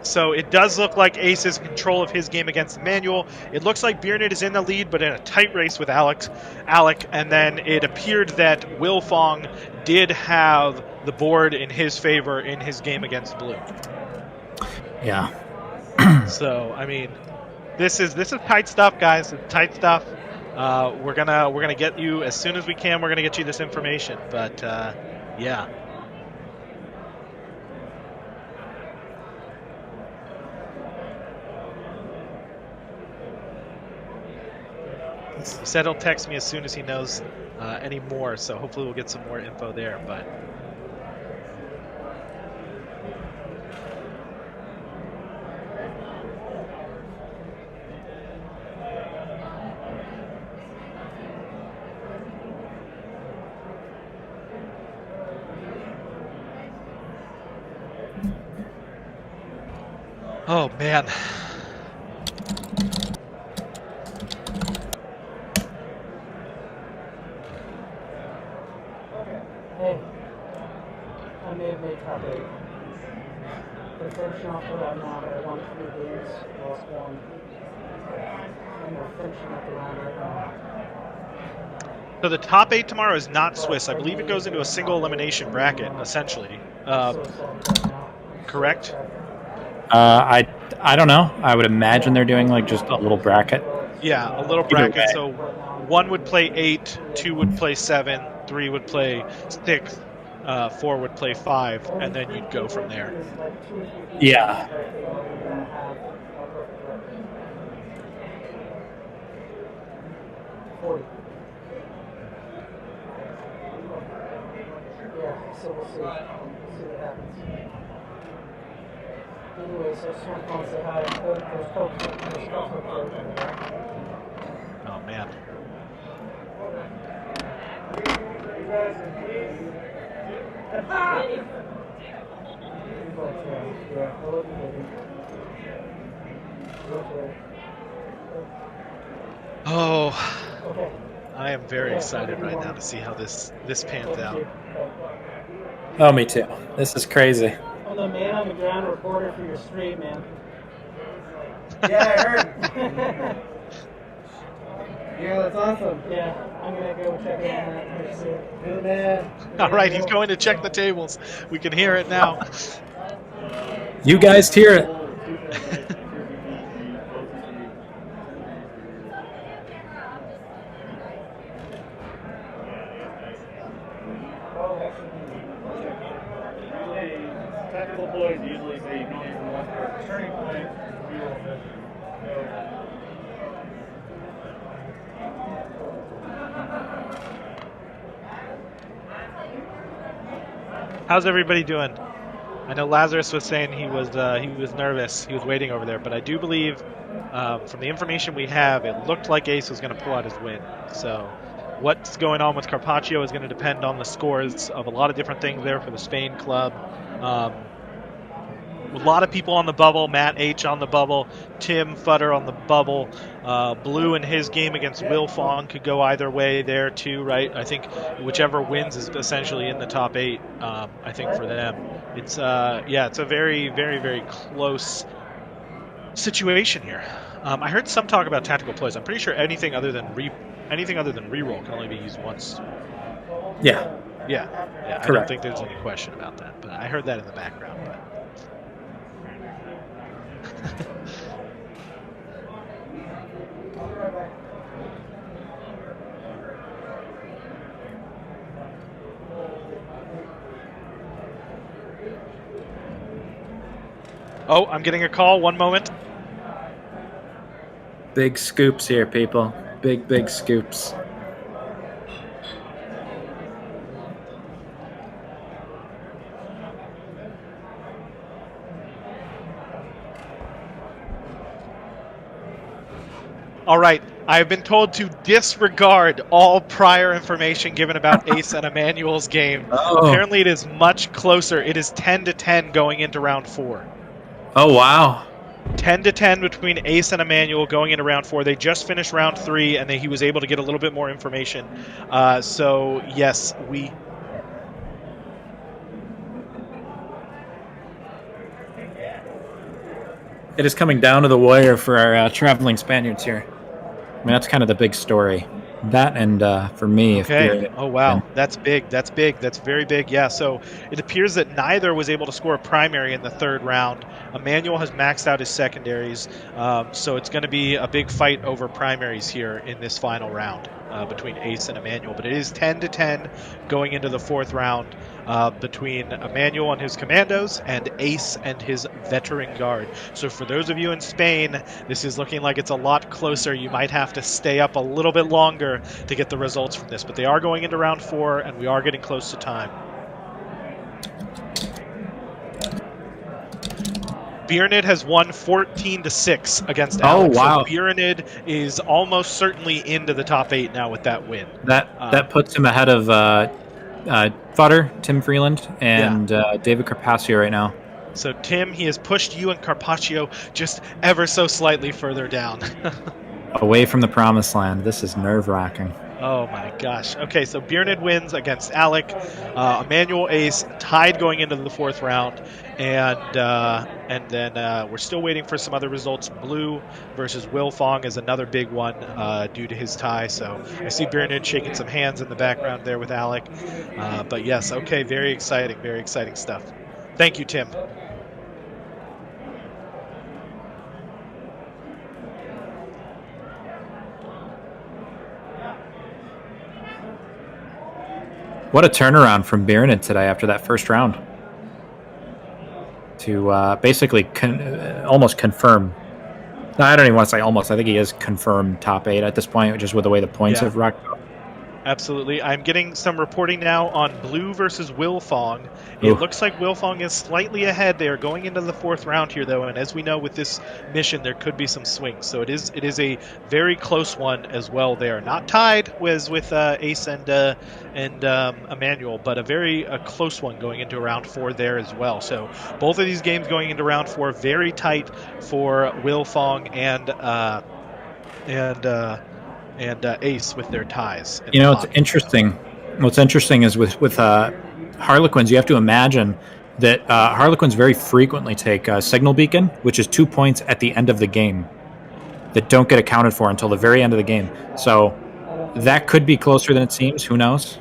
So it does look like Ace is in control of his game against Emmanuel. It looks like Bjornid is in the lead, but in a tight race with Alec. And then it appeared that Wilfong did have the board in his favor in his game against Blue. Yeah. So I mean, this is tight stuff, guys. It's tight stuff. We're gonna get you as soon as we can. We're gonna get you this information. But yeah. He said he'll text me as soon as he knows any more, so hopefully we'll get some more info there. But oh man. Hey, I may have made top 8. They're finishing off the round now, but I won 3 games, lost 1. And we're finishing up the round right now. So the top 8 tomorrow is not Swiss. I believe it goes into a single elimination bracket, essentially. Correct? I don't know. I would imagine they're doing like just a little bracket. Yeah, a little bracket. So 1 would play 8, 2 would play 7, 3 would play 6, 4 would play 5, and then you'd go from there. Yeah. Yeah, so we'll see. We'll see what happens. Anyways, I just want to come and say hi. There's Coke there. Oh, man. Oh, I am very excited right now to see how this pans out. Oh, me too. This is crazy. I'm the man on the ground reporter for your stream, man. Yeah, I heard. Yeah, that's awesome. Yeah, I'm gonna go check it out. Good man. All right, he's going to check the tables. We can hear it now. You guys hear it. Technical boys usually say you can only from one part. Turning point. How's everybody doing? I know Lazarus was saying he was nervous. He was waiting over there, but I do believe from the information we have, it looked like Ace was going to pull out his win. So what's going on with Carpaccio is going to depend on the scores of a lot of different things there for the Spain club. A lot of people on the bubble. Matt H on the bubble. Tim Futter on the bubble. Blue in his game against Will Fong could go either way there too, right? I think whichever wins is essentially in the top 8. I think for them, it's it's a very, very, very close situation here. I heard some talk about tactical plays. I'm pretty sure anything other than reroll can only be used once. Yeah. Yeah. I don't think there's any question about that, but I heard that in the background. But. Oh, I'm getting a call. One moment. Big scoops here, people. Big, big scoops. All right. I have been told to disregard all prior information given about Ace and Emmanuel's game. Oh. Apparently, it is much closer. It is 10-10 going into round 4. Oh, wow. 10-10 between Ace and Emmanuel going into round 4. They just finished round 3, and he was able to get a little bit more information. So, yes, we... It is coming down to the wire for our traveling Spaniards here. I mean, that's kind of the big story. That and for me, okay. Oh wow, that's big. That's big. That's very big. Yeah. So it appears that neither was able to score a primary in the 3rd round. Emmanuel has maxed out his secondaries, so it's going to be a big fight over primaries here in this final round. between Ace and Emmanuel, but it is 10-10 going into the fourth round between Emmanuel and his commandos and Ace and his veteran guard. So for those of you in Spain, this is looking like it's a lot closer. You might have to stay up a little bit longer to get the results from this, but they are going into round 4, and we are getting close to time. Biernid has won 14-6 against Alex. wow. So Biernid is almost certainly into the top 8 now with that win. That puts him ahead of Futter, Tim Freeland, and David Carpaccio right now. So Tim, he has pushed you and Carpaccio just ever so slightly further down. Away from the promised land. This is nerve-wracking. Oh my gosh. Okay, so Biernid wins against Alec. Emmanuel Ace tied going into the fourth round, and then we're still waiting for some other results. Blue versus Will Fong is another big one due to his tie. So I see Biernid shaking some hands in the background there with Alec. But yes, okay, very exciting stuff. Thank you, Tim. What a turnaround from Biernid today after that first round. To basically almost confirm. No, I don't even want to say almost. I think he is confirmed top 8 at this point, just with the way the points have racked up. Absolutely. I'm getting some reporting now on Blue versus Will Fong. It looks like Will Fong is slightly ahead. They are going into the fourth round here, though, and as we know with this mission, there could be some swings. So it is a very close one as well there. Not tied with Ace and Emmanuel, but a close one going into round 4 there as well. So both of these games going into round 4, very tight for Will Fong and Ace with their ties. It's interesting. What's interesting is with Harlequins, you have to imagine that Harlequins very frequently take a signal beacon, which is 2 points at the end of the game, that don't get accounted for until the very end of the game. So that could be closer than it seems. Who knows?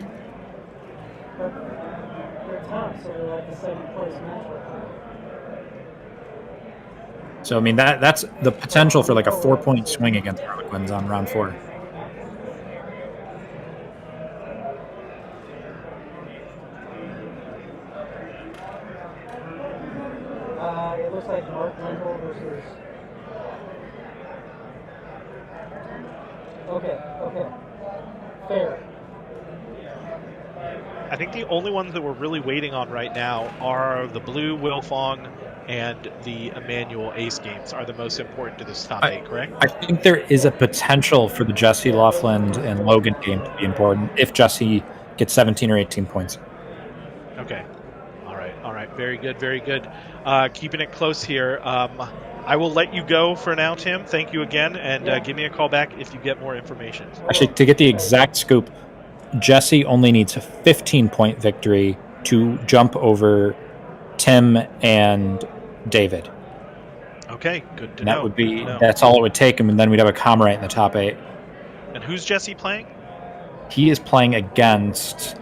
So I mean that's the potential for like a 4-point swing against Harlequins on round 4. It looks like Mark Lindell versus. Okay. Fair. I think the only ones that we're really waiting on right now are the Blue Will Fong and the Emmanuel Ace games are the most important to this top 8, correct? I think there is a potential for the Jesse Laughlin and Logan game to be important if Jesse gets 17 or 18 points. Okay. All right. Very good. Keeping it close here. I will let you go for now, Tim. Thank you again, and give me a call back if you get more information. Actually, to get the exact scoop, Jesse only needs a 15-point victory to jump over Tim and David. Okay, good to know. That would be that's all it would take him, and then we'd have a Comrade in the top 8. And who's Jesse playing? He is playing against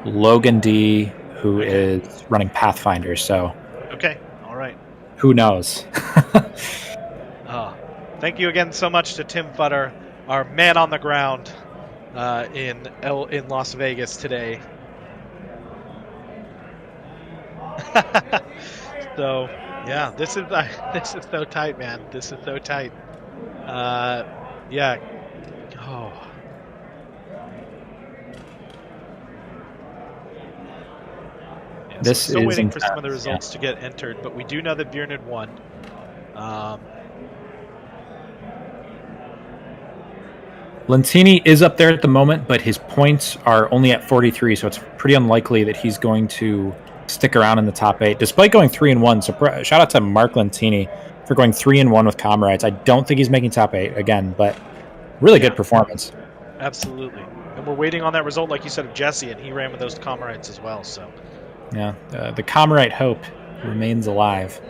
Logan D, who is running Pathfinder. So. Okay. All right. Who knows? Thank you again so much to Tim Futter, our man on the ground in Las Vegas today. So yeah, this is so tight, man. This is so tight. Yeah. Oh. Yeah, this so we're still waiting intense, for some of the results to get entered, but we do know that Biernid won. Lentini is up there at the moment, but his points are only at 43, so it's pretty unlikely that he's going to stick around in the top 8, despite going 3-1. So shout out to Mark Lentini for going 3-1 with Comrades. I don't think he's making top 8 again, but really good performance. Absolutely. And we're waiting on that result, like you said, of Jesse, and he ran with those Comrades as well. So yeah, the Comrade hope remains alive.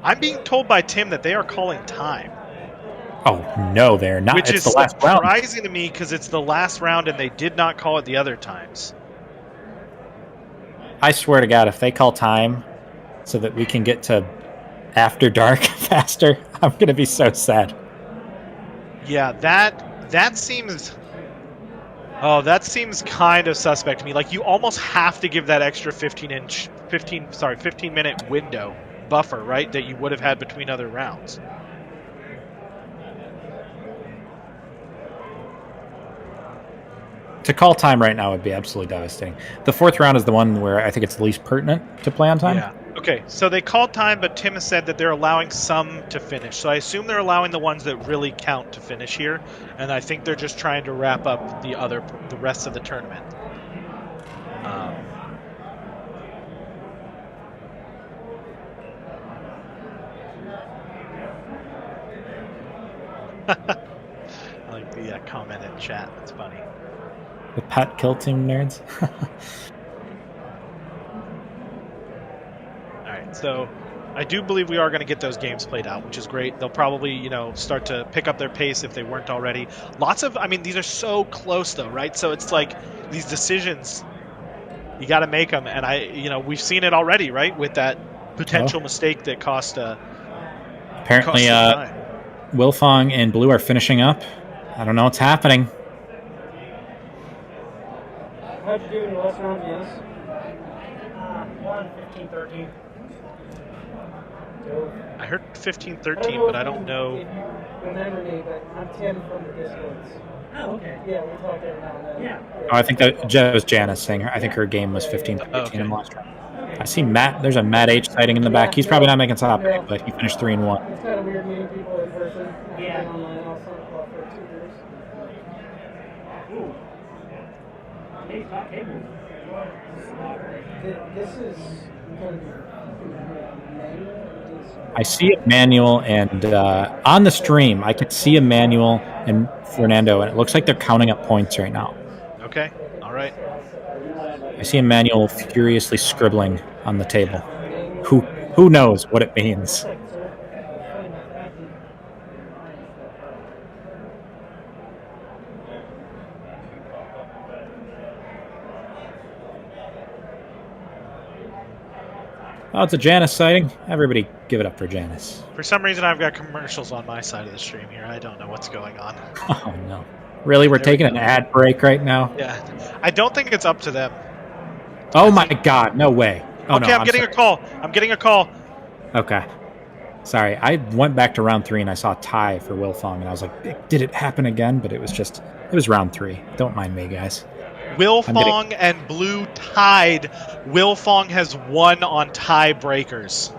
I'm being told by Tim that they are calling time. Oh, no, they're not. Which it's is the last surprising round. to me because it's the last round and they did not call it the other times. I swear to God, if they call time so that we can get to after dark faster, I'm going to be so sad. Yeah, that seems. Oh, that seems kind of suspect to me. Like you almost have to give that extra 15-minute window buffer, right? That you would have had between other rounds. To call time right now would be absolutely devastating. The fourth round is the one where I think it's least pertinent to play on time. Yeah. Okay, so they called time, but Tim has said that they're allowing some to finish. So I assume they're allowing the ones that really count to finish here, and I think they're just trying to wrap up the rest of the tournament. I like the comment in chat. That's funny. The Pat Kill Team nerds. All right, so I do believe we are going to get those games played out, which is great. They'll probably, start to pick up their pace if they weren't already. These are so close though, right? So it's like these decisions, you got to make them, and we've seen it already, right? With that potential mistake that cost. Apparently, Wilfong and Blue are finishing up. I don't know what's happening. How'd you do in the last round, yes? 15-13. I heard 15-13, but I don't know. If you remember me, but I'm Tim from the Discords. Oh, okay. Yeah, we talked every now and then. Yeah. Oh, I think that was Janice saying I think her game was 15-13 in the last round. I see Matt. There's a Matt H sighting in the back. He's probably not making top 8, but he finished 3-1. It's kind of weird meeting people in person. Yeah. And online also for 2 years. Ooh. Hey, top cable. This is going to be I see Emmanuel, and on the stream, I could see Emmanuel and Fernando, and it looks like they're counting up points right now. Okay, all right. I see Emmanuel furiously scribbling on the table. Who knows what it means? Oh, it's a Janice sighting. Everybody give it up for Janice. For some reason, I've got commercials on my side of the stream here. I don't know what's going on. Oh, no. Really? We're taking an ad break right now? Yeah. I don't think it's up to them. Oh, my God. No way. Oh, okay, no, I'm getting a call. I'm getting a call. Okay. Sorry. I went back to round 3, and I saw a tie for Wilfong, and I was like, did it happen again? But it was round 3. Don't mind me, guys. Wilfong and Blue tied. Wilfong has won on tiebreakers.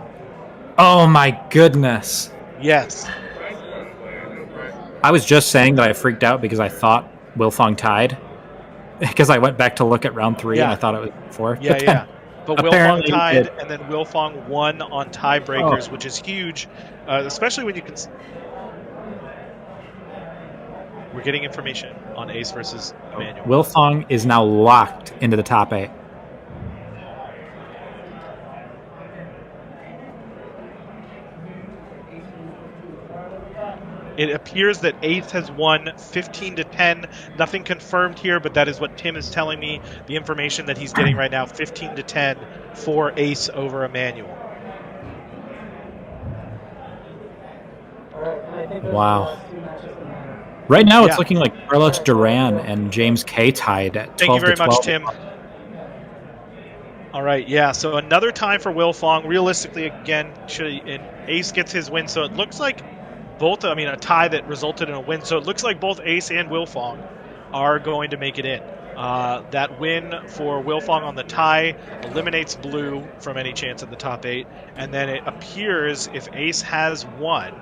Oh my goodness. Yes. I was just saying that I freaked out because I thought Wilfong tied. Because I went back to look at round 3 and I thought it was 4. Yeah. But Wilfong tied, did. and then Wilfong won on tiebreakers, which is huge, especially when you can. We're getting information on Ace versus Emmanuel. Wilfong is now locked into the top 8. It appears that Ace has won 15-10. Nothing confirmed here, but that is what Tim is telling me. The information that he's getting right now, 15-10 for Ace over Emmanuel. Wow. Right now, it's looking like Carlos Duran and James K tied at 12-12. Thank you very much, Tim. All right, so another time for Wilfong. Realistically, again, Ace gets his win, so it looks like a tie that resulted in a win. So it looks like both Ace and Wilfong are going to make it in. That win for Wilfong on the tie eliminates Blue from any chance at the top 8, and then it appears if Ace has won,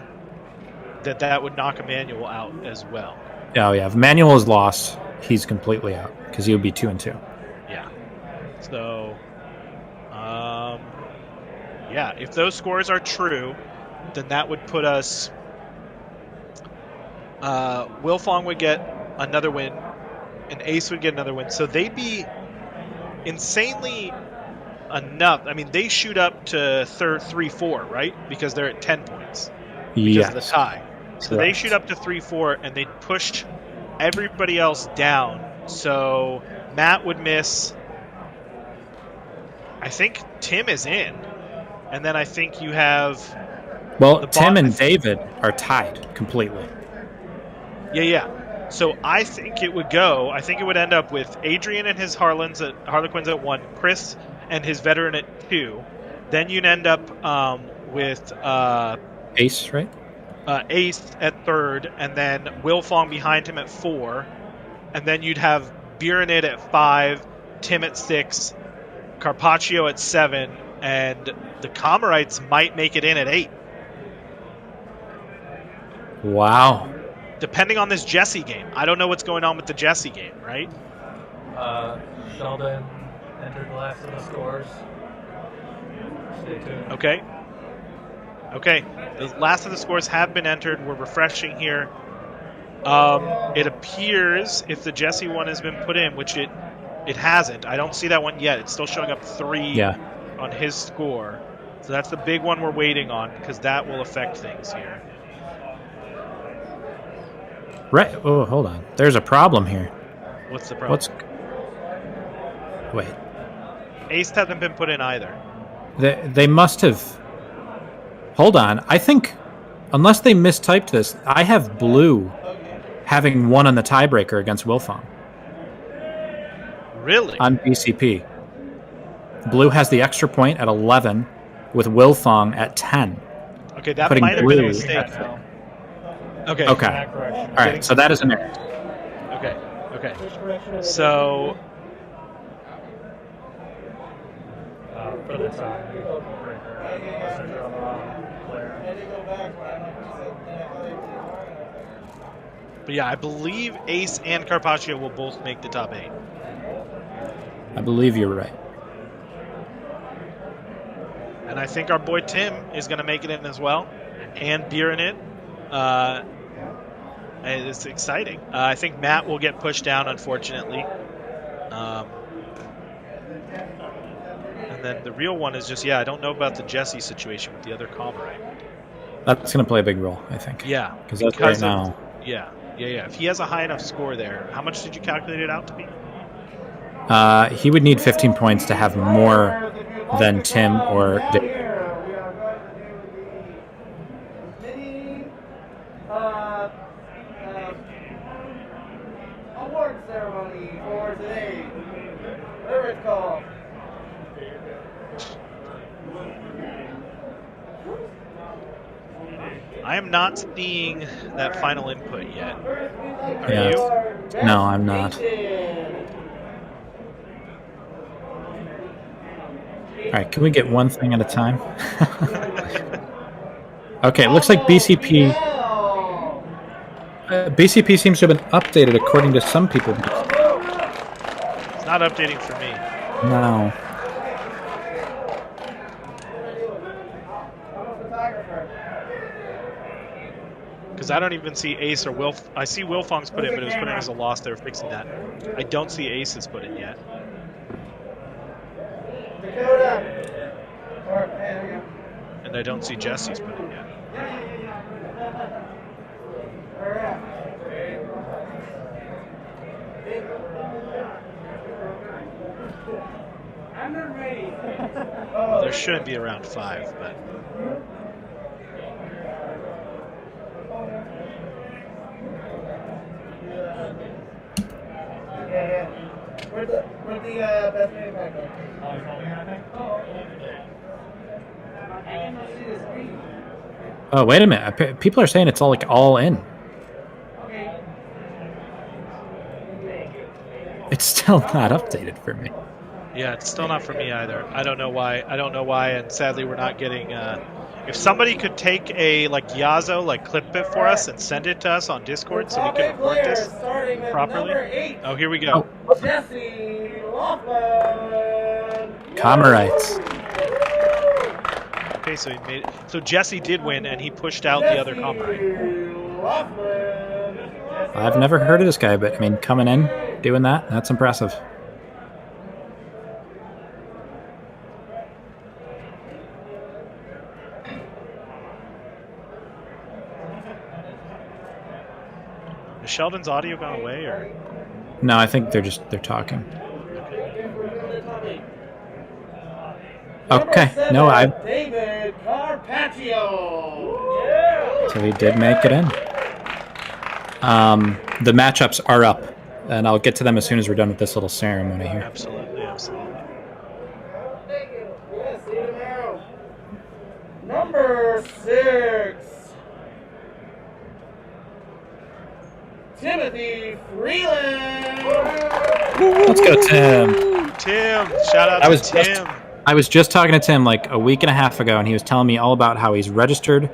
that would knock Emmanuel out as well. Oh yeah, if Emmanuel is lost, he's completely out because he would be 2-2. Yeah. So, if those scores are true, then that would put us. Wilfong would get another win, and Ace would get another win. So they'd be insanely enough. I mean, they shoot up to 3-4, right? Because they're at 10 points because of the tie. So they shoot up to 3-4, and they pushed everybody else down. So Matt would miss. I think Tim is in, and then I think you have. Well, Tim and David are tied completely. Yeah. So I think it would end up with Adrian and his Harlequins at 1, Chris and his veteran at 2. Then you'd end up with Ace, right? Ace at 3rd, and then Wilfong behind him at 4. And then you'd have Biranid at 5, Tim at 6, Carpaccio at 7, and the Comorites might make it in at 8. Wow. Depending on this Jesse game. I don't know what's going on with the Jesse game, right? Sheldon entered the last of the scores. Stay tuned. Okay. The last of the scores have been entered. We're refreshing here. It appears if the Jesse one has been put in, which it hasn't. I don't see that one yet. It's still showing up 3 on his score. So that's the big one we're waiting on because that will affect things here. Right. Oh, hold on. There's a problem here. What's the problem? Wait. Ace hasn't been put in either. They must have... Hold on. I think, unless they mistyped this, I have Blue having won on the tiebreaker against Wilfong. Really? On BCP. Blue has the extra point at 11 with Wilfong at 10. Okay, that Putting might have been a Blue mistake. Okay. All right, so that is an error. Okay. So... For the time. But yeah, I believe Ace and Carpaccio will both make the top 8. I believe you're right. And I think our boy Tim is going to make it in as well. And Biranid. And it's exciting. I think Matt will get pushed down, unfortunately. And then the real one is just, I don't know about the Jesse situation with the other Comorite. That's going to play a big role, I think. Yeah. Because right now... Yeah. If he has a high enough score there, how much did you calculate it out to be? He would need 15 points to have more than Tim or Dick. Award ceremony for today. Whatever it's called. I am not seeing that final input yet. Are Yeah. you? No, I'm not. All right, can we get one thing at a time? Okay, it looks like BCP... BCP seems to have been updated according to some people. It's not updating for me. No. Because I don't even see Ace or Wilf. I see Wilfong's put in, but it was put in as a loss. They're fixing that. I don't see Ace's put in yet. And I don't see Jesse's put in yet. Well, there should be around 5, but... Where's the best manufacturer? Oh, wait a minute. People are saying it's all in. It's still not updated for me. Yeah, it's still not for me either. I don't know why. And sadly, we're not getting. If somebody could take a Yazo, clip it for us and send it to us on Discord so we can record this properly. Oh, here we go. Jesse Laughlin. Comorites. Okay, so he made. So Jesse did win, and he pushed out the other Comorite. I've never heard of this guy, but I mean, coming in, doing that's impressive. Has Sheldon's audio gone away, or? No, I think they're talking. Okay, no, David Carpaccio. So he did make it in. The matchups are up, and I'll get to them as soon as we're done with this little ceremony here. Absolutely, absolutely. Number 6, Timothy Freeland. Let's go, Tim. Tim, shout out to Tim. I was just talking to Tim like a week and a half ago, and he was telling me all about how he's registered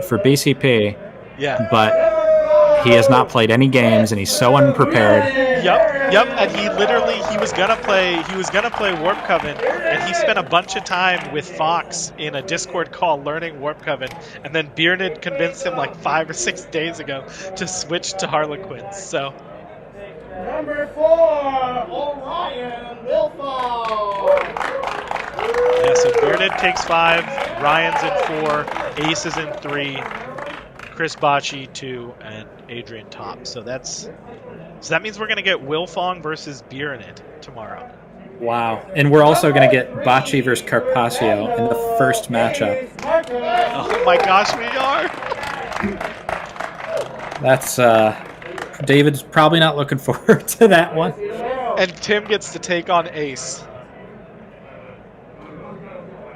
for BCP, Yeah. but he has not played any games, and he's so unprepared. Yep, and he was gonna play Warp Coven, and he spent a bunch of time with Fox in a Discord call learning Warp Coven, and then Bearded convinced him like 5 or 6 days ago to switch to Harlequins. So Number 4, Orion Wilfong. yeah, so Bearded takes 5, Ryan's in 4, Ace is in 3, Chris Bocci 2, and Adrian top. So that means we're gonna get Wilfong versus Bearded tomorrow. Wow. And we're also going to get Bocci versus Carpaccio in the first matchup. Oh my gosh, we are! That's, David's probably not looking forward to that one. And Tim gets to take on Ace.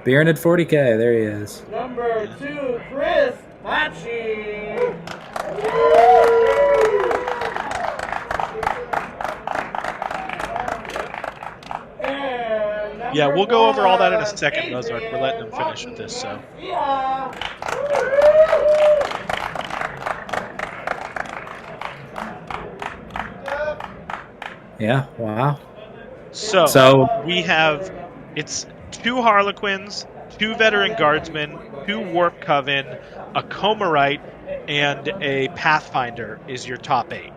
Bearded 40K, there he is. Number 2, Chris Bocci. Yeah, we'll go over all that in a second, Mozart. We're letting them finish with this, so. Yeah, wow. So we have, it's 2 Harlequins, 2 Veteran Guardsmen, 2 Warp Coven, a Comarite, and a Pathfinder is your top 8.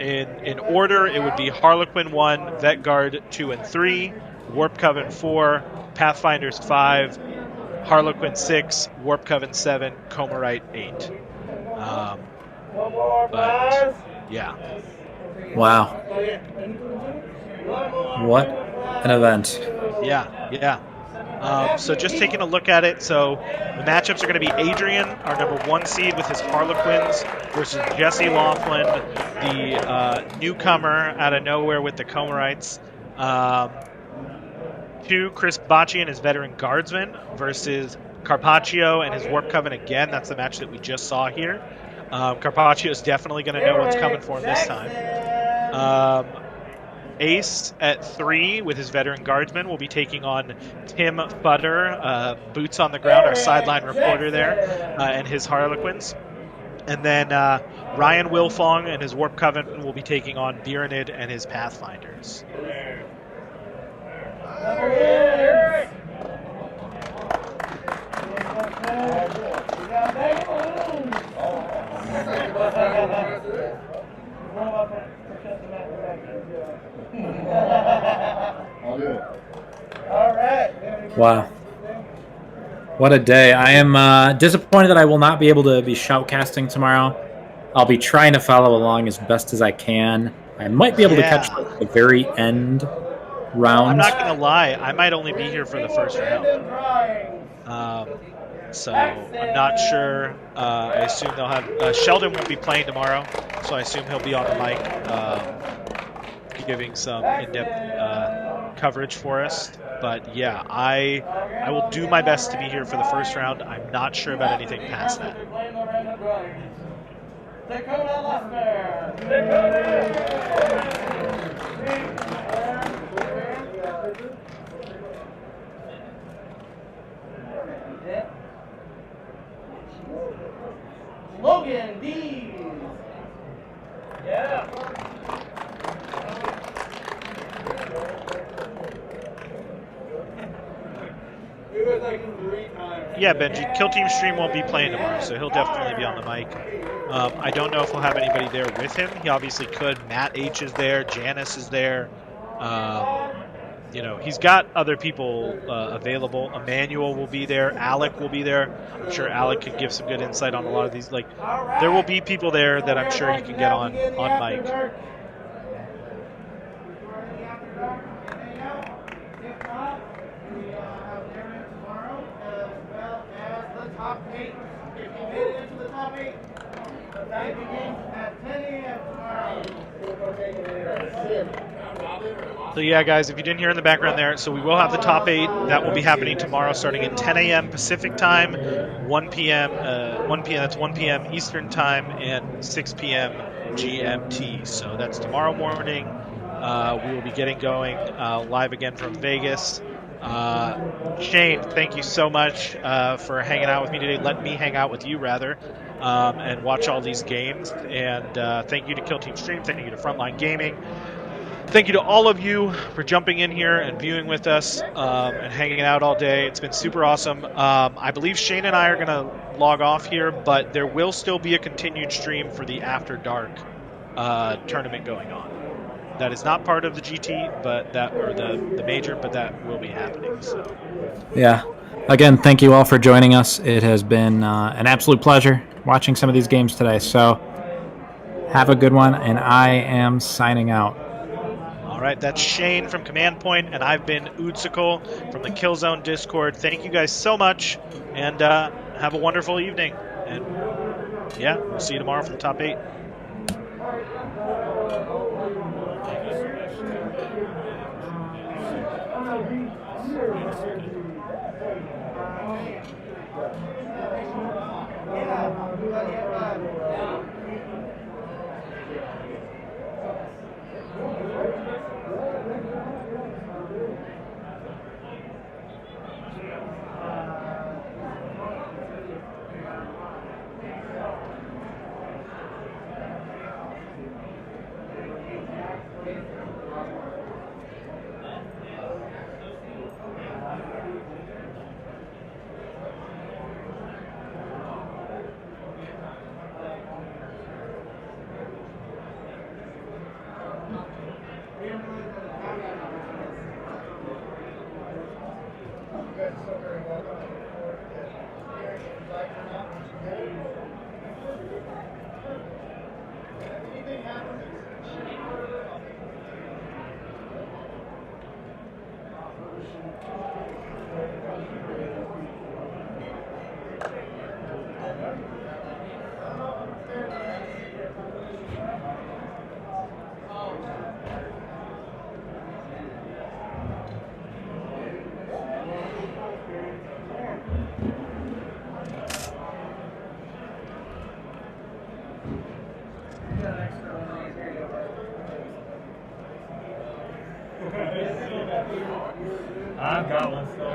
In order, it would be Harlequin 1, Vet Guard 2 and 3, Warp Coven 4, Pathfinders 5, Harlequin 6, Warp Coven 7, Comarite 8. But yeah. Wow. What an event. Yeah. So just taking a look at it, so the matchups are going to be Adrian, our number 1 seed with his Harlequins, versus Jesse Laughlin, the newcomer out of nowhere with the Comarites. 2, Chris Bocci and his Veteran Guardsman versus Carpaccio and his Warp Coven again. That's the match that we just saw here. Carpaccio is definitely going to know what's coming for him this time. Ace at 3 with his Veteran Guardsman will be taking on Tim Butter, boots on the ground, our sideline reporter there, and his Harlequins. And then Ryan Wilfong and his Warp Coven will be taking on Biranid and his Pathfinders. Wow. What a day. I am disappointed that I will not be able to be shoutcasting tomorrow. I'll be trying to follow along as best as I can. I might be able to catch like, the very end rounds. I'm not going to lie. I might only be here for the first round. So I'm not sure. I assume they'll have... Sheldon won't be playing tomorrow, so I assume he'll be on the mic giving some in-depth coverage for us. But yeah, I will do my best to be here for the first round. I'm not sure about anything past that. Logan Dees. Yeah. Yeah, Benji, Kill Team Stream won't be playing tomorrow, so he'll definitely be on the mic. I don't know if we'll have anybody there with him. He obviously could. Matt H is there. Janice is there. You know, he's got other people available. Emmanuel will be there. Alec will be there. I'm sure Alec could give some good insight on a lot of these. Like, there will be people there that I'm sure he can get on mic. So yeah, guys, if you didn't hear in the background there, so we will have the top 8. That will be happening tomorrow starting at 10 a.m. Pacific time, 1 p.m. That's 1 p.m. Eastern time, and 6 p.m. GMT. So that's tomorrow morning. We will be getting going live again from Vegas. Shane, thank you so much for hanging out with me today. Let me hang out with you, rather, and watch all these games. And thank you to Kill Team Stream. Thank you to Frontline Gaming. Thank you to all of you for jumping in here and viewing with us and hanging out all day. It's been super awesome. I believe Shane and I are going to log off here, but there will still be a continued stream for the After Dark tournament going on. That is not part of the GT, but the major, but that will be happening. So, Yeah. Again, thank you all for joining us. It has been an absolute pleasure watching some of these games today. So, have a good one, and I am signing out. All right, that's Shane from Command Point, and I've been Oodsicle from the Killzone Discord. Thank you guys so much, and have a wonderful evening. And yeah, we'll see you tomorrow for the top 8. I've got one still.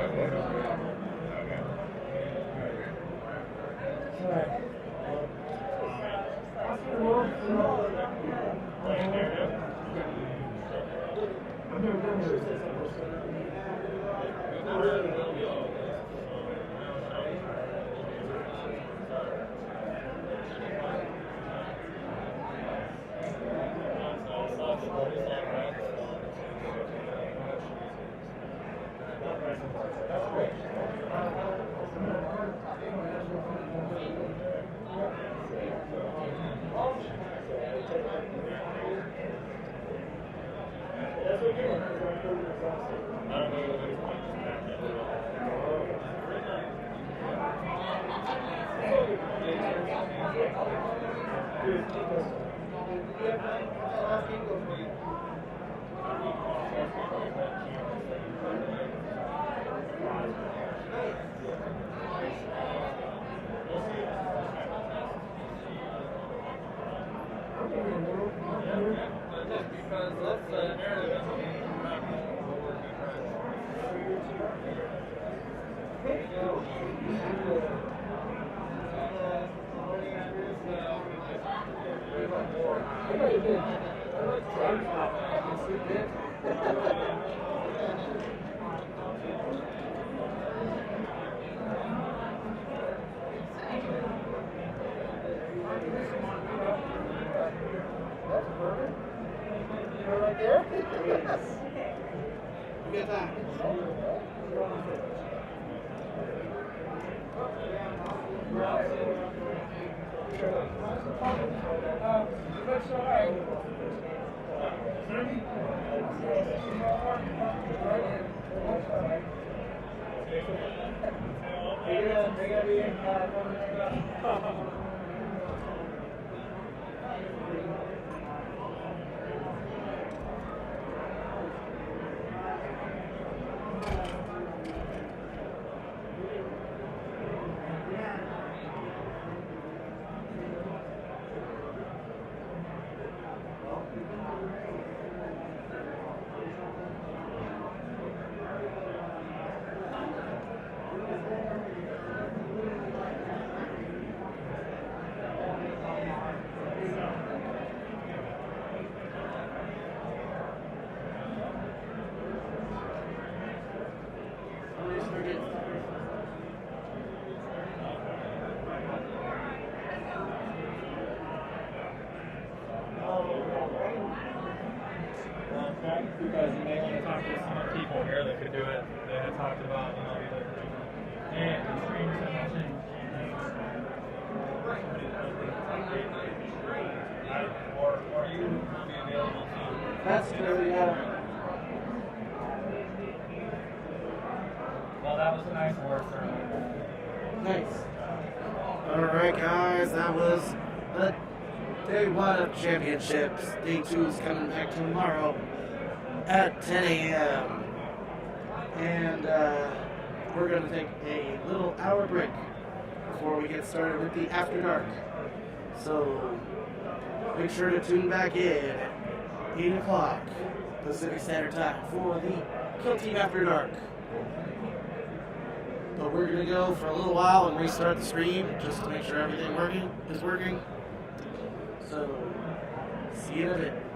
Because you may want to talk to some other people here that could do it. They had talked about, yeah, the screens and everything. Or you will be available too. That's true, yeah. Well, that was a nice work, certainly. Nice. Alright guys, that was the day 1 of championships. Day 2 is coming back tomorrow at 10 a.m. And we're going to take a little hour break before we get started with the After Dark. So make sure to tune back in at 8 o'clock Pacific Standard Time for the Kill Team After Dark. But we're going to go for a little while and restart the stream just to make sure everything is working. So, see you in a bit.